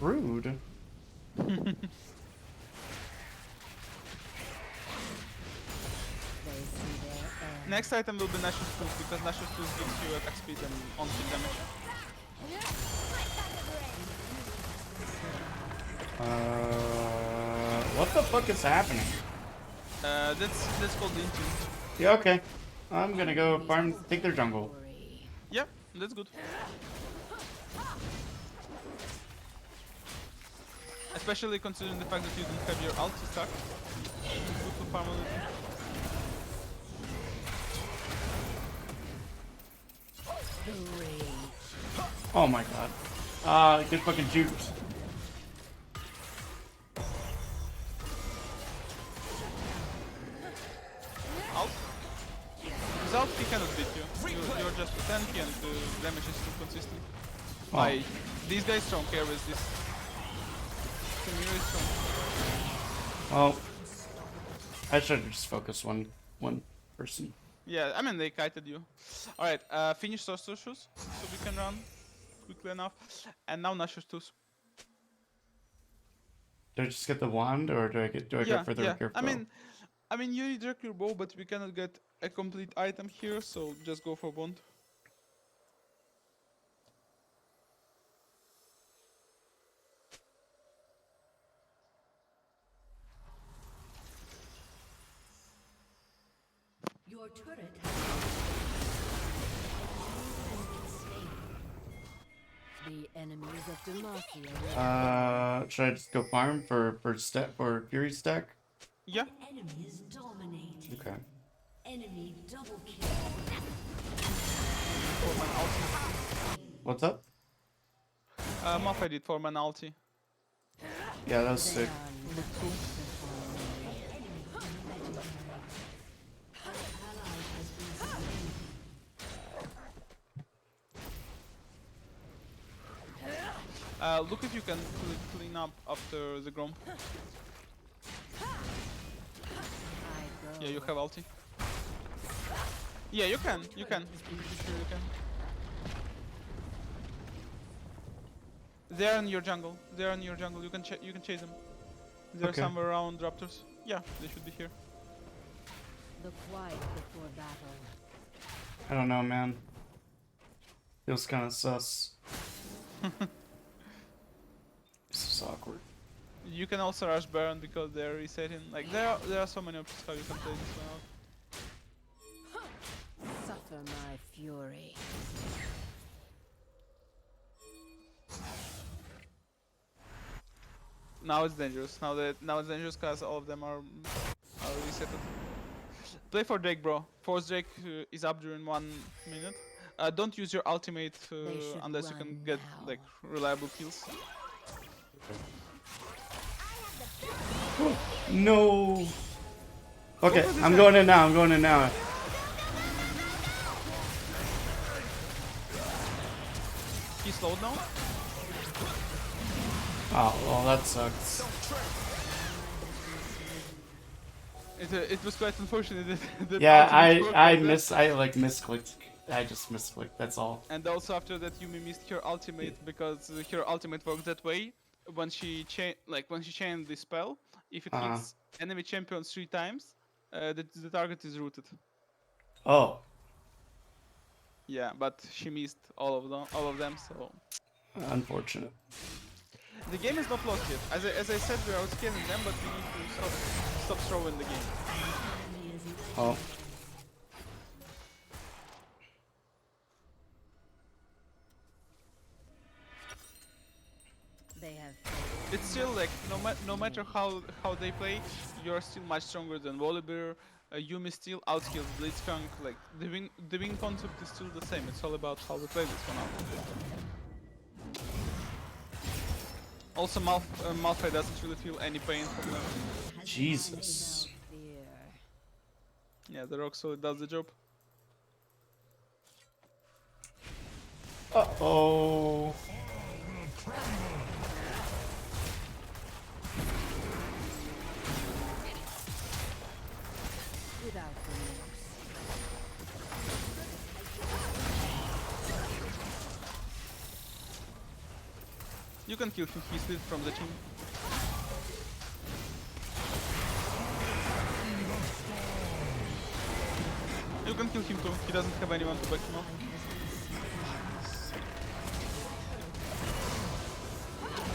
Rude. Next item will be Nash's Tools because Nash's Tools gives you attack speed and on-hit damage. What the fuck is happening? That's called the engine. Yeah, okay. I'm gonna go farm, take their jungle. Yeah, that's good. Especially considering the fact that you don't have your ult to stack. It's good to farm a little. Oh my god. Get fucking juked. Ult? Without he cannot beat you. You're just a tanky and the damage is too consistent. Oh. These guys don't care with this. Really strong. Oh. I should have just focused one person. Yeah, I mean they kited you. Alright, finish Sorcerer Shoes so we can run quickly enough. And now Nash's Tools. Do I just get the wand or do I go for the recurve bow? I mean you need your bow, but we cannot get a complete item here, so just go for wand. Your turret has been the enemies of Demacia. Should I just go farm for Fury stack? Yeah. Enemy is dominating. Okay. Enemy double kill. What's up? Malphite did for mana ulti. Yeah, that was sick. Look if you can clean up after the Grom. Yeah, you have ulti. Yeah, you can. I'm pretty sure you can. They're in your jungle. You can chase them. They're Okay. somewhere around raptors. Yeah, they should be here. The quiet before battle. I don't know, man. Feels kind of sus. This is awkward. You can also rush Baron because they're resetting. Like there are so many options how you can play this one out. Suffer my fury. Now it's dangerous. Now it's dangerous because all of them are reset. Play for Drake, bro. Force Drake is up during 1 minute. Don't use your ultimate unless you can get like reliable kills. No. Okay, I'm going in now. He's slowed now. Oh, well, that sucks. It was quite unfortunate that Yeah, ultimate broke like that. I misclicked. I just misclicked, that's all. And also after that Yumi missed her ultimate because her ultimate works that way. When she chained the spell, if it hits enemy champion 3 times, the target is rooted. Oh. Yeah, but she missed all of them, so Unfortunate. the game is not lost yet. As I said, we are outscaling them, but we need to stop throwing the game. Oh. They have It's still like no matter how they play, you're still much stronger than Volibear. Yumi still outskills Blitzcrank. Like the win concept is still the same. It's all about how we play this one out. Also, Malphite doesn't really feel any pain from them. Jesus. fear. Yeah, the Rock Solid does the job. Uh-oh. Without remorse. You can kill him, he's split from the team. You can kill him too, he doesn't have anyone to back him up.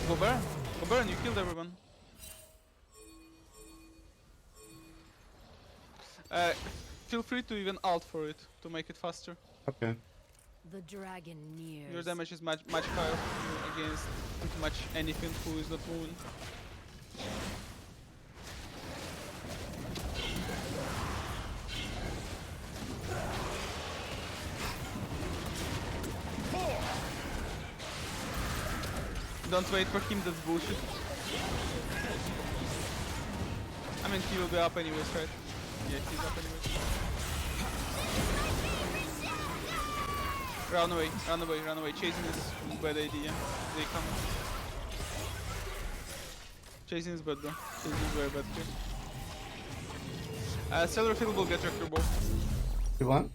Go Baron! Go Baron, you killed everyone. Feel free to even ult for it, to make it faster. Okay. The dragon nears. Your damage is much higher against pretty much anything who is not moving. Don't wait for him, that's bullshit. I mean, he will be up anyways, right? Yeah, he's up anyways. Run away, run away, run away. Chasing is a bad idea. They come. Chasing is bad though. Chasing is very bad here. Seller refillable, get rock your bow. You want?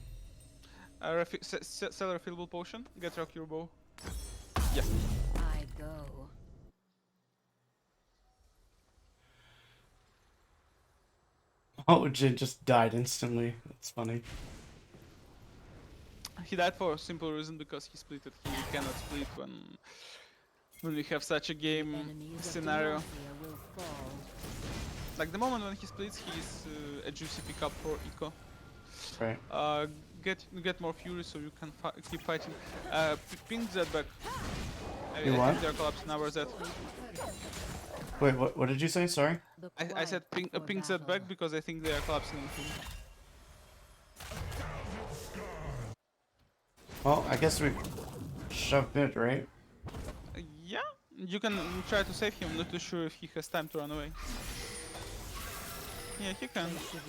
Seller refillable potion, get rock your bow. Yeah. I go. Oh, Jin just died instantly. That's funny. He died for a simple reason because he splitted. He cannot split when we have such a game Enemies of scenario. Demacia will fall. Like the moment when he splits, he's a juicy pickup for eco. Right. Get more fury so you can keep fighting. Ping Z back. You I what? think they're collapsing our Z. Wait, what did you say? Sorry? The I said quiet ping before Z battle. back because I think they are collapsing on him. Well, I guess we shoved it, right? Yeah, you can try to save him. Not too sure if he has time to run away. Yeah, he can. Should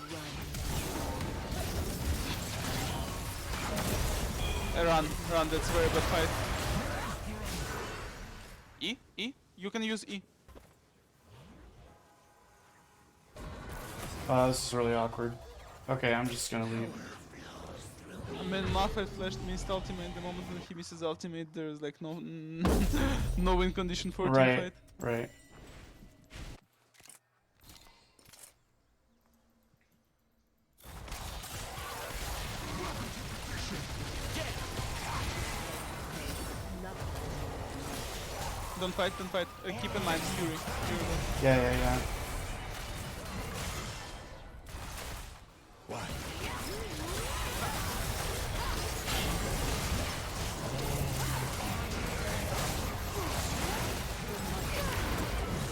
run. Run. That's very bad fight. E. You can use E. This is really awkward. Okay, I'm just gonna leave. I mean, Malphite flashed missed ultimate. The moment when he misses ultimate, there's like no no win condition for a team Right, fight. right. Don't fight. Keep in mind, Fury. Yeah.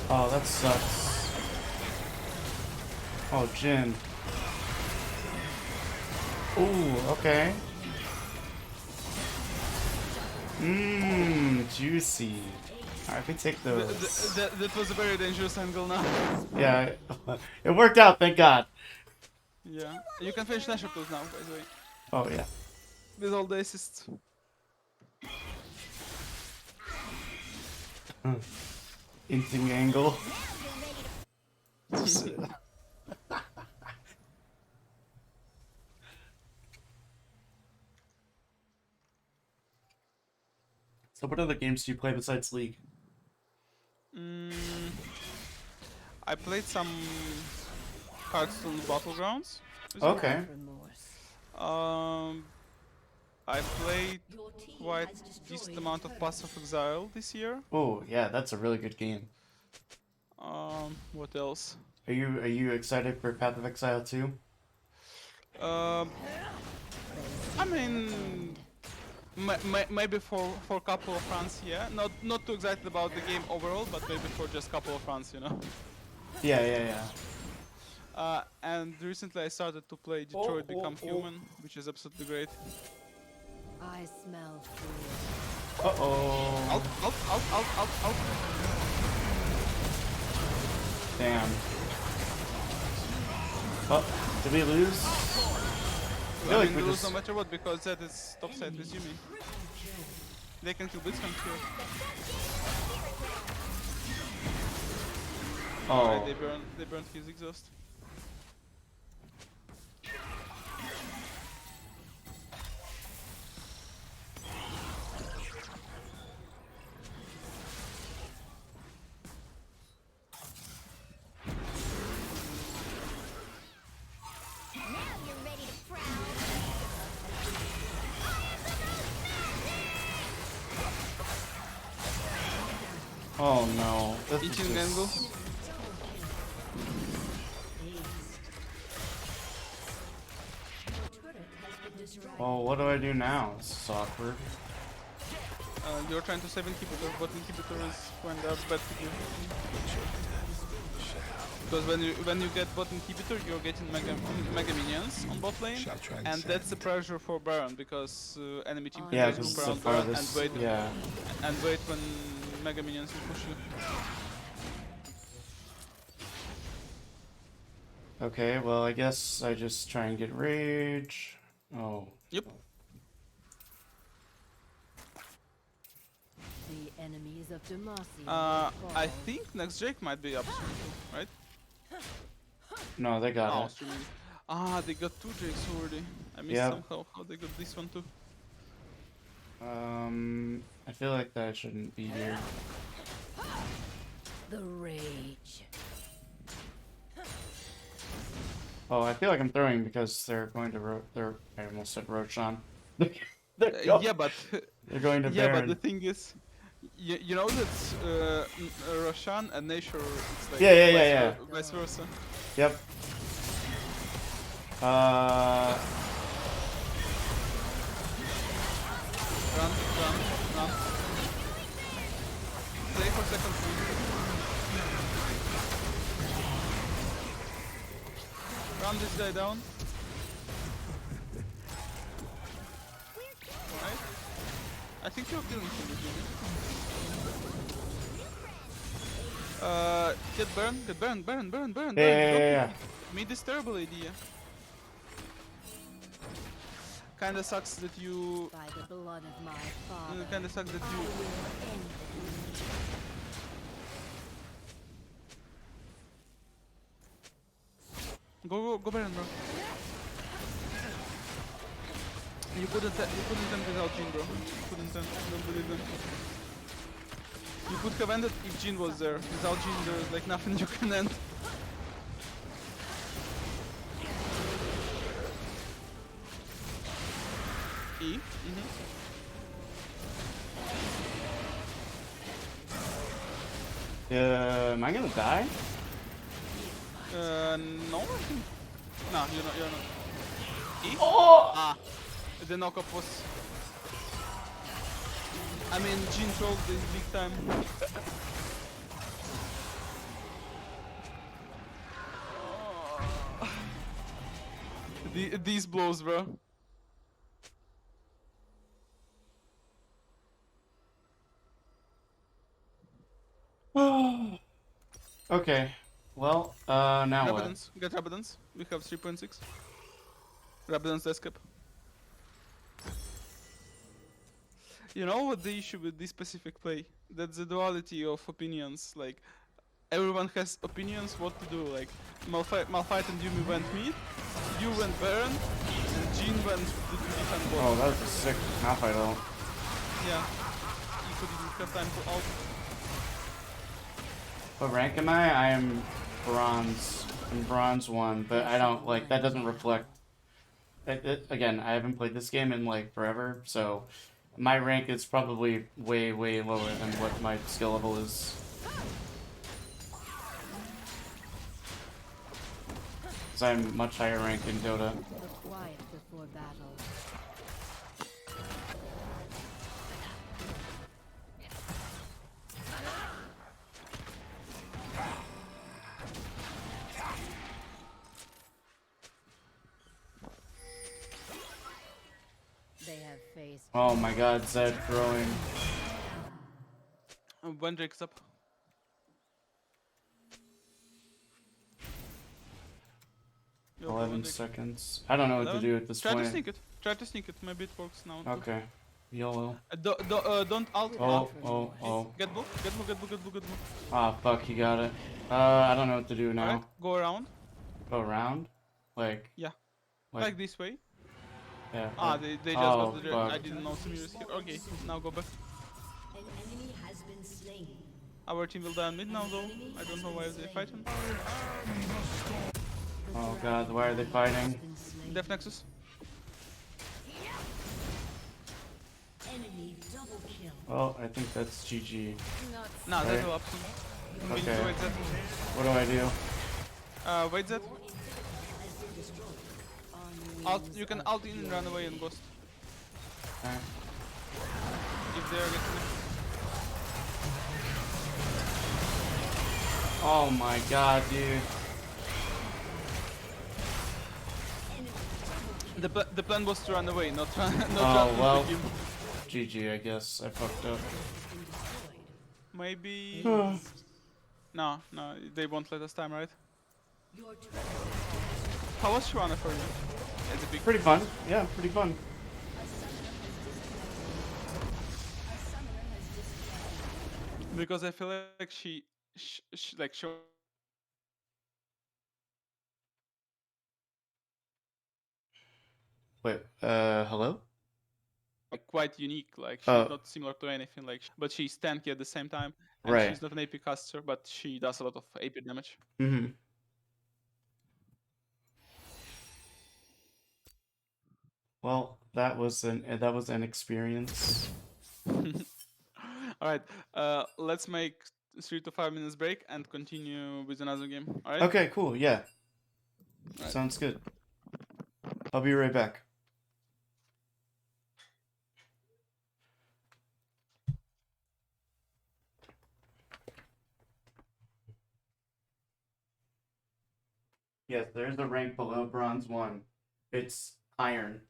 Oh, that sucks. Oh, Jin. Ooh, okay. Juicy. Alright, we take those. That was a very dangerous angle now. Yeah, it worked out, thank God. Yeah. You can finish Nashor tools now, by the way. Oh, yeah. With all the assists. Inting angle. So what other games do you play besides League? I played some Hearthstone Battlegrounds. Okay. Remorse. I played Your team quite has destroyed decent amount of Pass of Exile this year. Oh, yeah, that's a really good game. What else? Are you excited for Path of Exile 2? I mean, maybe for a couple of runs, yeah. Not too excited about the game overall, but maybe for just a couple of runs, you know. Yeah. And recently I started to play Detroit Become Human, which is absolutely great. I smell fear. Uh-oh. Out. Damn. Oh, did we lose? I feel I like mean, we lose just... no matter what because that is topside resuming. They can kill Blitzcrank here. Alright, Oh, they burned his exhaust. oh no. This is Eating angle. just... Turret has been destroyed. Oh, what do I do now? This is awkward. You're trying to save inhibitor, but inhibitor is when there's bad to do. Because when you get bot inhibitor, you're getting mega minions on bot lane, and that's the pressure for Baron because enemy team can Yeah, just because go it's the around Baron farthest. Yeah. and wait when mega minions will push you. Okay, well, I guess I just try and get rage. Oh. Yep. The enemies of Demacia I fall. think next Jake might be upstream too, right? No, they got it. Upstream. They got 2 Jakes already. I missed Yep. somehow how they got this one too. I feel like that shouldn't be here. The rage. Oh, I feel like I'm throwing because they're going to I almost said Roshan. Yeah, but They're going to yeah, but Baron. the thing is, you know that Roshan and Nashor, it's like Yeah. vice versa. Yep. Run. Play for second point. Run this guy down. Alright. I think you're killing him with Get Baron. Yeah. Mid is terrible idea. Kinda sucks that you. By the blood of my father. Kinda sucks that I you. will end Go Baron, bro. You couldn't end without Jhin, bro. You couldn't end. Don't believe them. You could have ended if Jhin was there. Without Jhin, there's like nothing you can end. E. Am I gonna die? No, I think. No, you're not. E? Oh! The knockup was. I mean, Jhin trolled this big time. These blows, bro. Okay. Well, now what? Rabadance. Get Rabadance. We have 3.6. Rabadance escape. You know what the issue with this specific play? That's the duality of opinions. Like, everyone has opinions what to do. Like, Malphite and Yumi went mid, you went Baron, and Jhin went to defend bot. Oh, that was a sick Malphite ult. Yeah. If you didn't have time for ult. What rank am I? I am bronze. I'm bronze 1, but I don't, like, that doesn't reflect... Again, I haven't played this game in, like, forever, so... My rank is probably way, way lower than what my skill level is. Because I'm much higher rank in Dota. the quiet before battle. They have faced Oh my god, Zed throwing. One Drake's up. Yo, go 11 Drake. seconds. I don't know what to 11? do at this Try point. to sneak it. Try to sneak it. Maybe it works now. Okay. YOLO. Don't alt. Get bull. Get bull. Get bull. Get bull. Get bull. Ah, fuck, you got it. I don't know what to do All right, now. go around. Go around? Like, Yeah, like, like this way. yeah. Ah, they just got Oh, the. fuck. I didn't know Samir is here. Okay, now go back. An enemy has been slain. Our team will die on mid now though. I don't know why they're fighting. Oh god, why are they fighting? Def Nexus. Enemy double kill. Well, I think that's GG. Nah, Right. that will up soon. We need to Okay. wait that. What do I do? Wait that. Alt. You can alt in, run away, and ghost. Okay. If they are getting. Oh my god, dude. The plan was to run away, not run. Not Oh, run into well. him. GG, I guess. I fucked up. Maybe. No, they won't let us time, right? How was Shuana for you? It's a big. Pretty fun. Yeah, pretty fun. Because I feel like she like Wait, hello? like quite unique. Like she's Oh. not similar to anything. Like, but she's tanky at the same time, and Right. she's not an AP caster, but she does a lot of AP damage. Mm-hmm. Well, that was an experience. All right, let's make 3 to 5 minutes break and continue with another game. All right. Okay, cool. Yeah. Right. Sounds good. I'll be right back. Yes, there's a rank below bronze 1. It's iron.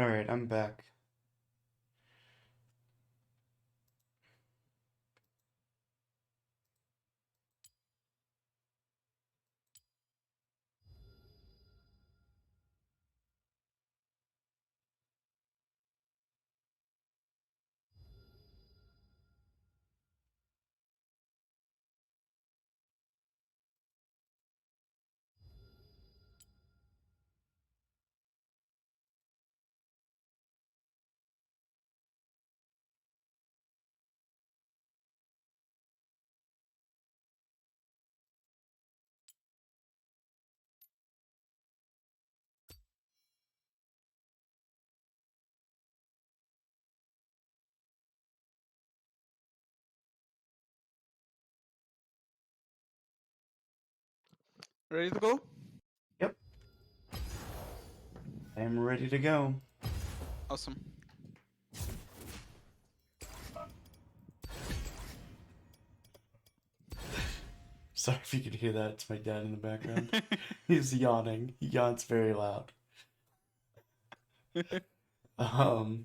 All right, I'm back. Ready to go? Yep, I am ready to go. Awesome. Sorry if you could hear that. It's my dad in the background. He's yawning. He yawns very loud. Um,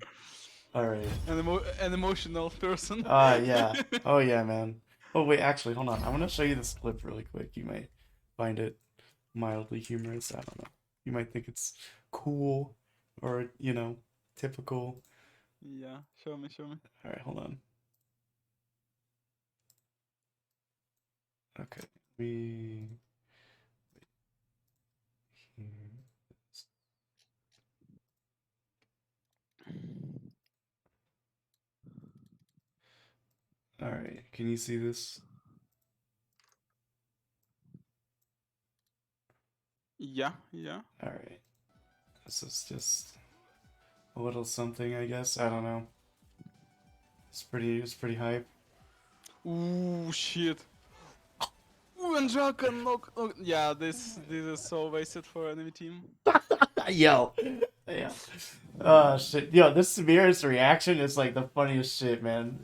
all right. An emotional person. Yeah. Oh yeah, man. Oh wait, actually, hold on. I want to show you this clip really quick. You might find it mildly humorous. I don't know. You might think it's cool or, typical. Yeah, show me, show me. All right, hold on. Okay. We here. All right. Can you see this? Yeah, yeah. All right. This is just a little something, I guess. I don't know. It's pretty hype. Ooh, shit. Ooh, and Jaka knock. Yeah, this is so wasted for enemy team. Yo. Yeah. Oh shit. Yo, this Samira's reaction is like the funniest shit, man.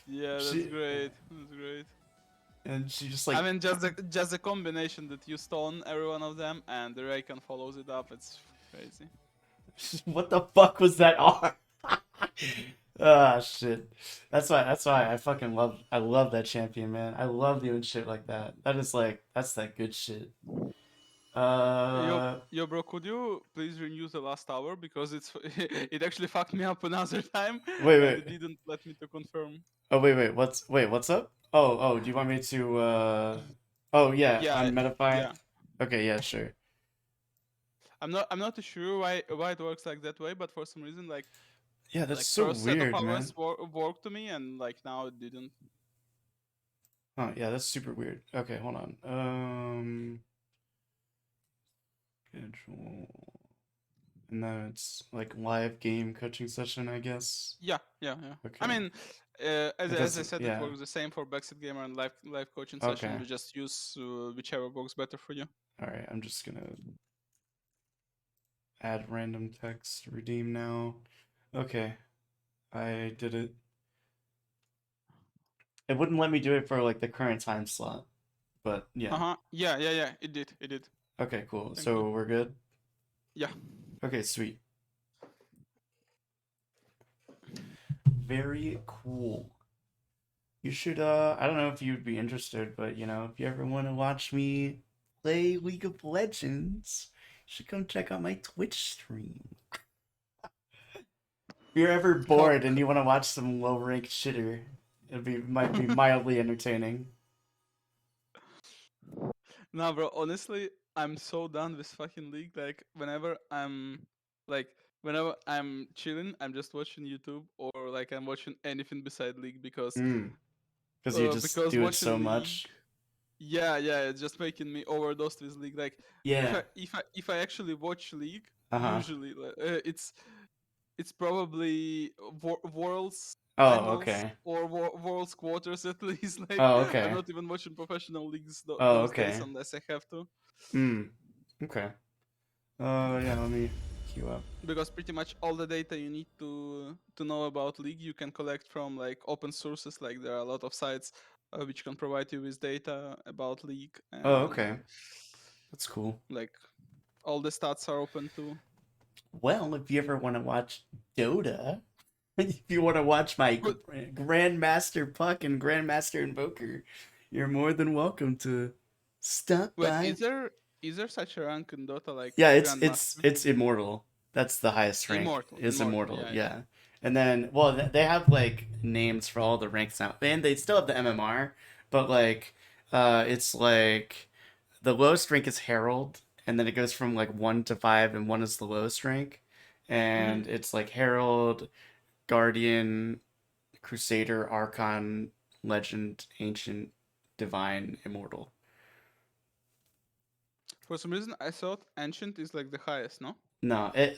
Yeah, that's She great. That's great. and she just I like mean, just the combination that you stone every one of them and the Rakan follows it up. It's crazy. what the fuck was that arm? Ah shit. That's why I love that champion, man. I love doing shit like that. That's that good shit. Yo, Uh yo, bro, could you please renew the last hour because it actually fucked me up another time wait, and it wait. didn't let me to confirm. Oh what's up? Oh, do you want me to oh yeah, Yeah, unmedify? yeah. Okay, yeah, sure. I'm not too sure why it works like that way, but for some reason Yeah, that's like so first set of weird, man. hours worked to me and like now it didn't. Oh, yeah, that's super weird. Okay, hold on. Schedule. And then it's like live game coaching session, I guess. Yeah, yeah, yeah. I Okay. mean, It as I doesn't, said, it yeah. works the same for Backseat Gamer and live coaching session. Okay. We just use whichever works better for you. All right, I'm just gonna add random text, redeem now. Okay, I did it. It wouldn't let me do it for like the current time slot, but yeah. Yeah, yeah, yeah. It did. It did. Okay, cool. Thank God. So we're good? Yeah. Okay, sweet. Very cool. You should, I don't know if you'd be interested, but if you ever want to watch me play League of Legends, you should come check out my Twitch stream. If you're ever How? bored and you want to watch some low ranked shitter, might be mildly entertaining. Nah, bro. Honestly, I'm so done with fucking League. Like, whenever I'm chilling, I'm just watching YouTube or like I'm watching anything beside League Hmm. Because you just because do it so watching League. much. Yeah, yeah, it's just making me overdosed with League. Like, Yeah. if I actually watch League, Uh-huh. usually it's probably Worlds Oh, finals okay. or Worlds quarters at least. Like, Oh, I'm okay. not even watching professional leagues Oh, those days okay. unless I have to. Hmm. Okay. Yeah, let me queue up. Because pretty much all the data you need to know about league you can collect from like open sources. Like there are a lot of sites which can provide you with data about league Oh, and okay. That's cool. like all the stats are open too. Well, if you ever want to watch Dota, if you want to watch my But Grandmaster Puck and Grandmaster Invoker, you're more than welcome to stop wait, by. is there such a rank in Dota like Yeah, Grandmaster? it's immortal. That's the highest rank. Immortal, Is immortal. immortal. Yeah, yeah. Yeah. And then, well, they have like names for all the ranks now, and they still have the MMR, but like, it's like the lowest rank is Herald, and then it goes from like 1 to 5, and 1 is the lowest rank, Hmm. and it's like Herald, Guardian, Crusader, Archon, Legend, Ancient, Divine, Immortal. For some reason, I thought Ancient is like the highest. No. No, it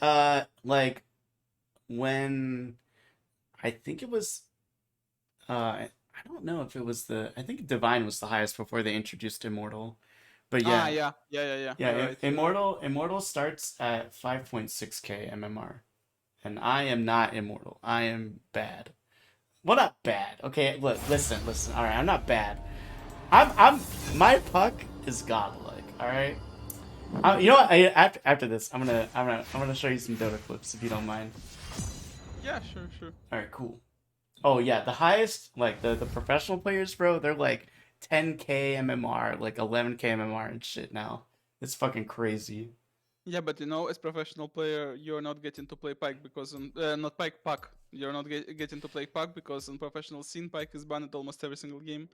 like when I think it was I don't know if it was I think Divine was the highest before they introduced Immortal. But Ah, yeah, yeah, yeah, yeah, yeah. yeah, You're right. You're right. Immortal starts at 5.6k MMR. And I am not immortal. I am bad. Well, not bad. Okay, look, listen. All right, I'm not bad. My puck is godlike. All right. You know what? After this, I'm gonna show you some Dota clips if you don't mind. Yeah, sure, sure. All right, cool. Oh yeah, the highest like the professional players, bro. They're like 10k MMR, like 11k MMR and shit now. It's fucking crazy. Yeah, but you know, as professional player, you're not getting to play Pike because not Pike Puck. You're not getting to play Puck because in professional scene, Pike is banned almost every single game.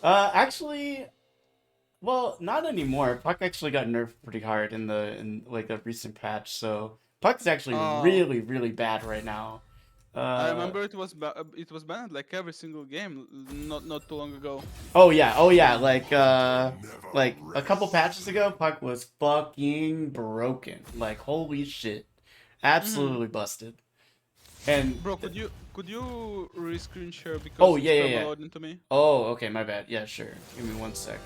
Actually, well, not anymore. Puck actually got nerfed pretty hard in like the recent patch, so Puck's actually Oh, really bad right now. I Uh remember it was banned like every single game not too long ago. oh yeah, Never like a couple patches rest. ago, Puck was fucking broken. Like holy shit. Hmm. Absolutely busted. And Bro, could you re-screen share oh because yeah it's yeah yeah. perma-loading to me? Oh, okay, my bad. Yeah, sure. Give me 1 sec.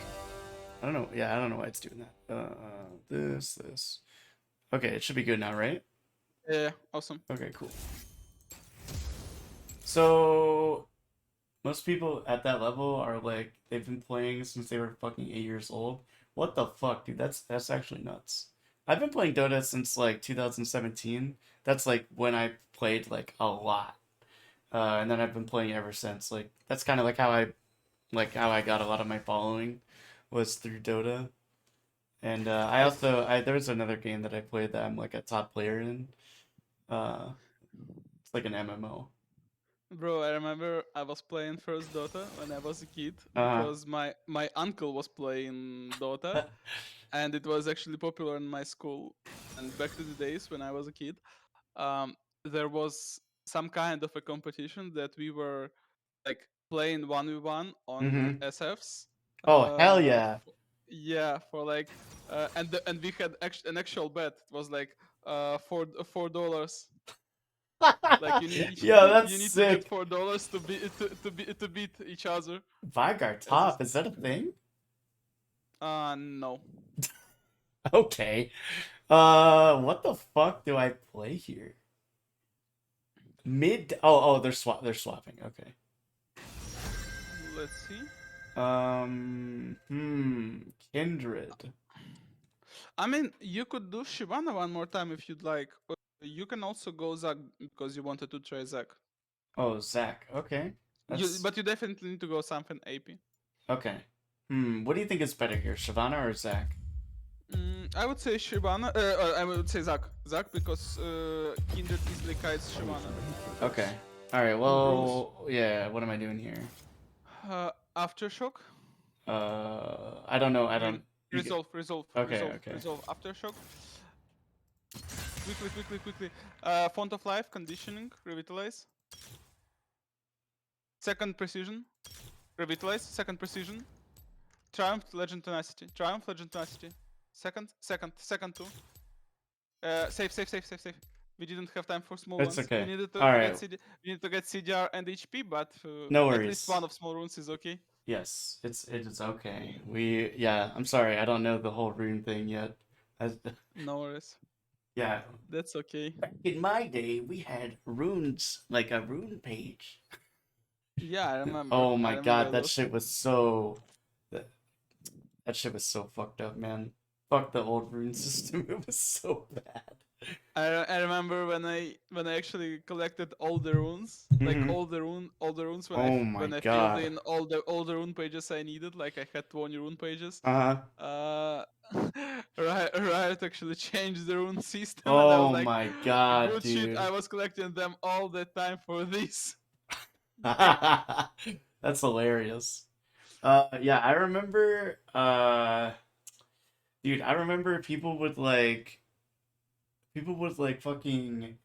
I don't know. Yeah, I don't know why it's doing that. This. Okay, it should be good now, right? Yeah, awesome. Okay, cool. So most people at that level are like they've been playing since they were fucking 8 years old. What the fuck, dude? That's actually nuts. I've been playing Dota since like 2017. That's like when I played like a lot. And then I've been playing ever since. Like that's kind of like how I got a lot of my following was through Dota. And I I also I there was another game that I played that I'm like a top player in. Uh, it's like an MMO. Bro, I remember I was playing first Dota when I was a kid Uh, because my uncle was playing Dota and it was actually popular in my school. And back to the days when I was a kid, there was some kind of a competition that we were like playing 1v1 on mm-hmm. SFs. Oh hell Uh, yeah! yeah, for like, and we had an actual bet. It was like $4. Like you need Yo, that's you need to bet sick. $4 to beat each other. Vigar As top, is that a thing? no. Okay. What the fuck do I play here? Mid. Oh, they're swapping. Okay. Let's see. Kindred. I mean, you could do Shivana one more time if you'd like. You can also go Zac because you wanted to try Zac. Oh, Zach. Okay. That's But you definitely need to go something AP. okay. What do you think is better here, Shavana or Zach? I would say Shivana. I would say Zac. Zac because Kindred easily kites Shivana. Okay. All right. Rules. Well, yeah. What am I doing here? Aftershock. I don't know. I Re- don't. You get. Okay. Okay. resolve. Aftershock. Quickly. Font of life, conditioning, revitalize. Second precision, revitalize. Second precision. Triumph, legend tenacity. Triumph, legend tenacity. Second two. Save. We didn't have time for small It's runes. We okay. needed to All get right. we need to get CDR and HP, but No at least worries. one of small runes is okay. Yes, it is okay. Yeah. I'm sorry. I don't know the whole rune thing yet. I, No worries. yeah. That's okay. Back in my day, we had runes like a rune page. Yeah, I remember. Oh I my remember god, those. that shit was so fucked up, man. Fuck the old rune system. It was so bad. I remember when I actually collected all the runes, like Mhm. all the runes Oh my when I filled god. in all the rune pages I needed, like I had 20 rune pages. Uh-huh. Uh, Riot actually changed the rune system, and I was Oh like, my god, good shit. I dude. was collecting them all the time for this. That's hilarious. Yeah, I remember, dude, I remember people would like fucking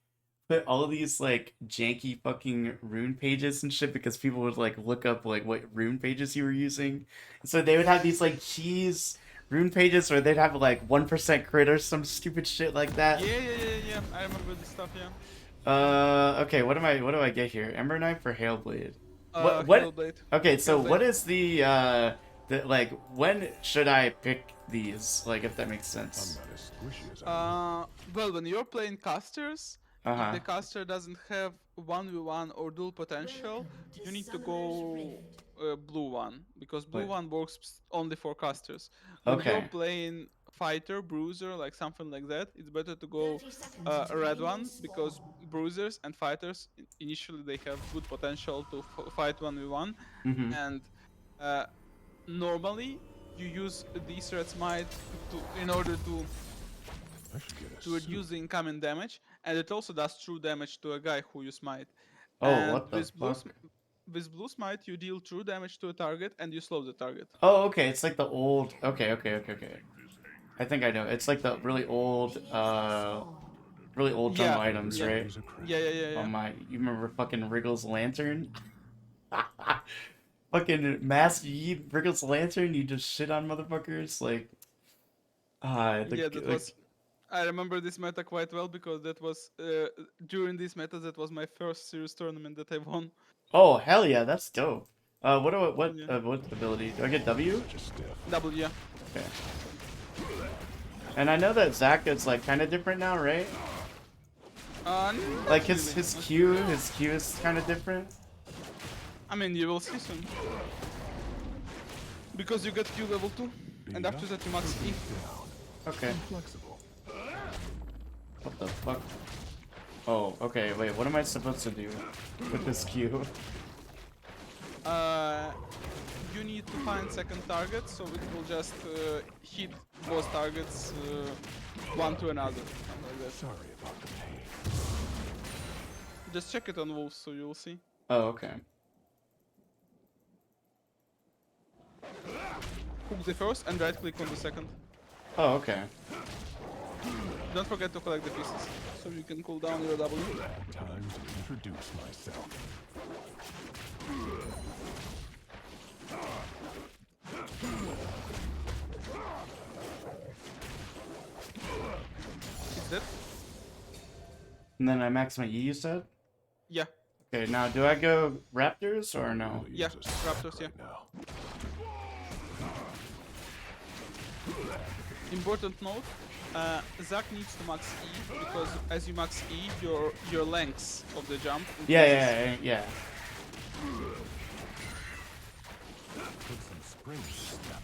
put all of these like janky fucking rune pages and shit because people would like look up like what rune pages you were using. So they would have these like cheese rune pages where they'd have like 1% crit or some stupid shit like that. Yeah. I remember this stuff. Yeah. Okay, what do I get here? Ember Knife or Hailblade? What Hailblade. okay, so Hailblade. what is the like when should I pick these? Like if that makes I'm sense. not as squishy as I Well, when you're playing casters, if Uh-huh. the caster doesn't have 1v1 or dual potential, you need to go blue one, because blue Wait. one works only for casters. When you're Okay. playing fighter, bruiser, like something like that, it's better to go red one, because bruisers and fighters initially they have good potential to fight 1v1, Mm-hmm. and uh, normally you use these red smite in order I should get a to suit. reduce the incoming damage, and it also does true damage to a guy who you smite. Oh, And what the fuck? with blue smite, you deal true damage to a target and you slow the target. Oh, okay, it's like the old okay. I think I know. It's like the really old jungle Yeah, items, yeah, right? Is a crit. yeah. Oh my, you remember fucking Wriggle's lantern? Fucking Master Yi, Wriggle's lantern, you just shit on motherfuckers like Yeah, that like was. I remember this meta quite well because that was during this meta that was my first serious tournament that I won. oh hell yeah, that's dope. Yeah, What ability? Do I get W? Such a stiff. double yeah. Okay. And I know that Zaka's like kind of different now, right? Not Like really. his Q is kind of different. I mean, you will see soon. Because you get Q level 2, and after that you max E. Okay. Flexible. What the fuck? Oh, okay. Wait, what am I supposed to do with this Q? You need to find second target, so it will just hit both targets one to another. Something like that. Sorry about the pain. Just check it on wolves, so you'll see. Oh, okay. Hook the first and right click on the second. Oh, okay. Don't forget to collect the pieces, so you can cool down your W. Time to introduce myself. It's dead? And then I max my E, you said? Yeah, Okay, now do I go Raptors or no? Really yeah, use a suit Raptors, yeah. right now. Important note, Zac needs to max E, because as you max E, your length of the jump increases. Yeah. Put some spring snap.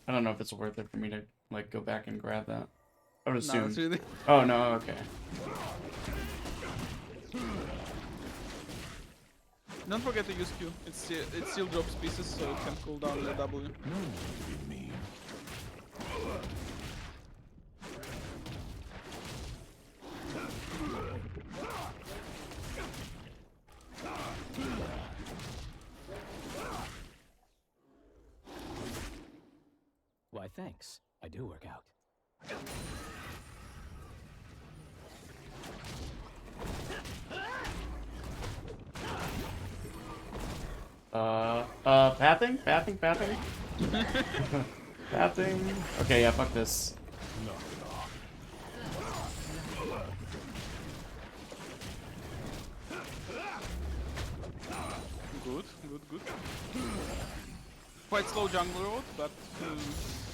I don't know if it's worth it for me to like go back and grab that. I would No, assume. it's really. Oh no, okay. Don't forget to use Q. It still drops pieces, so it can cool down your W. No need to be mean. Why, thanks. I do work out. Pathing? Pathing? Okay, yeah, fuck this. Knock it off. Good. Quite slow jungle road, but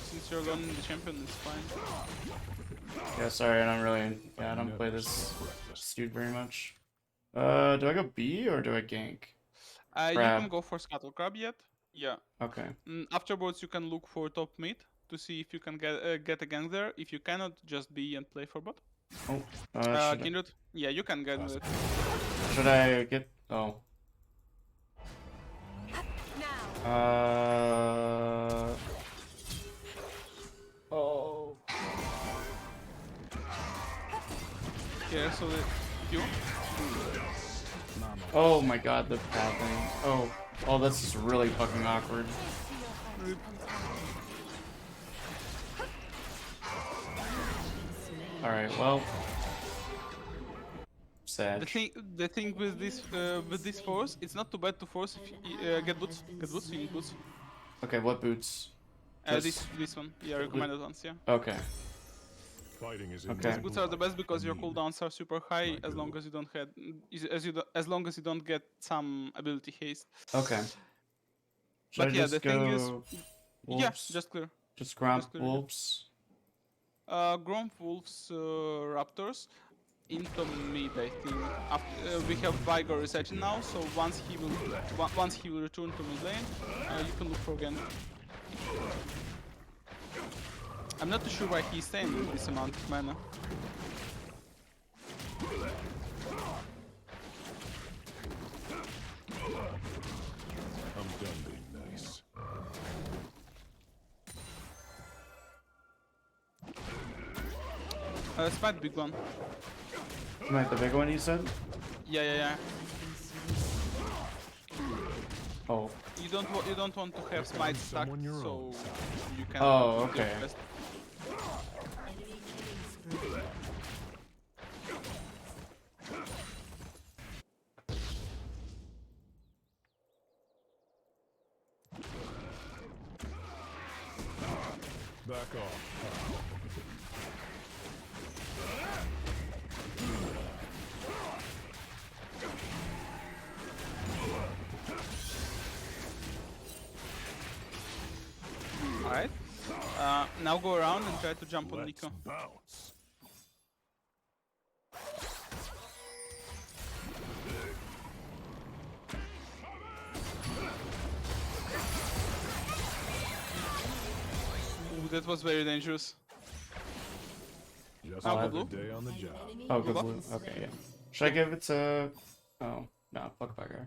since you're learning the champion, it's fine. Yeah, sorry, I don't play this dude very much. Do I go B or do I gank? You Crab. can go for Scuttle Crab yet. Yeah. Okay. Afterwards, you can look for top mid to see if you can get a gank there. If you cannot, just B and play for bot. Oh, Kindred. Yeah, you can get it. should I get? Oh. Now. Oh. Yeah, so the Q. Oh my God, the pathing. Oh. Oh, this is really fucking awkward. All right. Well. Sad. The thing with this force, it's not too bad to force if you get boots. Get boots, you need boots. Okay. What boots? This one, yeah, recommended ones, yeah. Okay. Fighting is in Okay. These boots are the best because your cooldowns are super high as long as you don't have as long as you don't get some ability haste. Okay. Should But I yeah, just the thing is, wolves? yeah, just clear. Just gromp clear. wolves. Gromp wolves, raptors into mid. I think we have Vigor resetting now, so once he will return to mid lane, you can look for gank. I'm not too sure why he's staying with this amount of mana. I'm done being nice. Smite big one. Right, the big one you said? Yeah. Oh. You don't want to have smite stacked, someone your so own you can. Oh, do your okay. best. Enemy killing spree. Back off. Alright. Now go around and try to jump on Let's Nico. bounce. Ooh, that was very dangerous. Just Oh, another blue? day on the An job. enemy Oh, has good What? blue. been Okay, yeah. slain. Should I give it to? Oh no, fuck bugger.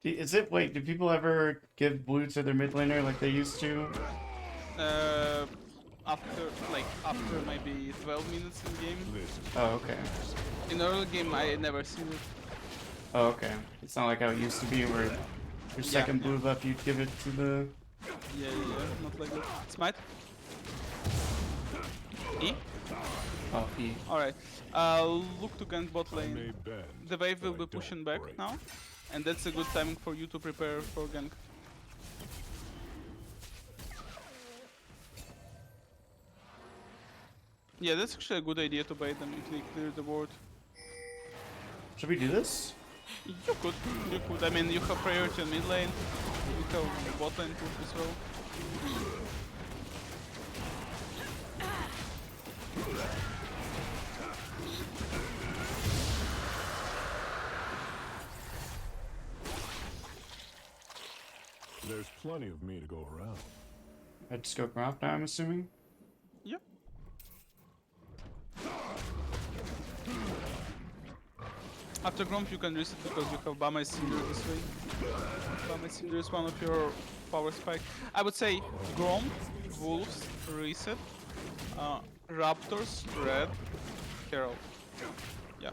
Is it? Wait, do people ever give blue to their mid laner like they used to? After maybe 12 minutes in game. This is Oh, okay. In early game, I never seen it. Oh, okay. It's not like how it used to be where your second blue buff you'd give it to the. Yeah, not like that. Smite. E. Oh, E. Alright. Look to gank bot I may lane. bend, The wave will but I be pushing don't back break. now, and that's a good timing for you to prepare for gank. Yeah, that's actually a good idea to bait them if they clear the board. Should we do this? You could. I mean, you have priority on mid lane. You have bot lane push as well. There's plenty of me to go around. I just go gromp now, I'm assuming. Yep. After Gromp you can reset because you have Bama Cinder this way. Bama Cinder is one of your power spike. I would say Gromp, Wolves, reset, Raptors, Red, Herald. Yeah.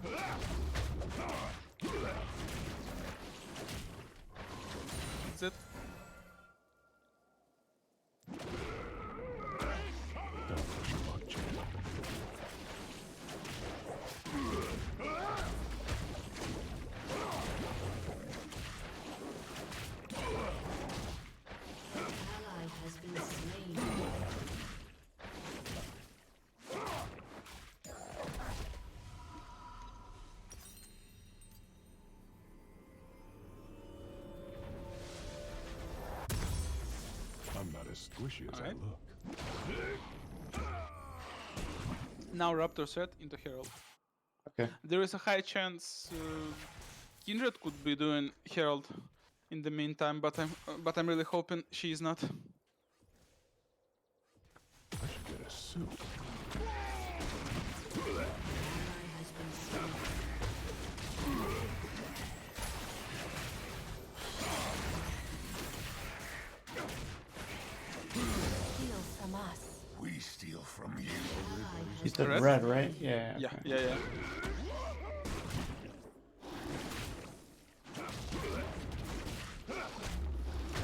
That's it. Don't push much. Ally has been slain. I'm not as squishy as Alright. I look. Now Raptor set into Herald. Okay. There is a high chance Kindred could be doing Herald in the meantime, but I'm really hoping she is not. I should get a suit. Steal from us. We steal from you. You said Red? red, right? Yeah. Yeah, okay. yeah.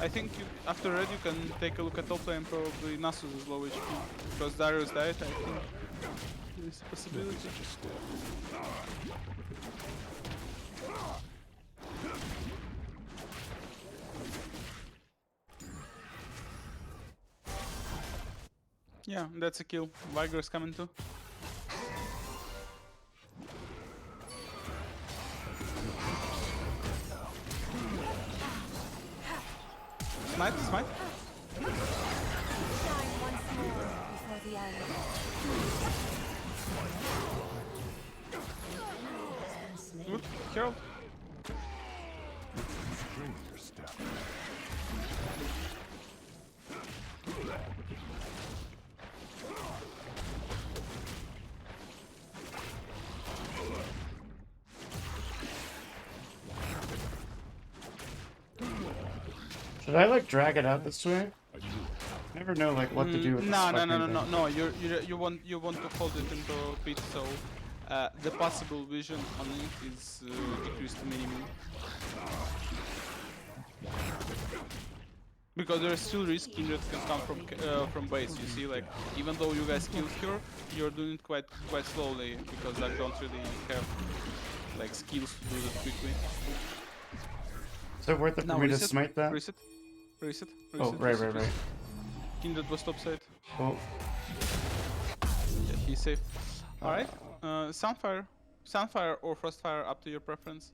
I think after red you can take a look at top lane and probably Nasus is low HP. Because Darius died, I think there is a possibility. Yeah, that's a kill. Viger's coming too. Smite, smite. Shine once more before the end. Good. Herald. String your step. Should I like drag it out this way? I never know like what to do with this No. fucking thing. No. You want to hold it into a pit, so the possible vision on it is decreased to minimum. Because there's still risk Kindred can come from base. You see, like even though you guys killed her, you're doing it quite slowly because I don't really have like skills to do that quickly. Is it worth it for Now me to reset, smite that? reset. Oh, right. Kindred was top side. Oh, Yeah, he's safe. Alright. Sunfire or Frostfire, up to your preference.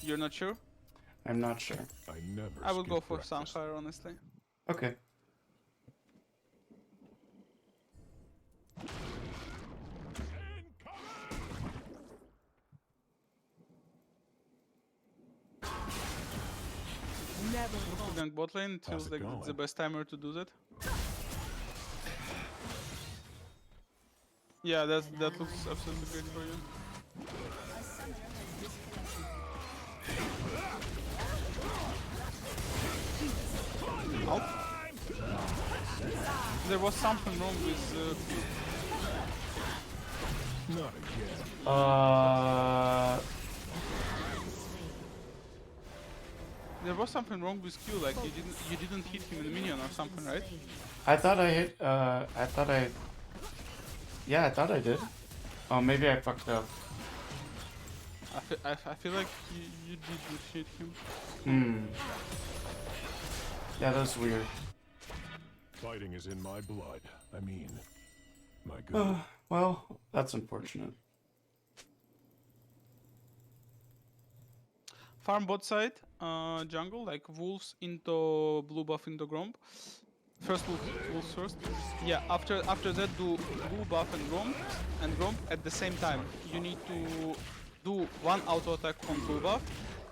You're not sure? I'm not sure. I never. I will go skip for breakfast. Sunfire, honestly. Okay. Gank bot lane, it feels How's it like going? it's the best timer to do that. Yeah, that looks absolutely great for you. Out. There was something wrong with Not again. there was something wrong with Q, like you didn't hit him in the minion or something, right? I thought I hit. Yeah, I thought I did. Oh, maybe I fucked up. I feel like you did hit him. Yeah, that's weird. Fighting is in my blood. I mean, my good. Well, that's unfortunate. Farm bot side, jungle, like wolves into blue buff into Gromp. First wolves first. Yeah, after that do blue buff and Gromp at the same time. You need to do one auto attack on blue buff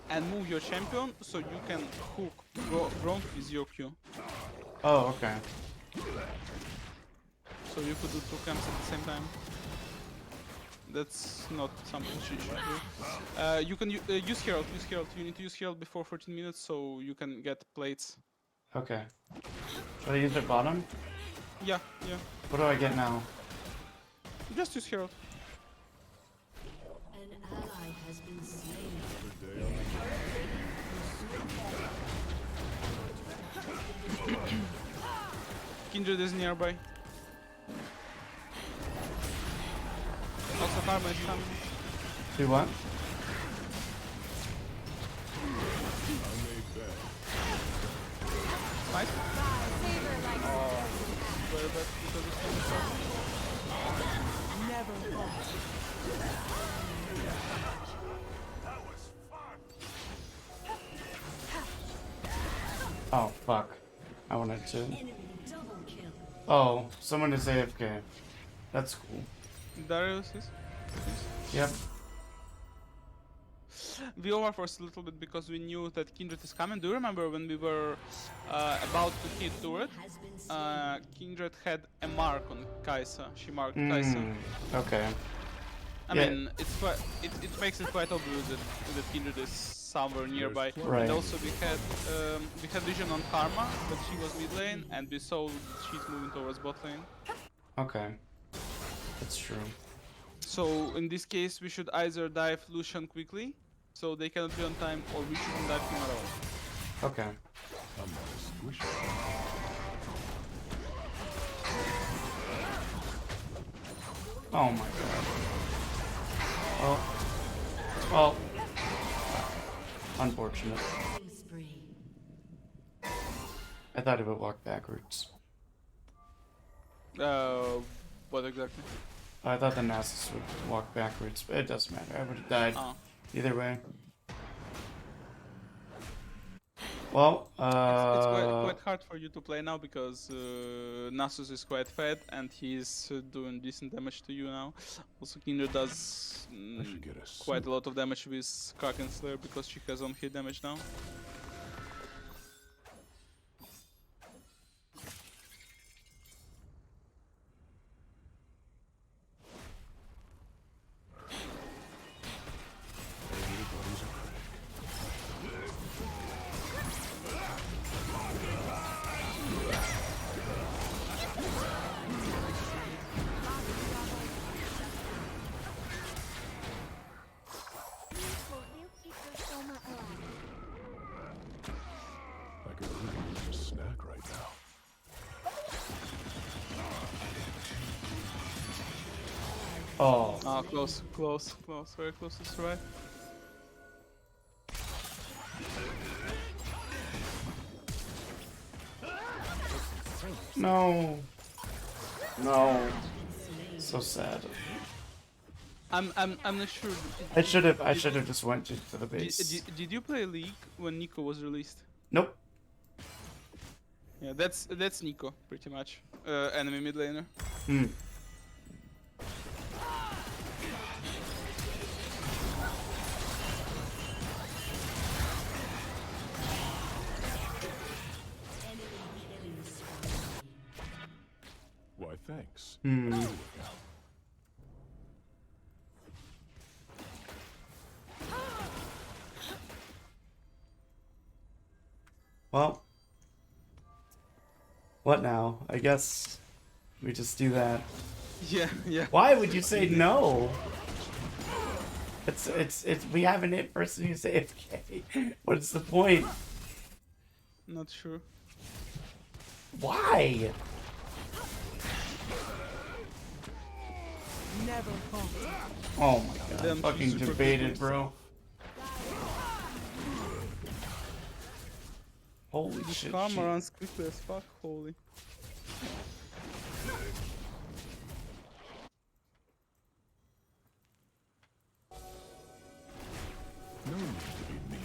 and move your champion so you can hook Gromp with your Q. Oh, okay. So you could do two camps at the same time. That's not something she should do. You can use Herald. You need to use Herald before 14 minutes so you can get plates. Okay. Should I use it bottom? Yeah. What do I get now? Just use Herald. An ally has been slain. Kindred is nearby. Also Karma is coming. Do what? Nice. Oh, very bad because it's coming from. Never lost. That was fun. Oh, fuck. I wanted to. Enemy double kill. Oh, someone is AFK. That's cool. Darius is. Yep. we overforced a little bit because we knew that Kindred is coming. Do you remember when we were about to hit turret? Kindred had a mark on Kai'Sa. She marked Kai'Sa. Okay. I Yeah. mean, it's quite, it makes it quite obvious that Kindred is somewhere nearby. Right. And also we had vision on Karma, but she was mid lane, and we saw that she's moving towards bot lane. Okay. That's true. So in this case, we should either dive Lucian quickly, so they cannot be on time, or we shouldn't dive him at all. Okay. I'm not a squishy. Oh my god. Well. Unfortunate. Spree. I thought it would walk backwards. What exactly? I thought the Nasus would walk backwards, but it doesn't matter. I would have died Oh. either way. Well, It's quite hard for you to play now because Nasus is quite fed and he's doing decent damage to you now. Also, Kindred does I should get a quite suit. a lot of damage with Kraken Slayer because she has on hit damage now. Everybody's a critic. I could really use a snack right now. oh, Ah, close, very close to survive. no. No. So sad. I'm not sure. I should have just went to the base. Did you play League when Nico was released? Nope. Yeah, that's Nico pretty much. Enemy mid laner. Hmm. Why, thanks. Hmm. I'll look out. Well. What now? I guess we just do that. Yeah. Why would you say no? It's we have an hit person who's AFK. What is the point? Not sure. Why? Never falter. Oh my god. Them Fucking super debated, people. bro. Holy This shit. Karma she- runs quickly as fuck, holy. No need to be mean.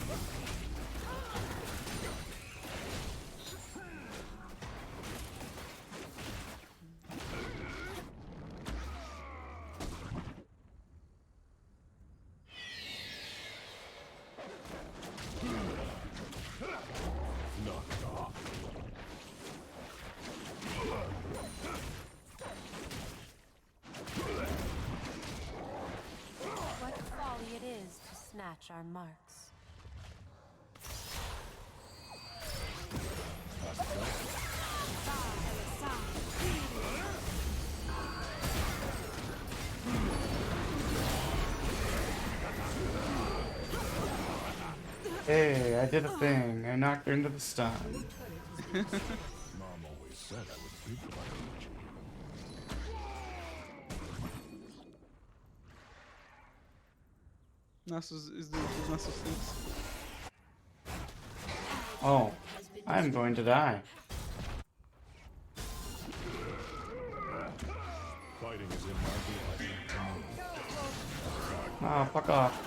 Knock it off. What folly it is to snatch our marks. Hey, I did a thing. I knocked her into the stun. Mom always said I was big for my age. Nasus is doing his Nasus things. Oh, I'm going to die. Fighting is in my blood. Ah, fuck off.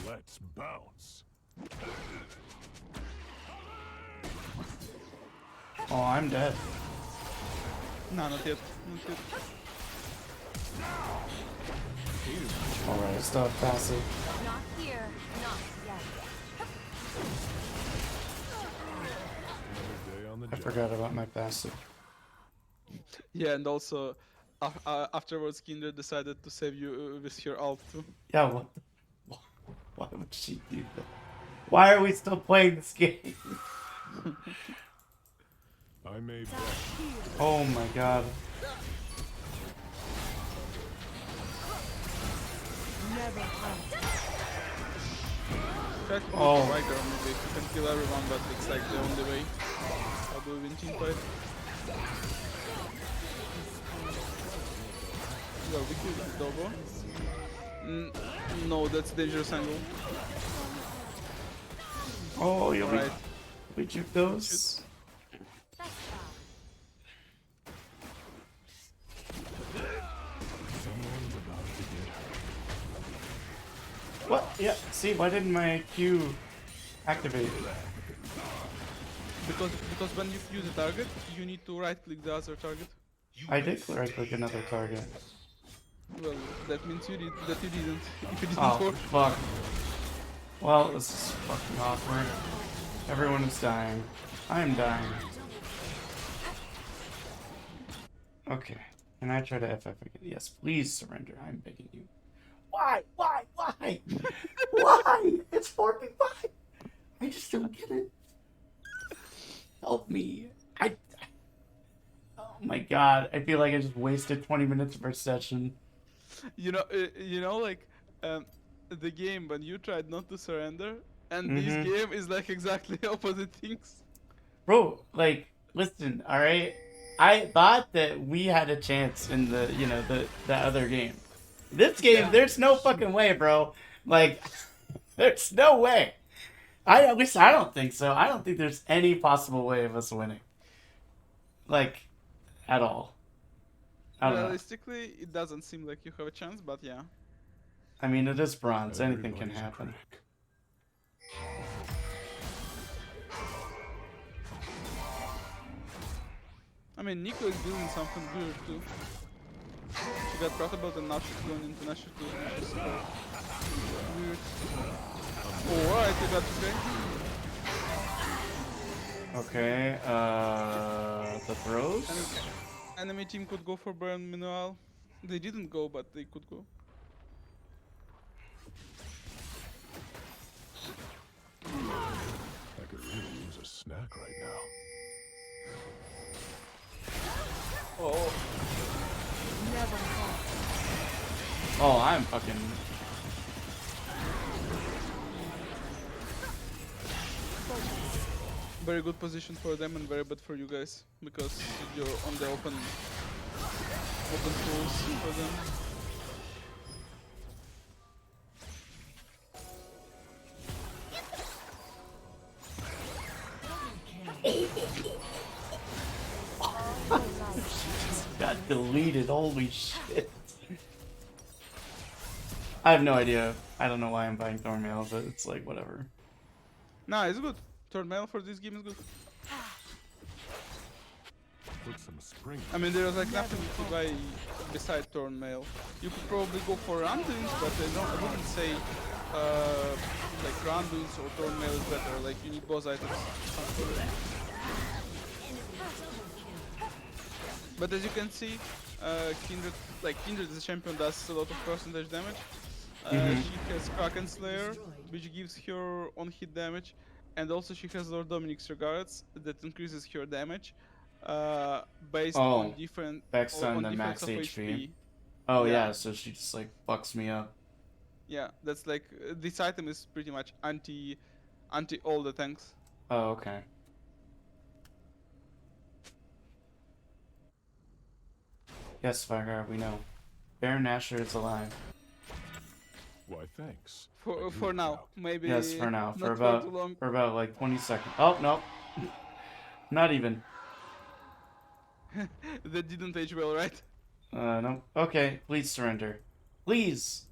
Let's bounce. Oh, I'm dead. Nah, not yet. Not yet. Alright, stop passive. Not here. Not yet. Another day on the I job. forgot about my passive. Yeah, and also afterwards, Kindred decided to save you with her ult too. Yeah, what the, why would she do that? Why are we still playing this game? I may bet. Oh my god. Try to Oh. oh. Riker, maybe you can kill everyone, but it's like the only way. How do we win team fight? Well, we killed Dobo. No, that's dangerous angle. Oh, you'll Alright. we juke those? Someone's about to get hurt. What? Yeah, see, why didn't my Q activate? Because when you use a target, you need to right click the other target. I did right click another target. Well, that means you did that you didn't. If you didn't Oh, work. fuck. Well, this is fucking awkward. Everyone is dying. I am dying. Okay. Can I try to FF again? Yes, please surrender. I'm begging you. Why? Why? Why? Why? It's 4v5. I just don't get it. Help me. Oh my god. I feel like I just wasted 20 minutes of our session. You know, like the game when you tried not to surrender, and this Mhm. game is like exactly opposite things. Bro, like, listen, alright? I thought that we had a chance in the, you know, the other game. This game, there's no fucking way, bro. Like, there's no way. At least I don't think so. I don't think there's any possible way of us winning. Like, at all. I don't know. Realistically, it doesn't seem like you have a chance, but yeah. I mean, it is bronze. Anything can Everybody's a happen. critic. I mean, Nico is doing something weird too. She got brought about and now she's going into Nashor too. Which is weird. Alright, you got okay. Okay, the throws? Enemy team could go for Burn meanwhile. They didn't go, but they could go. I could really use a snack right now. Oh. Oh, I'm fucking... Very good position for them and very bad for you guys because you're on the open tools for them. got deleted, holy shit. I have no idea. I don't know why I'm buying Thornmail, but it's like, whatever. Nah, it's good. Third mail for this game is good. Put some spring. I mean, there's like nothing to buy beside Thorn Mail. You could probably go for Randuins, but I wouldn't say like Randuins or Thorn Mail is better. Like you need both items. But as you can see, Kindred as a champion does a lot of percentage damage. She has Kraken Slayer, which gives her on-hit damage, and also she has Lord Dominic's Regards that increases her damage based on different Based on the difference max of HP. Oh Yeah. yeah, so she just like fucks me up. Yeah, that's like this item is pretty much anti all the tanks. Oh, okay. Yes, Fargar, we know. Baron Nashor is alive. Why, thanks. I For do now, doubt. maybe. Yes, for now. Not For too long. about like 20 seconds. Oh, no. Not even. That didn't age well, right? No. Okay, please surrender. Please.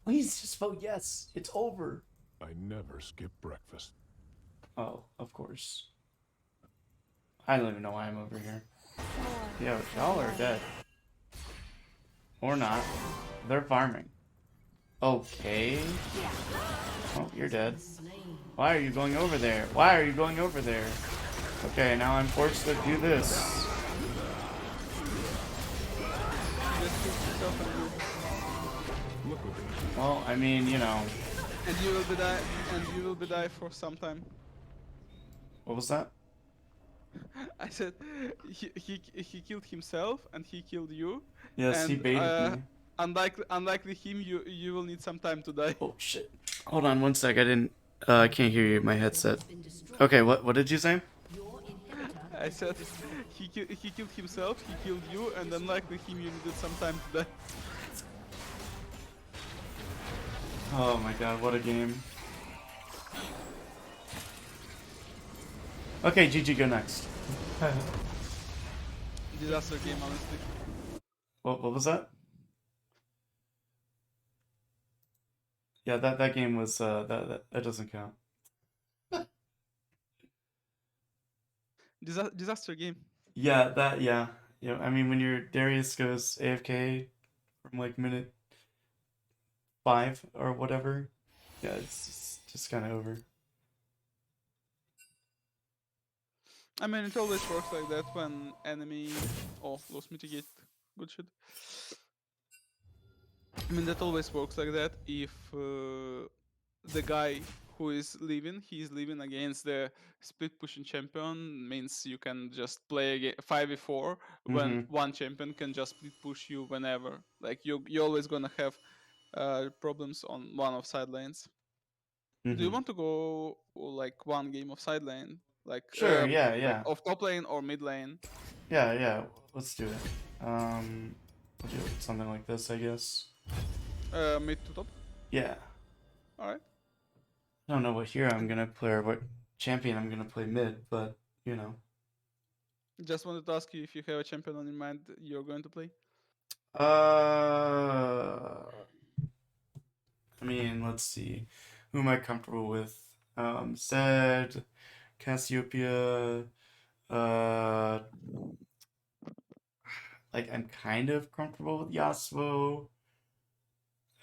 Please just vote yes. It's over. I never skip breakfast. Oh, of course. I don't even know why I'm over here. Yo, y'all are dead. Or not. They're farming. Okay. Oh, you're dead. Why are you going over there? Why are you going over there? Okay, now I'm forced to do this. Just kill yourself Look what they Well, I mean, you know. and you will be die and you will be die for some time. What was that? I said he killed himself and he killed you, Yes, he and baited me. unlikely him, you will need some time to die. Oh shit. Hold on one sec. I can't hear you. My headset. Okay, what did you say? Your inhibitor I said he killed himself, he killed you, and unlikely him, you needed some time to die. Oh my god, what a game. Okay, GG, go next. Disaster game, honestly. What was that? Yeah, that game was that doesn't count. Disaster game. Yeah, yeah. You know, I mean when your Darius goes AFK from like minute 5 or whatever, yeah, it's just kind of over. I mean, it always works like that when enemy. Oh, lost mitigate. Good shit. I mean, that always works like that if the guy who is leaving, he is leaving against the split pushing champion, means you can just play again 5v4 when Mm-hmm. one champion can just split push you whenever. Like you're always gonna have problems on one of side lanes. Do you Mm-hmm. want to go like one game of side lane, Sure, yeah, like yeah. off top lane or mid lane? Yeah, yeah. Let's do it. We'll do something like this, I guess. Mid to top. Yeah. All right. I don't know what hero I'm gonna play or what champion I'm gonna play mid, but you know. Just wanted to ask you if you have a champion on your mind you're going to play. I mean, let's see. Who am I comfortable with? Zed, Cassiopeia, uh, like I'm kind of comfortable with Yasuo.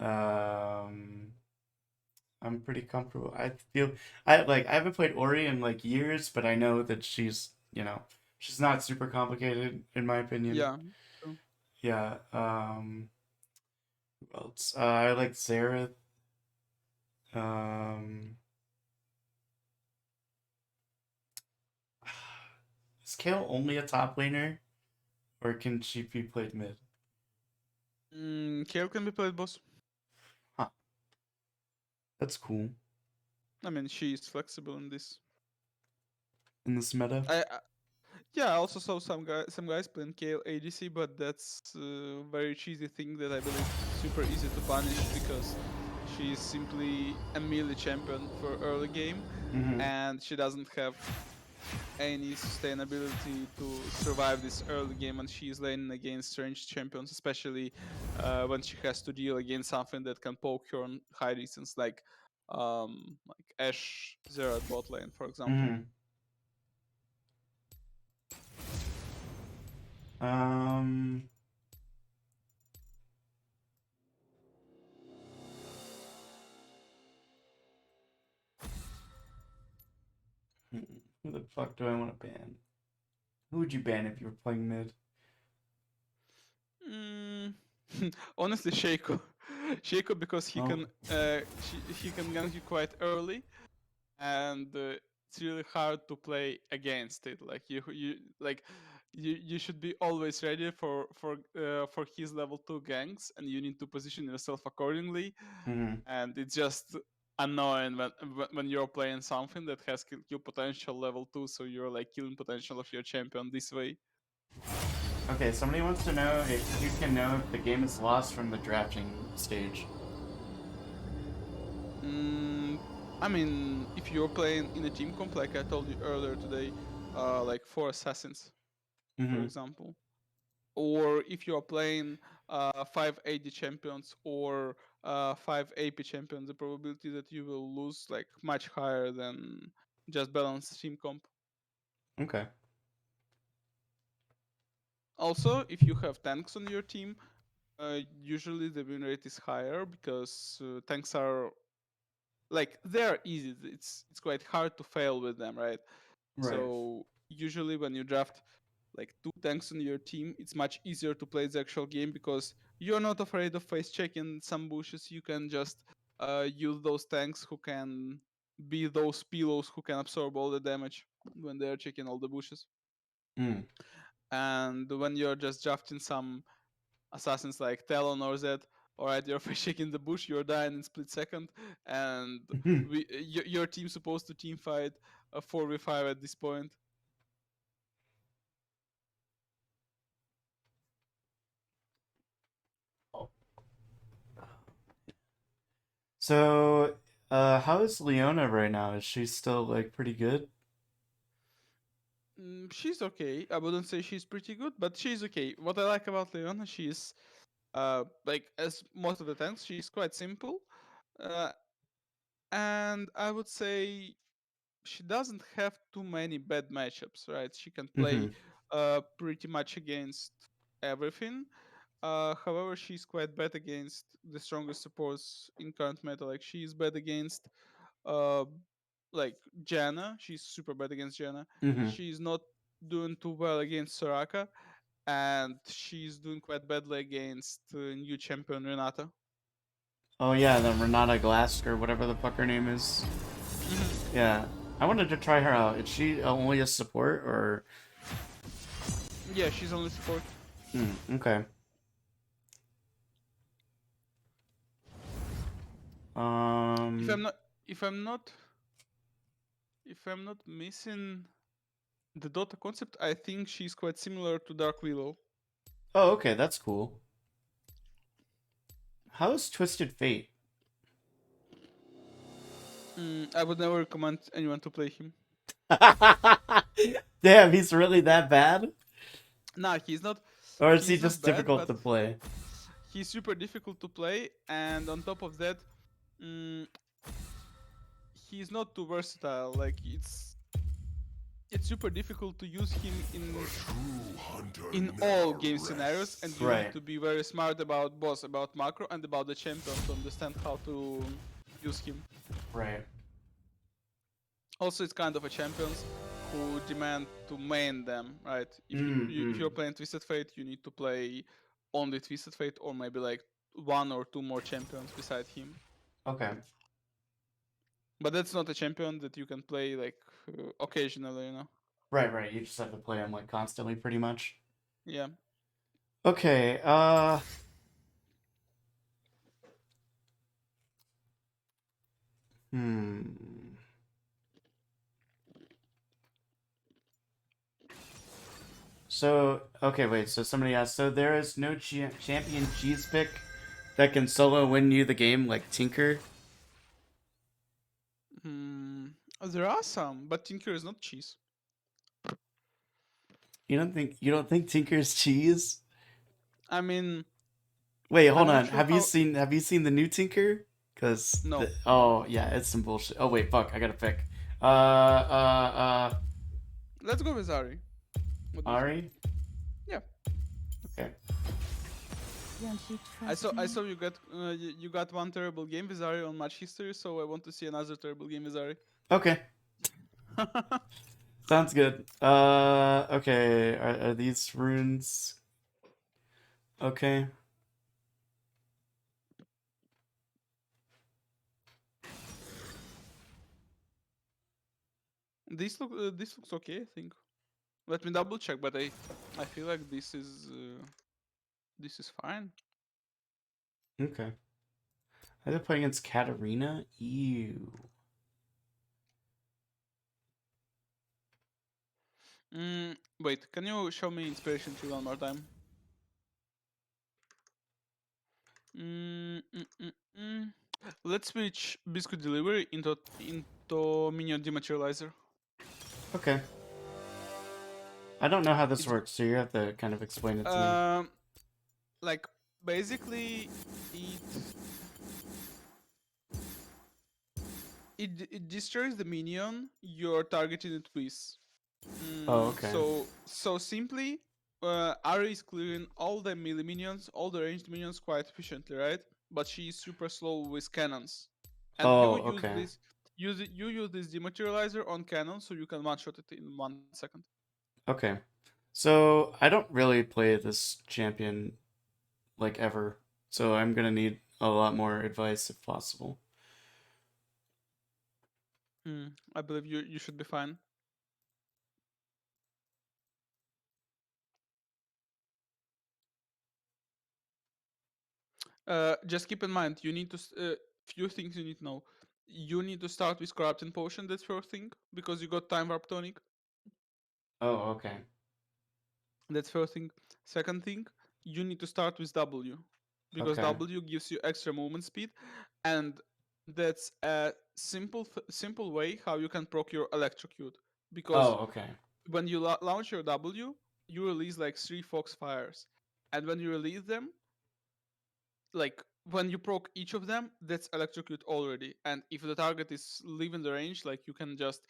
Um, I'm pretty comfortable. I haven't played Ori in like years, but I know that she's not super complicated in my opinion. Yeah. True. Yeah. Who else? I like Xerath. Um, is Kayle only a top laner, or can she be played mid? Kayle can be played boss. Huh. That's cool. I mean, she is flexible in this. In this meta. I yeah, I also saw some guys playing Kayle ADC, but that's a very cheesy thing that I believe super easy to punish because she is simply a melee champion for early game, Mm-hmm. and she doesn't have any sustainability to survive this early game when she is laning against ranged champions, especially when she has to deal against something that can poke her on high distance, like Ashe Zero at bot lane, for example. Mm-hmm. Um. Who the fuck do I want to ban? Who would you ban if you were playing mid? Mm, honestly, Shaco. Shaco because he Oh. can he can gank you quite early, and it's really hard to play against it. Like you should be always ready for his level 2 ganks, and you need to position yourself accordingly. Mm-hmm. And it's just annoying when you're playing something that has kill potential level 2, so you're like killing potential of your champion this way. Okay, somebody wants to know if you can know if the game is lost from the drafting stage. Mm, I mean, if you're playing in a team comp, like I told you earlier today, like 4 assassins, for Mm-hmm. example, or if you're playing 5 AD champions or 5 AP champion, the probability that you will lose like much higher than just balanced team comp. Okay. Also, if you have tanks on your team, usually the win rate is higher because tanks are like they're easy. It's quite hard to fail with them, right? Right. So usually when you draft like 2 tanks on your team, it's much easier to play the actual game because you're not afraid of face checking some bushes. You can just use those tanks who can be those pillows who can absorb all the damage when they're checking all the bushes. Mm. And when you're just drafting some assassins like Talon or Zed, alright, you're face checking the bush, you're dying in split second, and your team's supposed to team fight a 4v5 at this point. So, how is Leona right now? Is she still like pretty good? She's okay. I wouldn't say she's pretty good, but she's okay. What I like about Leona, she's like as most of the tanks, she's quite simple, uh, and I would say she doesn't have too many bad matchups. Right, she can play Mm-hmm. pretty much against everything. However, she's quite bad against the strongest supports in current meta. Like she's bad against uh like Janna. She's super bad against Janna. Mm-hmm. She's not doing too well against Soraka, and she's doing quite badly against new champion Renata. Oh yeah, the Renata Glask or whatever the fuck her name is. Mhm. Yeah. I wanted to try her out. Is she only a support or? Yeah, she's only support. Okay. If Um. I'm not, if I'm not, if I'm not missing the Dota concept, I think she's quite similar to Dark Willow. Oh, okay, that's cool. How's Twisted Fate? I would never recommend anyone to play him. Damn, he's really that bad? Nah, he's not. Or is he He's not just bad, difficult but to play? he's super difficult to play, and on top of that, mm, he's not too versatile. Like it's super difficult to use him True hunter in all never game scenarios, and rests. you need Right. to be very smart about boss, about macro, and about the champion to understand how to use him. Right. Also, it's kind of a champions who demand to main them, right? If you're playing Twisted Fate, you need to play only Twisted Fate, or maybe like 1 or 2 more champions beside him. Okay. But that's not a champion that you can play like occasionally, you know? Right, right. You just have to play him like constantly pretty much. Yeah. Okay, hmm. So, okay, wait. So somebody asked, so there is no champion cheese pick that can solo win you the game like Tinker? Hmm. There are some, but Tinker is not cheese. You don't think Tinker's cheese? I mean, Wait, I'm hold not on. sure Have you how. seen have you seen the new Tinker? Cause No. oh yeah, it's some bullshit. Oh wait, fuck, I gotta pick. Let's go with Ari. What do you think? Ari? Yeah. Okay. Don't you I trust saw. I me? saw you got one terrible game with Ari on match history, so I want to see another terrible game with Ari. Okay. Sounds good. Okay. Are these runes okay? This looks okay, I think. Let me double check, but I feel like this is fine. Okay. I had to play against Katarina? Ew. Wait, can you show me inspiration tree one more time? Mm, mm, mm, mm. Let's switch biscuit delivery into minion dematerializer. Okay. I don't know how this It's works, so you have to kind of explain it to me. like basically it it destroys the minion you're targeting it with. Oh, okay. So simply, Ari is clearing all the melee minions, all the ranged minions quite efficiently, right? But she is super slow with cannons, and Oh, okay. you use this dematerializer on cannons, so you can one shot it in 1 second. Okay. So I don't really play this champion like ever. So I'm gonna need a lot more advice if possible. I believe you should be fine. Just keep in mind, you need to few things you need to know. You need to start with corrupting potion. That's first thing because you got time warp tonic. Oh, okay. That's first thing. Second thing, you need to start with W because Okay. W gives you extra movement speed, and that's a simple way how you can proc your electrocute. Because Oh, okay. when you launch your W, you release like 3 foxfires, and when you release them, like when you proc each of them, that's electrocute already. And if the target is leaving the range, like you can just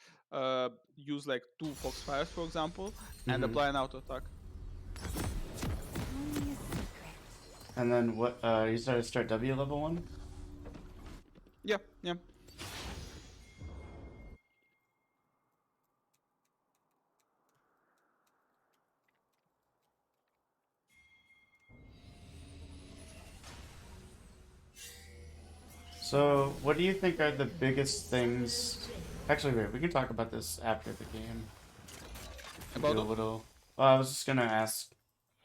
use like 2 foxfires, for example, and Mm-hmm. apply an auto attack. Only a secret. And then what? You started to start W level 1? Yeah, yeah. So, what do you think are the biggest things? Actually, wait, we can talk about this after the game. About Do a what? little. Well, I was just gonna ask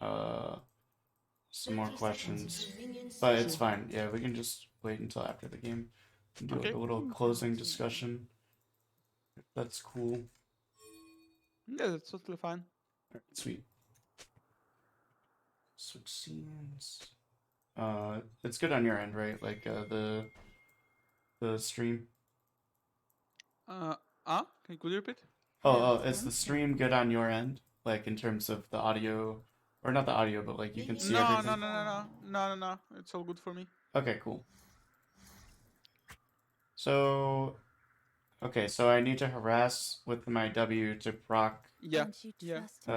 uh, some more questions, but it's fine. Yeah, we can just wait until after the game and do like Okay. a little closing discussion. That's cool. Yeah, that's totally fine. Alright, sweet. Switch scenes. It's good on your end, right? Like the stream. Uh, could you repeat? Is the stream good on your end? Like in terms of the audio, or not the audio, but like you can see No, no, everything. no, no, no, no, no, no. It's all good for me. Okay, cool. So, okay, so I need to harass with my W to proc. Yeah, Don't you yeah. trust me?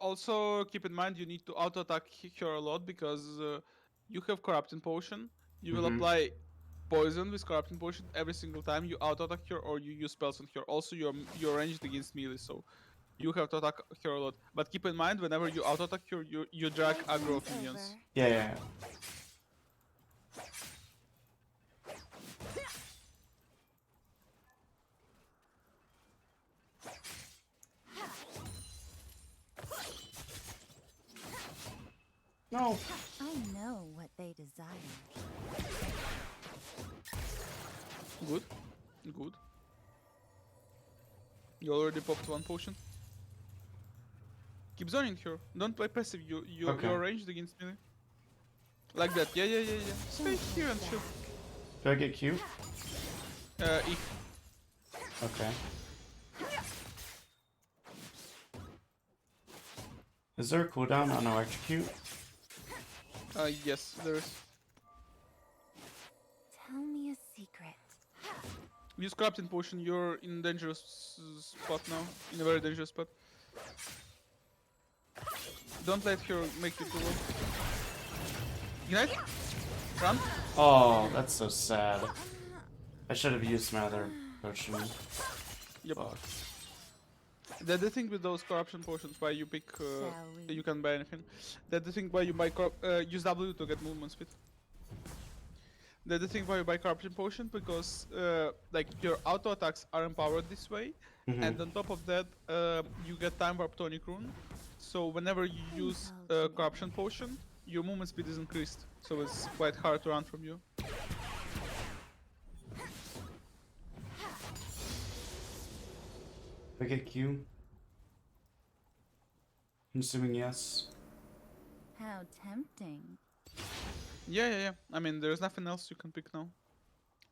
Also keep in mind you need to auto attack her a lot because you have corrupting potion. You will Mm-hmm. apply poison with corrupting potion every single time you auto attack her or you use spells on her. Also, you're ranged against melee, so you have to attack her a lot. But keep in mind, whenever you auto attack her, you drag aggro Playtime's of minions. over. Yeah, yeah, yeah. No. I know what they desire. Good, good. You already popped 1 potion. Keep zoning her. Don't play passive. Okay. You're ranged against melee. Like that. Yeah, yeah, yeah, yeah. Stay here and chill. Do I get Q? If Okay. Is there a cooldown on electrocute? yes, there is. Tell me a secret. Use corrupting potion. You're in dangerous spot now. In a very dangerous spot. Don't let her make you too low. Ignite. Run. Oh, that's so sad. I should have used my other potion. Yep. Fuck. That's the thing with those corruption potions. Why you pick? Shall we? You can buy anything. That's the thing why you buy use W to get movement speed. That's the thing why you buy corruption potion because like your auto attacks are empowered this way, and on top of that you get time warp tonic rune. So whenever you use corruption potion, your movement speed is increased. So it's quite hard to run from you. Do I get Q? I'm assuming yes. How tempting. Yeah, yeah, yeah. I mean, there's nothing else you can pick now.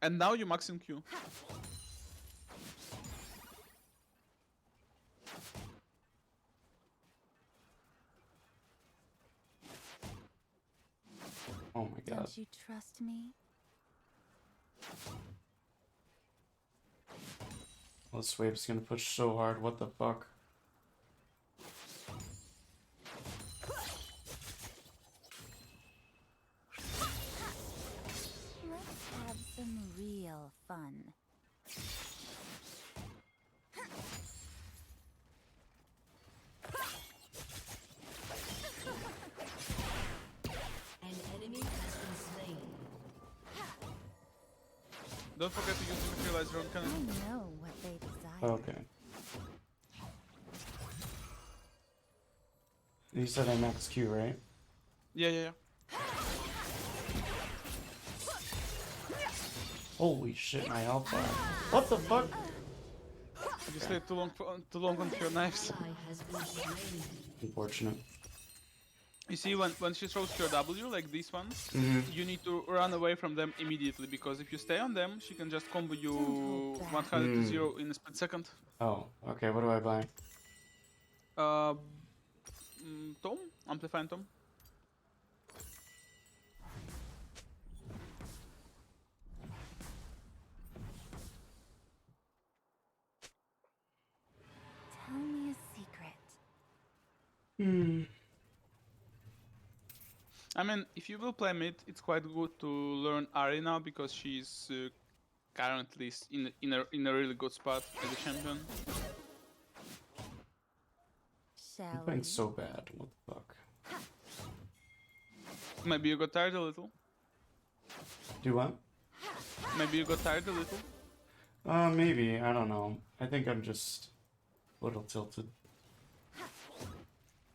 And now you max in Q. Oh my god. Don't you trust me? Well, this wave's gonna push so hard. What the fuck? Let's have some real fun. An enemy has been slain. Don't forget to use the materializer on I cannon. know what they desire. Okay. You said I max Q, right? Yeah. Holy shit, my health bar. What the fuck? You stayed too long on your knives. Ally has been slain. Unfortunate. You see, when she throws your W, like these ones, Mm-hmm. you need to run away from them immediately, because if you stay on them, she can just combo you Don't hold back. 100 to 0 in a split second. Oh, okay, what do I buy? Tome? Amplifying Tome? Tell me a secret. Hmm. I mean, if you will play mid, it's quite good to learn Arena, because she's currently in a really good spot as a champion. I'm Shall playing we? so bad. What the fuck? Maybe you got tired a little. Do what? Maybe you got tired a little. Maybe. I don't know. I think I'm just a little tilted.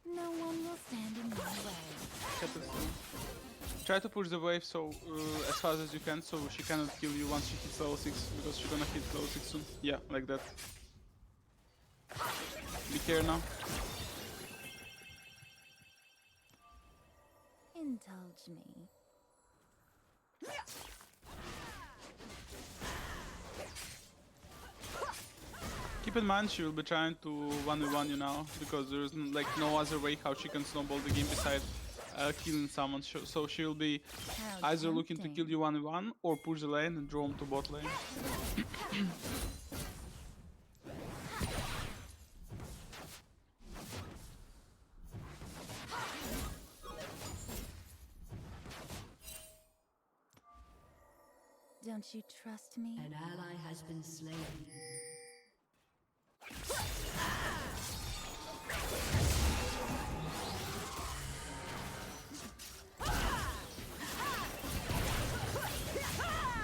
No one will stand in my way. Try to push the wave so as fast as you can, so she cannot kill you once she hits level 6, because she's gonna hit level 6 soon. Yeah, like that. Be care now. Indulge me. Keep in mind she will be trying to 1v1 you now, because there's like no other way how she can snowball the game besides killing someone. So she'll be How either looking to tempting. kill you 1v1 or push the lane and draw him to bot lane. Don't you trust me? An ally has been slain.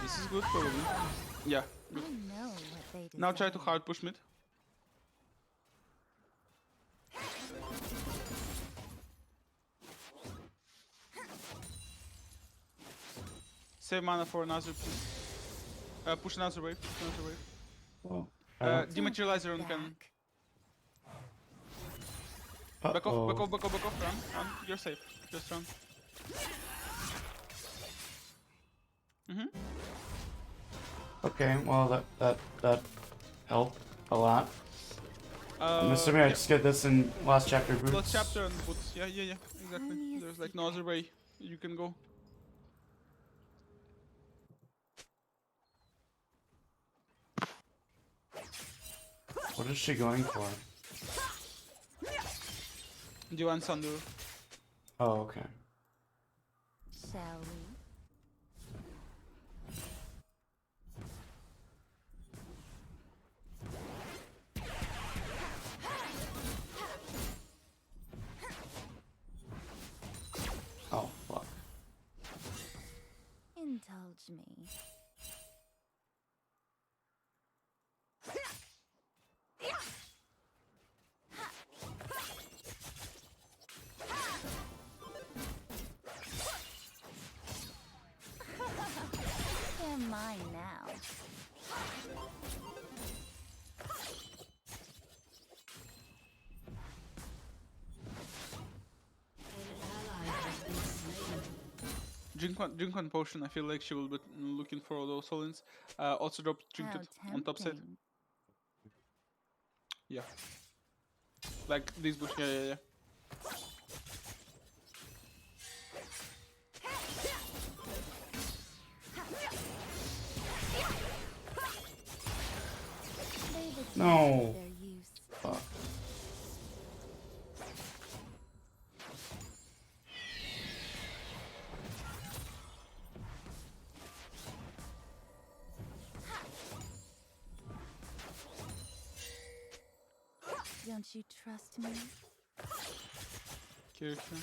This is good probably. Yeah, I good. know what they desire. Now try to hard push mid. Save mana for another push. Push another wave. Push another wave. Oh. Dematerializer on cannon. Back off, back off, back off, back off. Run. You're safe. Just run. Okay, well that helped a lot. I'm assuming I yeah. just get this in last chapter boots. Last chapter and boots. Yeah, exactly. me a There's like no other way you can go. What is she going for? Divan Sandur. Oh, okay. Shall we? Oh, fuck. Indulge me. They're mine now. Drink one potion. I feel like she will be looking for those solins. Also drop trinket How on top side. tempting. Yeah. Like this bush. Yeah. They No. Their use. Fuck. Don't you trust me? Kirsten.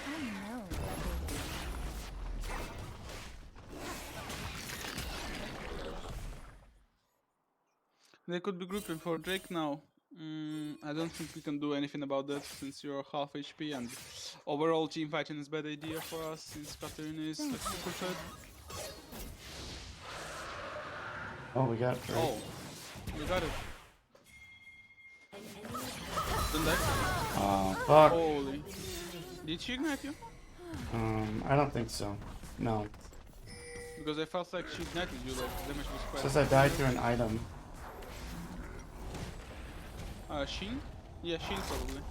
I know what They could be grouping for Drake now. I don't think we can do anything about that since you're half HP and overall team fighting is a bad idea for us since Katarina is like super fed. Oh, we got Drake. Oh, you got it. Don't die. Fuck. Holy. Did she ignite you? I don't think so. No. Because I felt like she ignited you, like damage was quite. Says I died through an item. Sheen? Yeah, Sheen probably.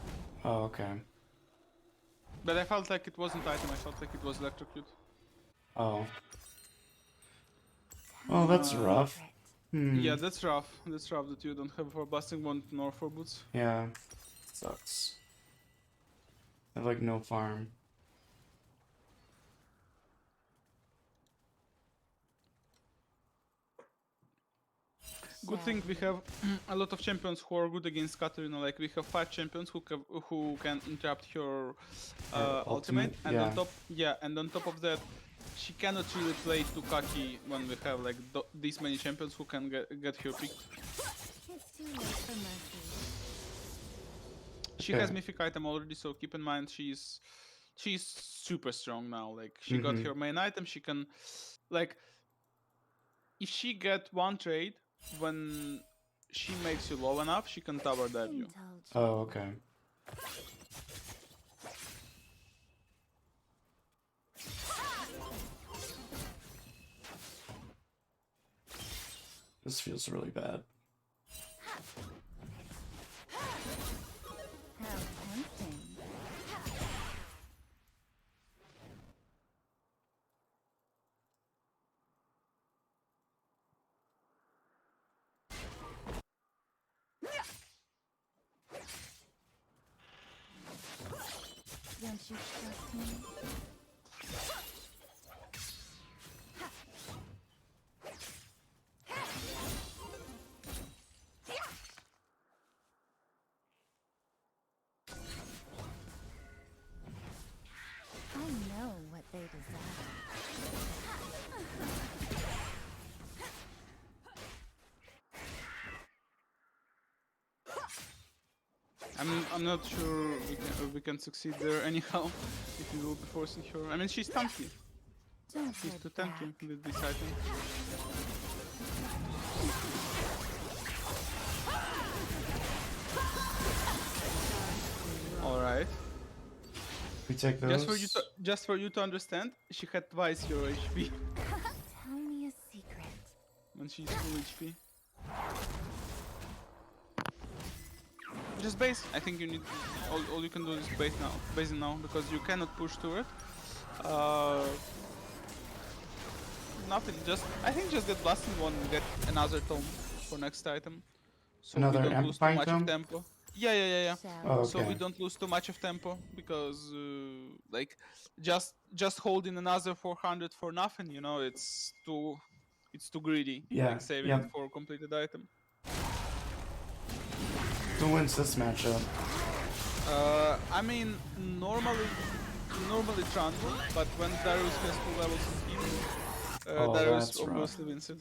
Oh, okay. But I felt like it wasn't item, I felt like it was electrocute. Oh. Oh, that's rough. Yeah, that's rough. That's rough that you don't have for blasting wand nor for boots. Yeah. Sucks. I have like no farm. Good thing we have a lot of champions who are good against Katarina. Like we have 5 champions who can interrupt her ultimate, and yeah. on top, and on top of that, she cannot really play too cocky when we have like these many champions who can get her pick. It's too late for mercy. She has mythic item already, so keep in mind she's super strong now. Like she got her main item, she can like if she get one trade when she makes you low enough, she can tower dive you. Indulge. Oh, okay. This feels really bad. How tempting. Don't you trust me? I know what they desire. I'm not sure we can succeed there anyhow if we will be forcing her. I mean she's tanky. Don't She's hold too back. tanky with this item. Alright. We take those. Just for you to understand, she had twice your HP Tell me a secret. when she's full HP. Just base. I think you need all you can do is base now because you cannot push to it. Nothing. I think just get blasting one and get another tome for next item. So Another we don't lose too amplifying much tome? of tempo. Yeah. Shall Oh, So we okay. don't lose too much of tempo because like just holding another 400 for nothing, you know, it's too greedy. Yeah, Like saving yep. it for a completed item. Who wins this matchup? I mean normally Trundle, but when Darius has 2 levels of healing, Oh, Darius that's rough. obviously wins it.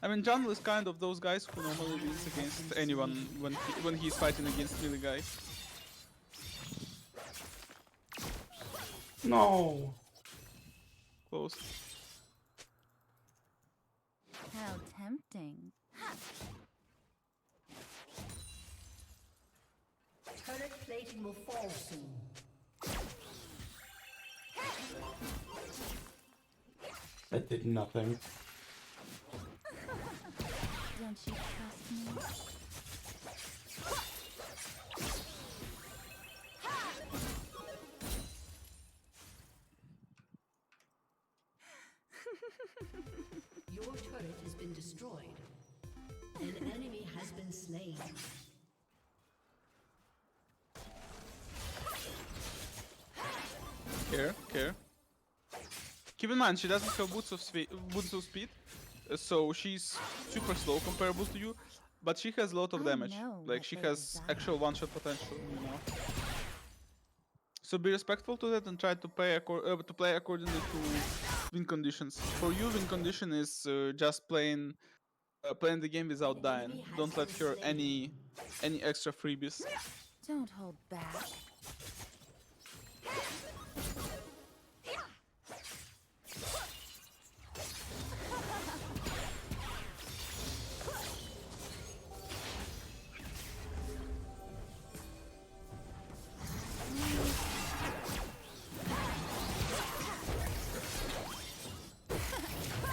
I mean, Jungle is kind of those guys who normally wins against anyone when he's fighting against melee guy. No. Close. How tempting. Turret plating will fall soon. That did nothing. Don't you trust me? Your turret has been destroyed. An enemy has been slain. Care. Keep in mind, she doesn't have boots of speed, so she's super slow comparable to you, but she has a lot of damage. Like she has actual one-shot potential, you know. So be respectful to that and try to play accordingly to win conditions. For you, win condition is just playing the game without dying. Don't let her any extra freebies. Don't hold back.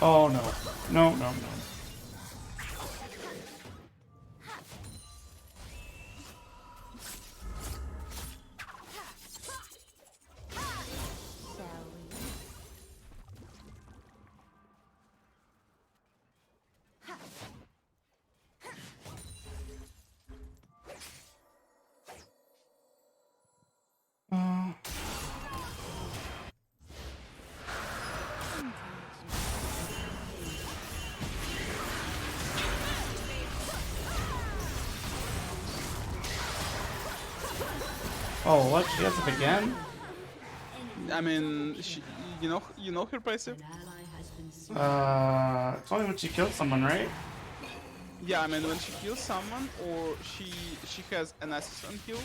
Oh no. No, no, no. Shall we? Oh, what? She has it again? I mean, you know her passive. An ally has been slain. It's only when she kills someone, right? Yeah, I mean when she kills someone or she has an assist on kill,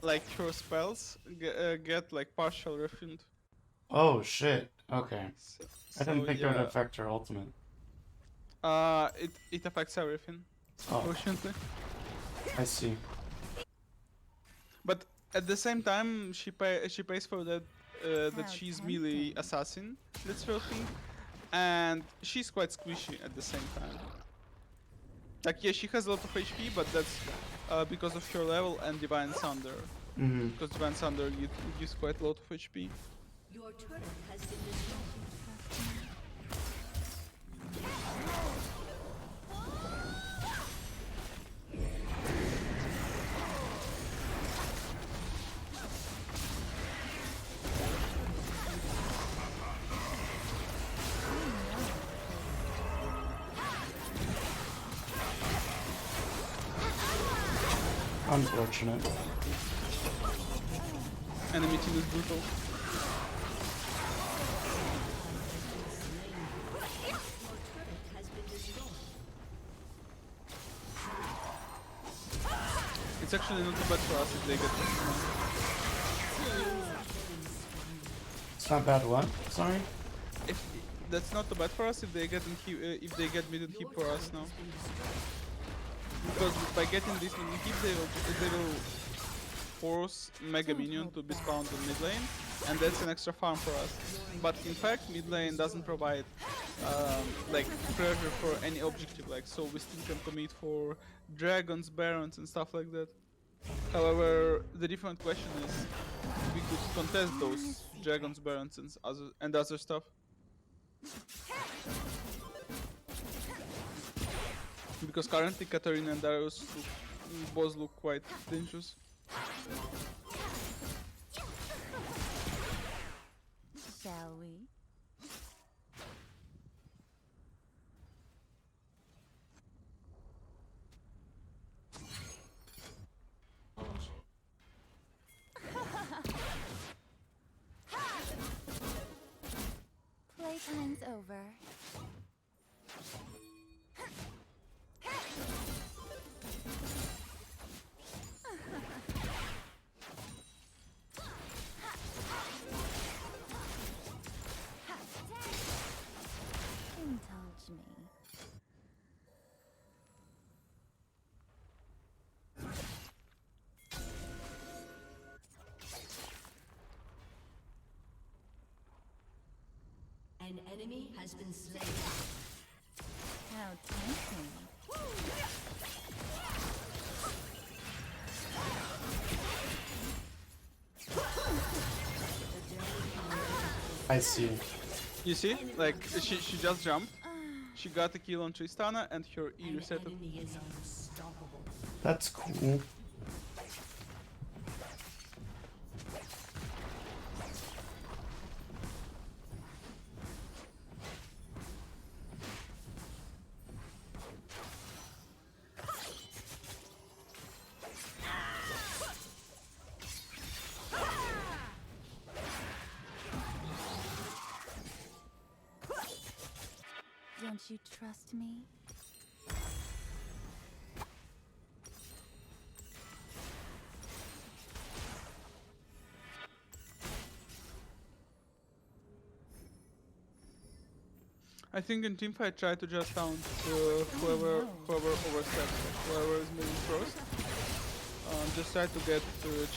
like her spells get like partial refund. Oh shit. Okay. So, I didn't think it would yeah, affect her ultimate. it affects everything, Oh, unfortunately. I see. But at the same time, she pays for that that How she's melee tempting. assassin. That's her thing, and she's quite squishy at the same time. Like yeah, she has a lot of HP, but that's because of her level and Divine Thunder. Mm-hmm. Because Divine Thunder gives quite a lot of HP. Your turret has been destroyed. Unfortunate. Enemy team is brutal. Your turret has been destroyed. It's actually not too bad for us if they get. It's not bad what? Sorry? If that's not too bad for us if they get if they get mid and keep for us now. Because by getting this mid and keep, they will force Mega Minion to be spawned in mid lane, and that's an extra farm for us. But in fact, mid lane doesn't provide like pressure for any objective, like so we still can commit for dragons, barons, and stuff like that. However, the different question is we could contest those dragons, barons, and other stuff. Because currently Katarina and Darius both look quite dangerous. Shall we? Playtime's over. Indulge me. An enemy has been slain. How tempting. I see. You see, like Enemy she just jumped, she got a kill on Tristana, and her E An reset. enemy is unstoppable. That's cool. Don't you trust me? I think in teamfight try to just taunt whoever oversteps, whoever is moving first. Just try to get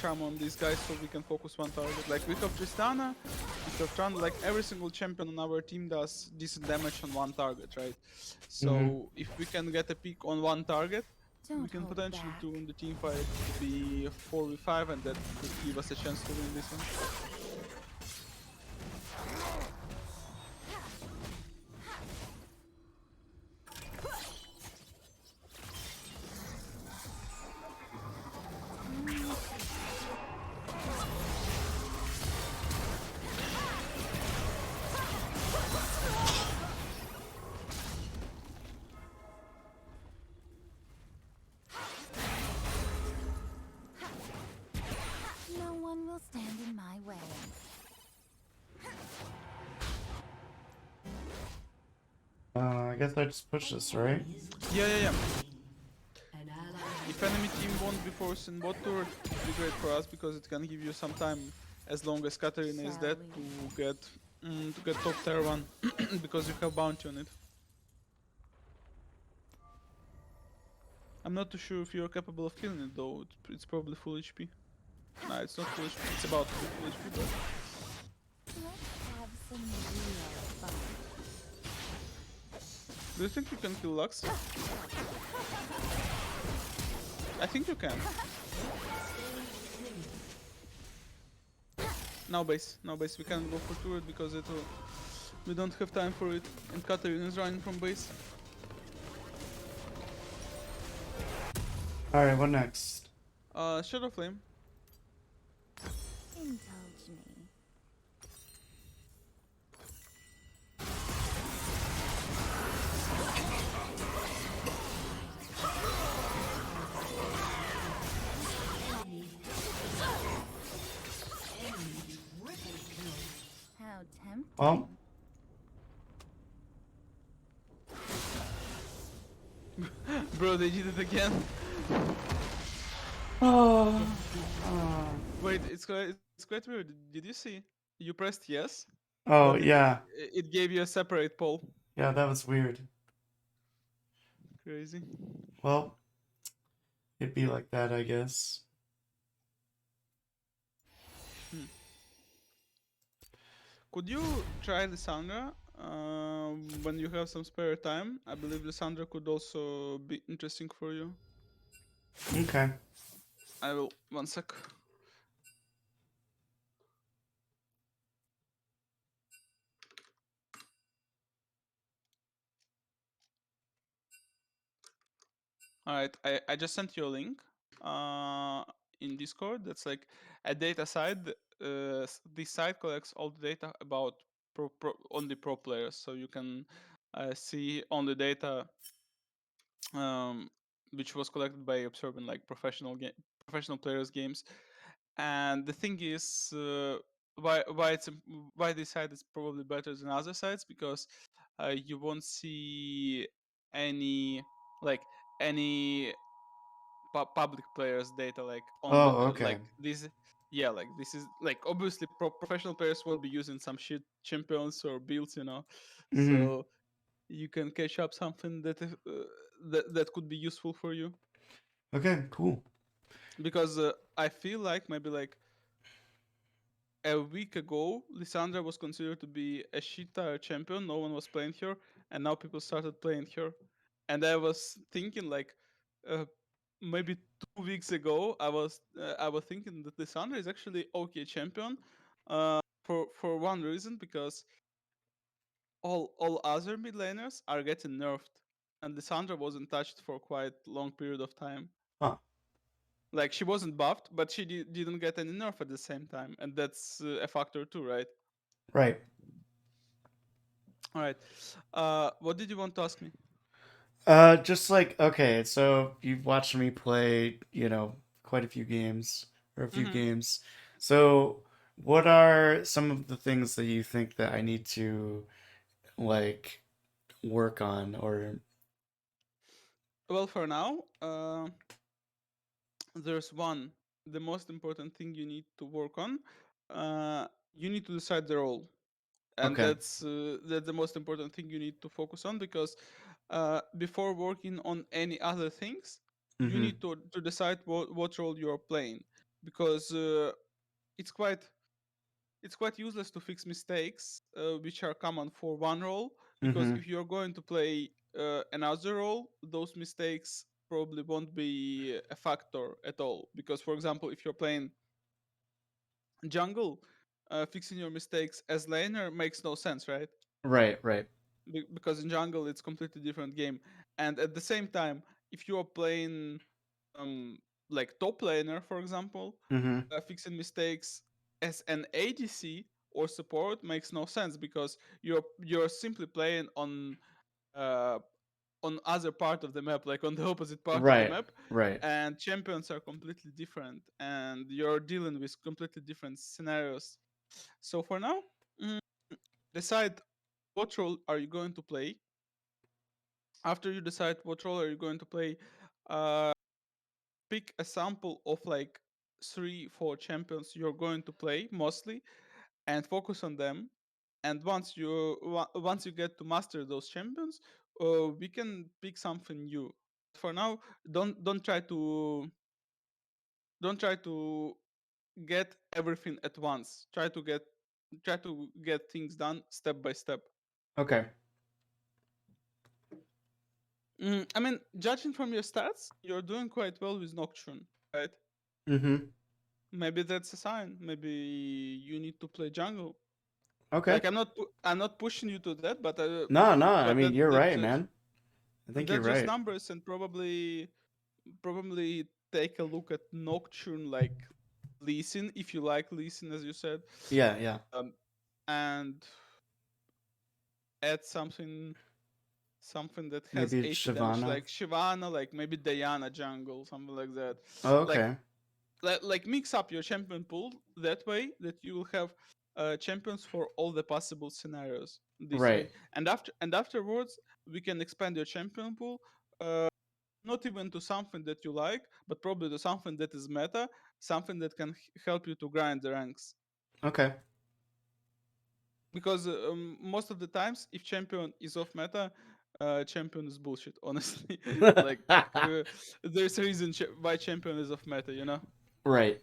charm on these guys so we can focus one target. Like we have Tristana, we have Tran, like every single champion on our team does decent damage on one target, right? Mm-hmm. So if we can get a pick on one target, we Don't can hold potentially back. turn the team fight to be 4v5, and that could give us a chance to win this one. No one will stand in my way. I guess I just push this, right? Yeah. An ally If enemy team won't be forced in bot turret, it would be great for us because it can give you some time as long as Katarina is Shall dead we? to get top tier 1 because you have bounty on it. I'm not too sure if you're capable of killing it though, it's probably full HP. Nah, it's not full HP, it's about to be full HP, but Let's have some real fun. do you think you can kill Lux? I think you can. Now base, we can't go for turret because we don't have time for it, and Katarina is running from base. Alright, what next? Shadow Flame. Indulge me. How tempting. Well, Bro, they did it again. oh, Wait, it's quite weird. Did you see? You pressed yes, oh but yeah. it gave you a separate poll. Yeah, that was weird. Crazy. Well, it'd be like that, I guess. Could you try Lissandra when you have some spare time? I believe Lissandra could also be interesting for you. Okay. I will. One sec. Alright, I just sent you a link in Discord. That's like a data site. This site collects all the data about only pro players, so you can see on the data um, which was collected by observing like professional players' games. And the thing is, why this site is probably better than other sites because you won't see any like any public players data like on the Oh, okay. like this. Yeah, like this is like obviously professional players won't be using some shit champions or builds, Mm-hmm. so you can catch up something that could be useful for you Okay, cool. because I feel like maybe like a week ago Lissandra was considered to be a shit tier champion, no one was playing her, and now people started playing her. And I was thinking like uh, maybe 2 weeks ago I was thinking that Lissandra is actually okay champion for one reason, because all other mid laners are getting nerfed, and Lissandra wasn't touched for quite long period of time. Huh. Like she wasn't buffed, but she didn't get any nerf at the same time, and that's a factor too, right? Right. All right. What did you want to ask me? Just like, okay, so you've watched me play, quite a few games or a few Mm-hmm. games. So, what are some of the things that you think that I need to like work on or Well, for now, there's one. The most important thing you need to work on. You need to decide the role, and okay. that's the most important thing you need to focus on, because before working on any other things, you Mm-hmm. need to decide what role you're playing, because it's quite it's quite useless to fix mistakes which are common for one role, because Mm-hmm. if you're going to play another role, those mistakes probably won't be a factor at all. Because, for example, if you're playing jungle, fixing your mistakes as laner makes no sense, right? Right, right. Because in jungle it's completely different game. And at the same time, if you are playing um like top laner, for example, Mm-hmm. fixing mistakes as an ADC or support makes no sense, because you're simply playing uh on other part of the map, like on the opposite part of the Right, map, right. and champions are completely different, and you're dealing with completely different scenarios. So for now, mm, decide what role are you going to play. After you decide what role are you going to play, uh, pick a sample of like 3 4 champions you're going to play mostly, and focus on them. And once you get to master those champions, we can pick something new. For now, don't try to don't try to get everything at once. Try to get things done step by step. Okay. I mean, judging from your stats, you're doing quite well with Nocturne, right? Mm-hmm. Maybe that's a sign. Maybe you need to play jungle. Okay. Like I'm not pushing you to that, but No, no, I but mean that you're that right, just man. I think you're that's just right. numbers, and probably take a look at Nocturne, like Lee Sin, if you like Lee Sin, as you said, Yeah, yeah. um, and add something that has Maybe it's 80 damage, Shyvana. like Shyvana, like maybe Diana jungle, something like that. Oh, Like okay. like mix up your champion pool that way, that you will have champions for all the possible scenarios this way. Right. And afterwards we can expand your champion pool, uh, not even to something that you like, but probably to something that is meta, something that can help you to grind the ranks. Okay. Because most of the times, if champion is off meta, champion is bullshit, honestly. Like, uh, there's a reason why champion is off meta, you know. Right.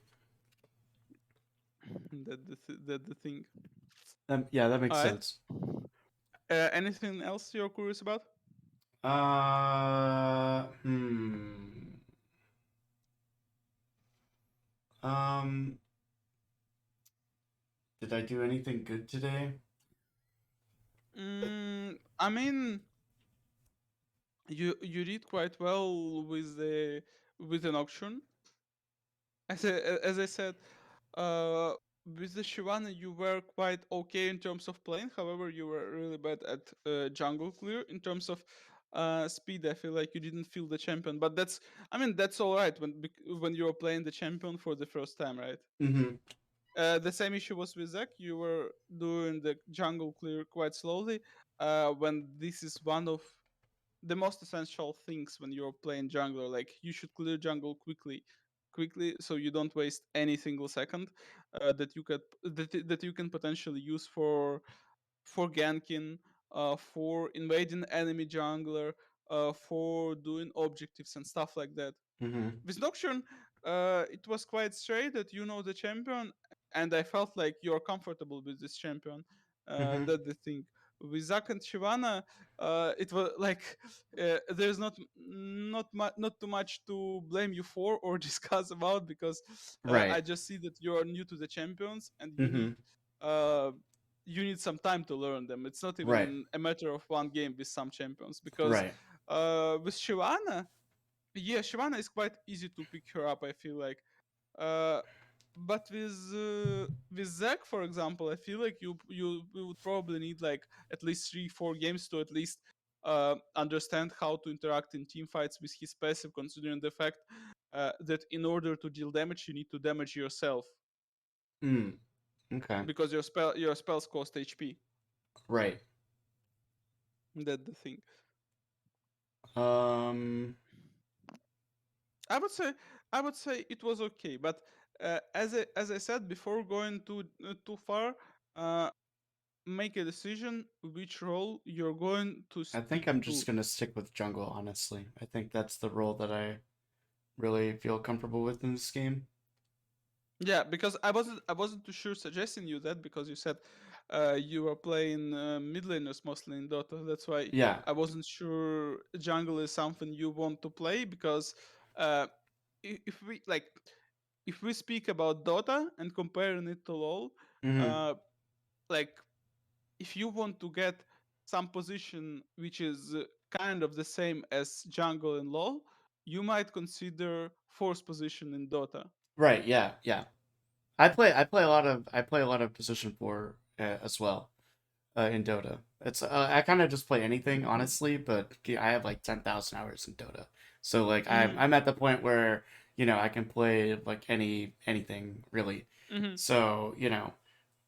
That the thing. Yeah, that makes All right. sense. Anything else you're curious about? Hmm. Um, did I do anything good today? I mean, you did quite well with an auction. As I said, uh, with the Shyvana you were quite okay in terms of playing. However, you were really bad at jungle clear in terms of speed. I feel like you didn't feel the champion, but that's all right when you're playing the champion for the first time, right? Mm-hmm. The same issue was with Zac. You were doing the jungle clear quite slowly. When this is one of the most essential things when you're playing jungler, like you should clear jungle quickly, so you don't waste any single second that you can potentially use for ganking, for invading enemy jungler, for doing objectives and stuff like that. Mm-hmm. With Nocturne, it was quite straight that you know the champion, and I felt like you're comfortable with this champion. Mm-hmm. That the thing. With Zac and Shyvana, it was like there's not too much to blame you for or discuss about, because Right. I just see that you're new to the champions, and Mm-hmm. uh, you need some time to learn them. It's not Right. even a matter of one game with some champions, because Right. with Shyvana, yeah, Shyvana is quite easy to pick her up, I feel like. Uh, but with Zack, for example, I feel like you would probably need like at least 3-4 games to at least understand how to interact in team fights with his passive, considering the fact that in order to deal damage, you need to damage yourself Mm. Okay. because your spells cost HP. Right. That's the thing. Um. I would say I would say it was okay, but as I said before, going too far, uh, make a decision which role you're going to I think stick I'm to. just gonna stick with jungle. Honestly, I think that's the role that I really feel comfortable with in this game. Yeah, because I wasn't too sure suggesting you that, because you said you were playing mid laners mostly in Dota. That's why Yeah. I wasn't sure jungle is something you want to play, because uh, if we like if we speak about Dota and comparing it to LoL, Mm-hmm. uh, like if you want to get some position which is kind of the same as jungle in LoL, you might consider force position in Dota. Right. Yeah. Yeah. I play a lot of position 4 as well in Dota. It's I kind of just play anything honestly, but I have like 10,000 hours in Dota. So like Hmm. I'm at the point where I can play like anything really. Hmm. So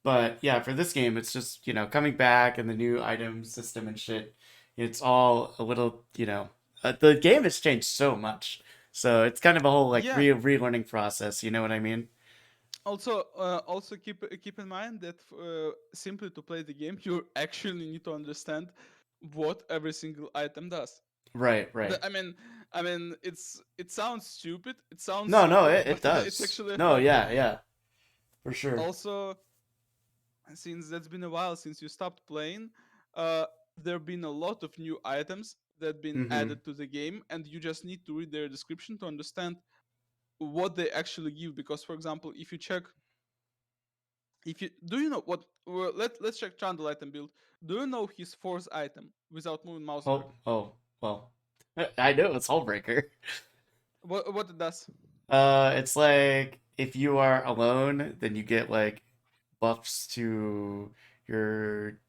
but yeah, for this game, it's just coming back and the new item system and shit. It's all a little the game has changed so much. So it's kind of a whole like Yeah. relearning process. You know what I mean? Also keep in mind that simply to play the game, you actually need to understand what every single item does. Right, right. I mean, it sounds stupid. It sounds No, no, simple, it but it's does. actually a No, fact. yeah, yeah, for sure. Also, since that's been a while since you stopped playing, uh, there have been a lot of new items that have been Mm-hmm. added to the game, and you just need to read their description to understand what they actually give. Because, for example, if you check, if you do you know what? Well, let's check Trundle item build. Do you know his fourth item without moving mouse over? Oh, well. I know it's Hullbreaker. What it does? It's like if you are alone, then you get like buffs to your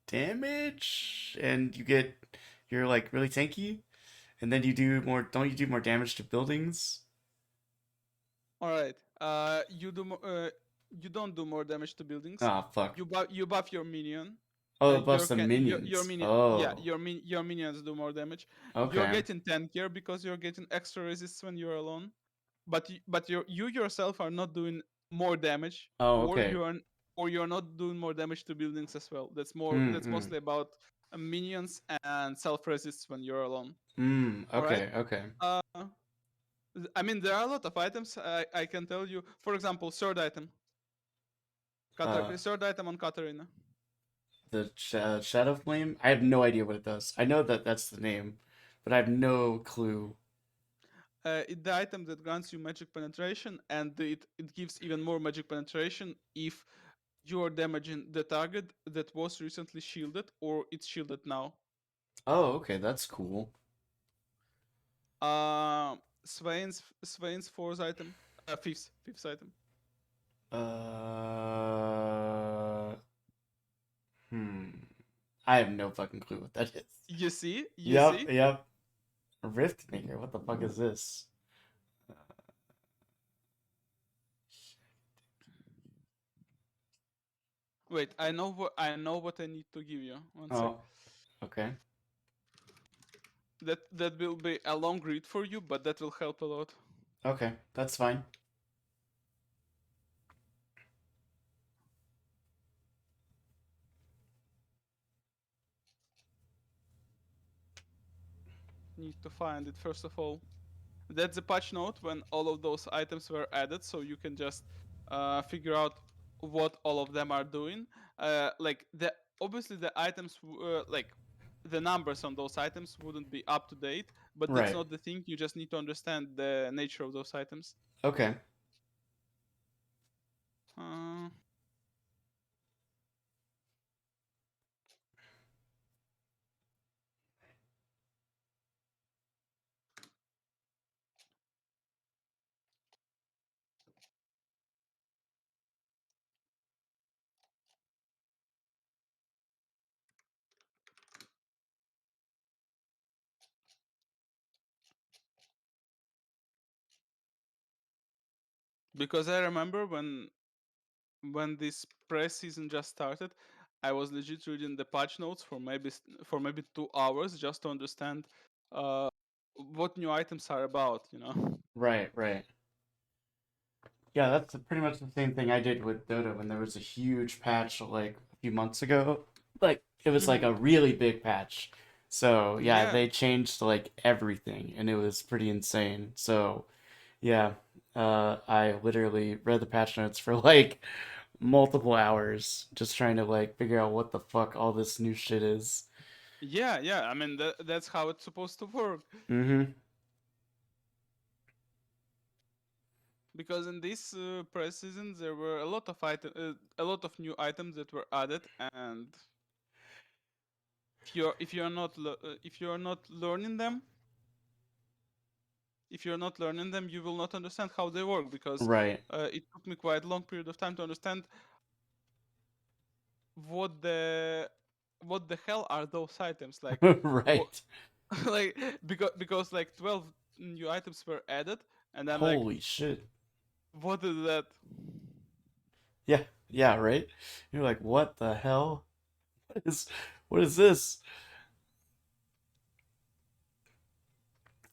damage, and you're like really tanky, and then don't you do more damage to buildings? All right. You don't do more damage to buildings. Ah, fuck. You buff your minion. Oh, it buffs Your the can your minions. minion Yeah, Oh, your minions do more damage. You're okay. getting tankier because you're getting extra resist when you're alone. But you yourself are not doing more damage, Oh, or okay. you're not doing more damage to buildings as well. That's Mm-hmm. mostly about minions and self resists when you're alone. All right. Okay, okay. Uh, I mean, there are a lot of items I can tell you. For example, third item, Uh, third item on Katarina. the Shadow Flame? I have no idea what it does. I know that that's the name, but I have no clue. It's the item that grants you magic penetration, and it gives even more magic penetration if you are damaging the target that was recently shielded or it's shielded now. Oh, okay, that's cool. Swain's fourth item, fifth item. Uh, hmm. I have no fucking clue what that is. You see, you Yep, see. yep. Rift Maker. What the fuck is this? Wait, I know what I need to give you. One sec. Oh, okay, That will be a long read for you, but that will help a lot. okay, that's fine. Need to find it first of all. That's the patch note when all of those items were added, so you can just figure out what all of them are doing. Like the obviously the items, like the numbers on those items wouldn't be up to date, but that's Right. not the thing. You just need to understand the nature of those items. Okay. Uh, Because I remember when this press season just started, I was legit reading the patch notes for maybe 2 hours just to understand uh, what new items are about. You know. Right, right. Yeah, that's pretty much the same thing I did with Dota when there was a huge patch like a few months ago. Like it was like Hmm. a really big patch. So yeah, Yeah, they changed like everything and it was pretty insane. So yeah, I literally read the patch notes for like multiple hours just trying to like figure out what the fuck all this new shit is. yeah, yeah. I mean that's how it's supposed to work. Mm-hmm. Because in this press season there were a lot of new items that were added, and if you're not learning them, you will not understand how they work. Because Right. it took me quite a long period of time to understand what the what the hell are those items like. What Right. like because like 12 new items were added, and I'm like, Holy shit. what is that? Yeah, yeah, right? You're like, what the hell? What is what is this?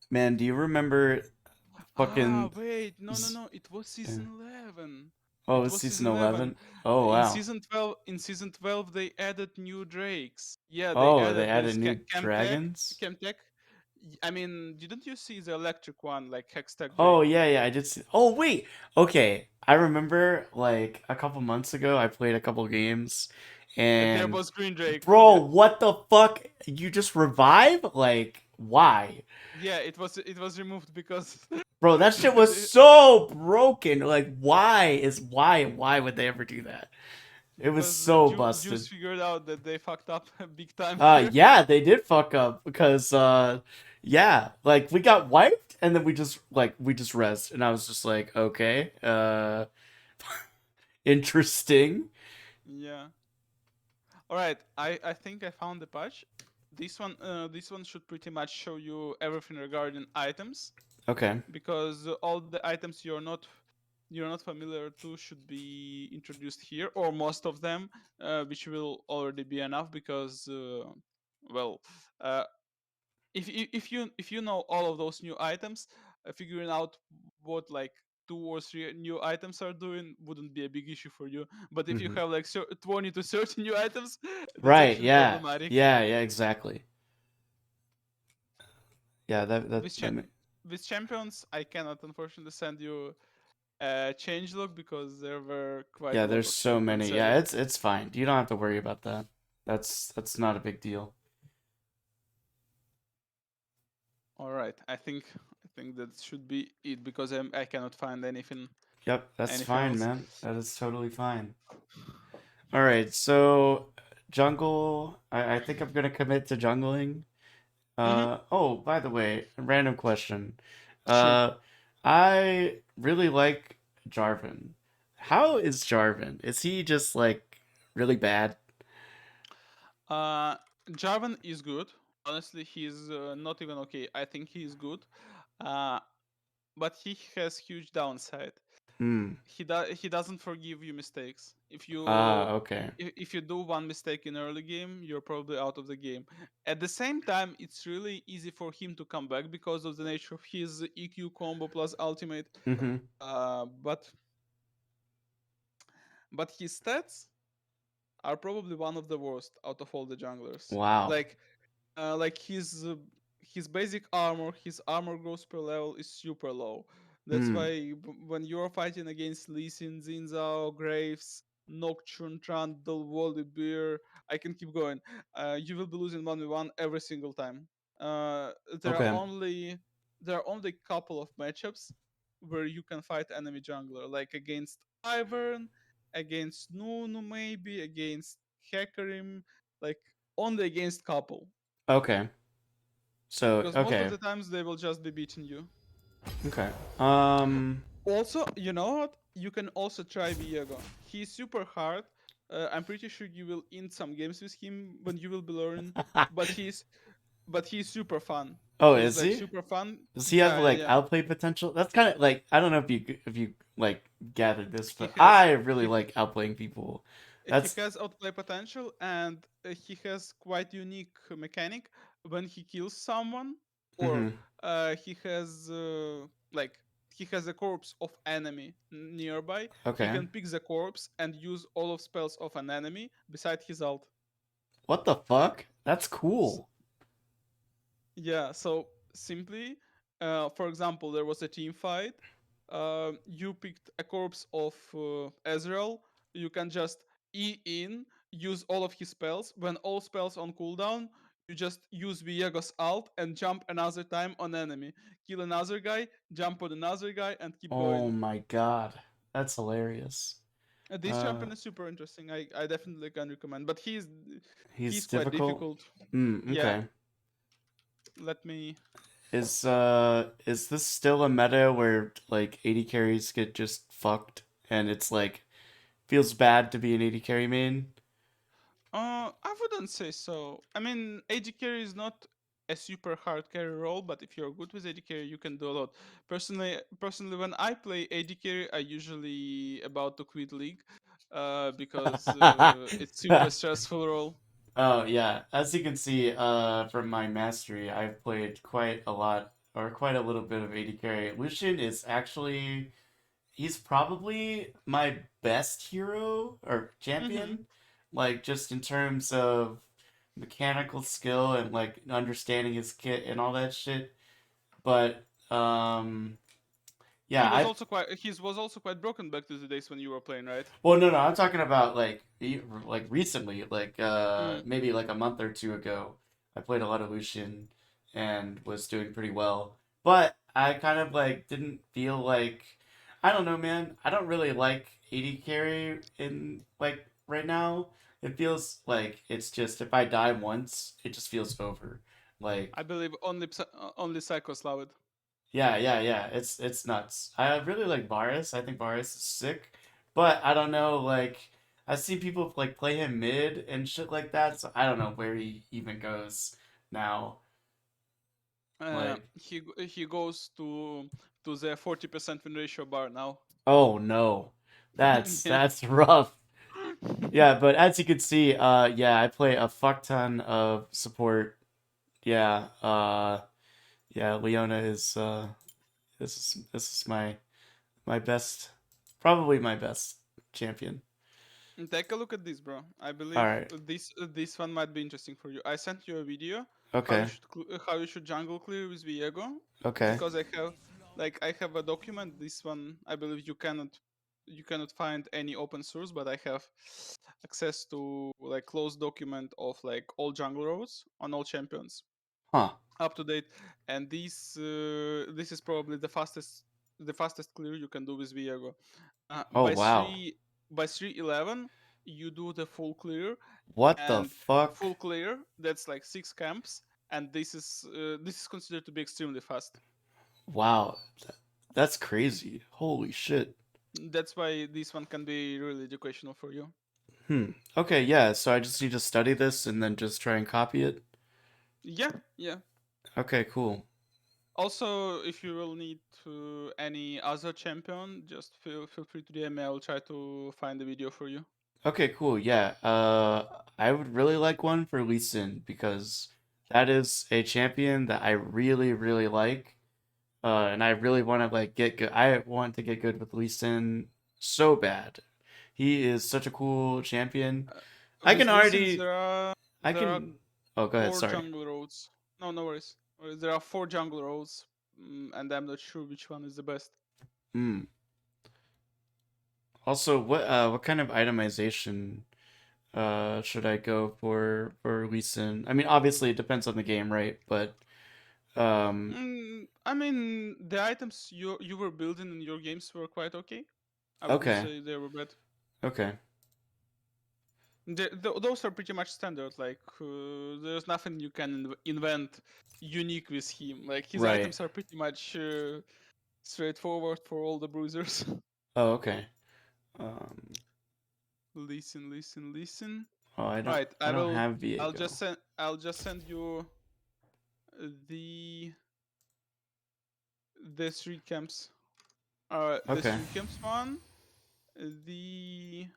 Man, do you remember Ah, fucking wait, no, no, Z- no. It was uh, season 11. oh, It it's was season season 11. 11? Oh, wow. In season 12 they added new drakes. Yeah, they Oh, they added added this new Chemtech. dragons? Chemtech. I mean, didn't you see the electric one, like Hextech Oh, Drake? yeah, yeah, I did see. Oh, wait. Okay. I remember like a couple months ago I played a couple games There and was Green Drake. bro, Yeah. what the fuck? You just revive? Like, why? Yeah, it was removed because Bro, that shit was they, so broken. Like, why would they ever do that? It was because so Juice busted. figured out that they fucked up big time here. Yeah, they did fuck up because yeah, like we got wiped and then we just rezzed and I was just like, okay, interesting. Yeah. All right, I think I found the patch. This one should pretty much show you everything regarding items, Okay. because all the items you're not familiar to should be introduced here, or most of them, which will already be enough. Because well, uh, if you know all of those new items, figuring out what like 2 or 3 new items are doing wouldn't be a big issue for you. But if you Hmm. have like 20 to 30 new items, that's Right, actually yeah. problematic. Yeah, yeah, exactly. Yeah, with cha- with champions, I cannot unfortunately send you a change log because there were quite yeah, a lot there's of so champions many. Yeah, added. it's fine. You don't have to worry about that. That's not a big deal. All right, I think that should be it, because I cannot find Yep, that's anything fine, else. man. That is totally fine. All right, so jungle. I think I'm gonna commit to jungling. Mm-hmm. Oh, by the way, a random question. Sure. Uh, I really like Jarvan. How is Jarvan? Is he just like really bad? Uh, Jarvan is good. Honestly, he's not even okay. I think he is good. Uh, but he has huge downside. Hmm. He doesn't forgive you mistakes. Ah, okay. If you do one mistake in early game, you're probably out of the game. At the same time, it's really easy for him to come back because of the nature of his EQ combo plus ultimate. Mm-hmm. Uh, but but his stats are probably one of the worst out of all the junglers. Wow. Like his basic armor, his armor growth per level is super low. That's Hmm. why when you're fighting against Lee Sin, Zinzao, Graves, Nocturne, Trundle, Volibear, I can keep going. You will be losing 1v1 every single time. Uh, there are Okay. only there are only couple of matchups where you can fight enemy jungler, like against Ivern, against Nunu, maybe against Hecarim, like only against couple, Okay. So, because most of okay. the times they will just be beating you. Okay. Um, Also, you know what? You can also try Viego. He's super hard. I'm pretty sure you will end some games with him when you will be learning. But but he's super fun. Oh, He's is like he? super fun. Does he have Yeah, yeah, like yeah. outplay potential? That's kind of like I don't know if you like gathered this, He but has I really he like outplaying people. he That's has outplay potential, and he has quite unique mechanic when he kills someone, or hmm he has like he has a corpse of enemy nearby. He okay. can pick the corpse and use all of spells of an enemy beside his ult. What the fuck? That's S- cool. Yeah, so simply, for example, there was a team fight. You picked a corpse of Ezreal. You can just E in, use all of his spells. When all spells on cooldown, you just use Viego's ult and jump another time on enemy. Kill another guy, jump on another guy, and keep Oh going. my god, that's hilarious. This Uh, champion is super interesting. I definitely can recommend, but he's he's quite difficult. difficult. Yeah, Okay. let me. Is this still a meta where like 80 carries get just fucked and it's like feels bad to be an 80 carry main? I wouldn't say so. I mean, AD carry is not a super hard carry role, but if you're good with AD carry, you can do a lot. Personally, when I play AD carry, I usually about to quit league, because it's super stressful role. Oh yeah, as you can see, from my mastery, I've played quite a lot or quite a little bit of AD carry. Lucian is actually he's probably my best hero or Mm-hmm. champion, like just in terms of mechanical skill and like understanding his kit and all that shit. But yeah, I He was also quite broken back to the days when you were playing, right? well no I'm talking about like like recently, like Mm. maybe like a month or two ago. I played a lot of Lucian and was doing pretty well. But I kind of like didn't feel like I don't know, man. I don't really like AD carry in like right now. It feels like it's just if I die once, it just feels over. Like I believe only Psychos love it. yeah. It's nuts. I really like Varus. I think Varus is sick, but I don't know. Like I see people like play him mid and shit like that. So I don't know where he even goes now. Like He goes to the 40% win ratio bar now. oh no, Yeah. that's rough. Yeah, but as you can see, yeah, I play a fuck ton of support. Yeah, yeah, Leona is this is my best, probably my best champion. Take a look at this, bro. I All believe right. this one might be interesting for you. I sent you a video Okay. how you should jungle clear with Viego, Okay. because I have a document. This one I believe you cannot find any open source, but I have access to like closed document of like all jungle roles on all champions Huh. up to date, and this is probably the fastest clear you can do with Viego. Oh By wow. 311 you do the full clear, What the and fuck? full clear that's like 6 camps, and this is considered to be extremely fast. Wow. That's crazy. Holy shit. That's why this one can be really educational for you. Hmm. Okay, yeah, so I just need to study this and then just try and copy it. Yeah, yeah. Okay, cool. Also, if you will need any other champion, just feel free to DM me. I will try to find the video for you. Okay, cool. Yeah. I would really like one for Lee Sin because that is a champion that I really, really like. And I really want to like get good. I want to get good with Lee Sin so bad. He is such a cool champion. I can With listens, already, I there are can. Oh, go ahead. four Sorry. jungle roads. No, no worries. There are four jungle roads, and I'm not sure which one is the best. Hmm. Also, what kind of itemization should I go for Lee Sin? I mean, obviously it depends on the game, right? But um, I mean, the items you were building in your games were quite okay. I wouldn't okay, say they were bad. okay, Those are pretty much standard. Like, there's nothing you can invent unique with him. Like, his right. items are pretty much straightforward for all the bruisers. Oh, okay. Um, Listen. oh, Right, I don't have I'll Viego. just send you the the street camps. The Okay. street camps one, the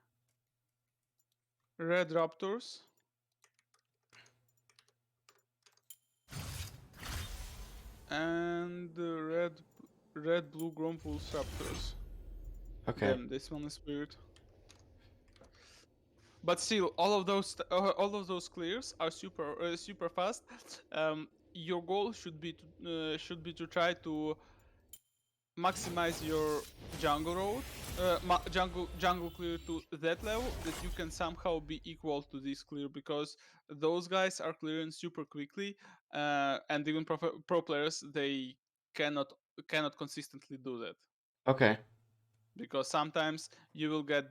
red raptors, and the red blue Grompuls raptors. Okay. Damn, this one is weird. But still, all of those clears are super fast. Your goal should be to try to maximize your jungle road, jungle clear to that level that you can somehow be equal to this clear, because those guys are clearing super quickly, and even pro players, they cannot consistently do that, Okay. because sometimes you will get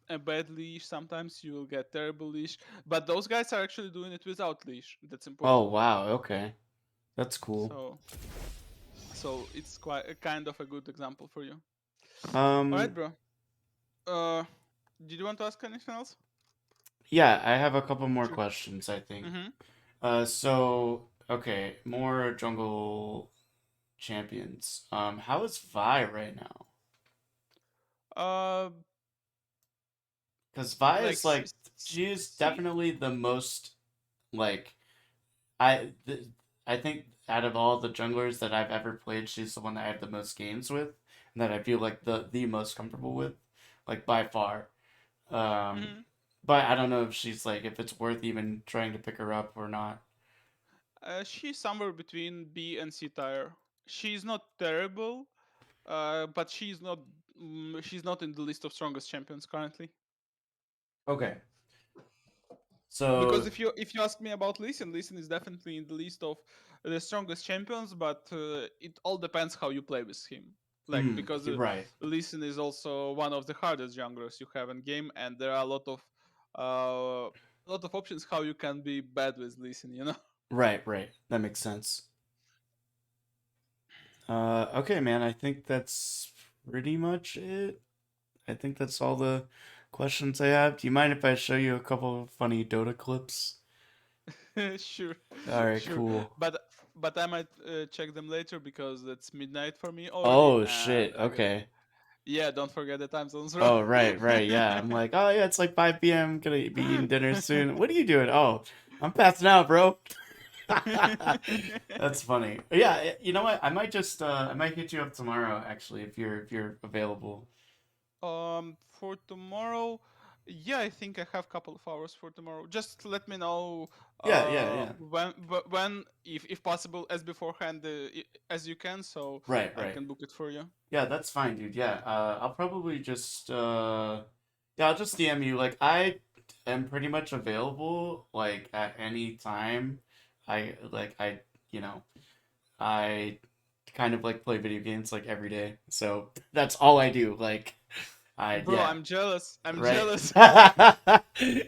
a bad leash, sometimes you will get terrible leash, but those guys are actually doing it without leash. That's Oh important. wow. Okay. That's cool. So it's quite a kind of a good example for you. All right, Um. bro. Uh, did you want to ask anything else? Yeah, I have a couple more Sure. questions, I think. Mm-hmm. So okay, more jungle champions. How is Vi right now? Uh, Because Vi like is like she is see, definitely the most like th I think out of all the junglers that I've ever played, she's the one that I have the most games with, and that I feel like the most comfortable with, like by far. Um, mm-hmm. but I don't know if she's like if it's worth even trying to pick her up or not. She's somewhere between B and C tier. She's not terrible, but she's not in the list of strongest champions currently. Okay. Because So, if you ask me about Lee Sin is definitely in the list of the strongest champions, but it all depends how you play with him. Like, because you're right. Lee Sin is also one of the hardest junglers you have in game, and there are a lot of options how you can be bad with Lee Sin, you know. Right, right. That makes sense. Okay, man. I think that's pretty much it. I think that's all the questions I have. Do you mind if I show you a couple of funny Dota clips? Sure, All right, sure. cool. But I might check them later because it's midnight for me already, Oh and shit. I got Okay. yeah. Don't forget the time zones, bro. Oh, right, right. Yeah. I'm like, oh yeah, it's like 5 p.m. Gonna be eating dinner soon. What are you doing? Oh, I'm passing out, bro. That's funny. Yeah, you know what? I might hit you up tomorrow actually if you're available. For tomorrow, yeah, I think I have a couple of hours for tomorrow. Just let me know Yeah, yeah, yeah. when if possible as beforehand as you can, so Right, I right. can book it for you. Yeah, that's fine, dude. Yeah. I'll probably just yeah, I'll just DM you. Like I am pretty much available like at any time. I you know, I kind of like play video games like every day. So that's all I do. Like I Bro, yeah. I'm jealous. I'm Right. jealous.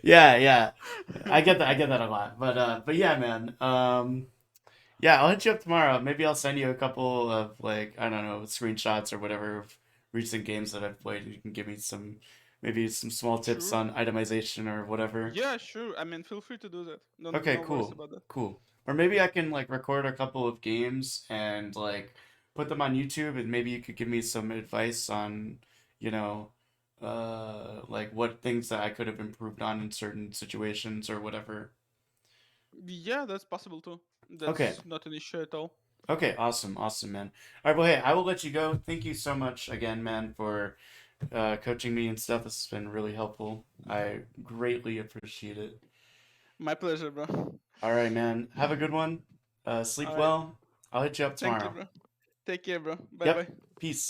Yeah, yeah. I get that a lot. But yeah, man. Yeah, I'll hit you up tomorrow. Maybe I'll send you a couple of like, I don't know, screenshots or whatever of recent games that I've played. You can give me some maybe some small tips Sure. on itemization or whatever. Yeah, sure. I mean, feel free to do that. Okay, No worries cool. about that. Cool. Or maybe I can like record a couple of games and like put them on YouTube and maybe you could give me some advice on, you know, like what things that I could have improved on in certain situations or whatever. Yeah, that's possible too. Okay. That's not an issue at all. Okay, awesome, awesome, man. All right, well, hey, I will let you go. Thank you so much again, man, for coaching me and stuff. This has been really helpful. I greatly appreciate it. My pleasure, bro. All right, man. Have a good one. All Sleep right. well. I'll hit you up Thank you, tomorrow. bro. Take care, bro. Bye Yep. bye. Peace.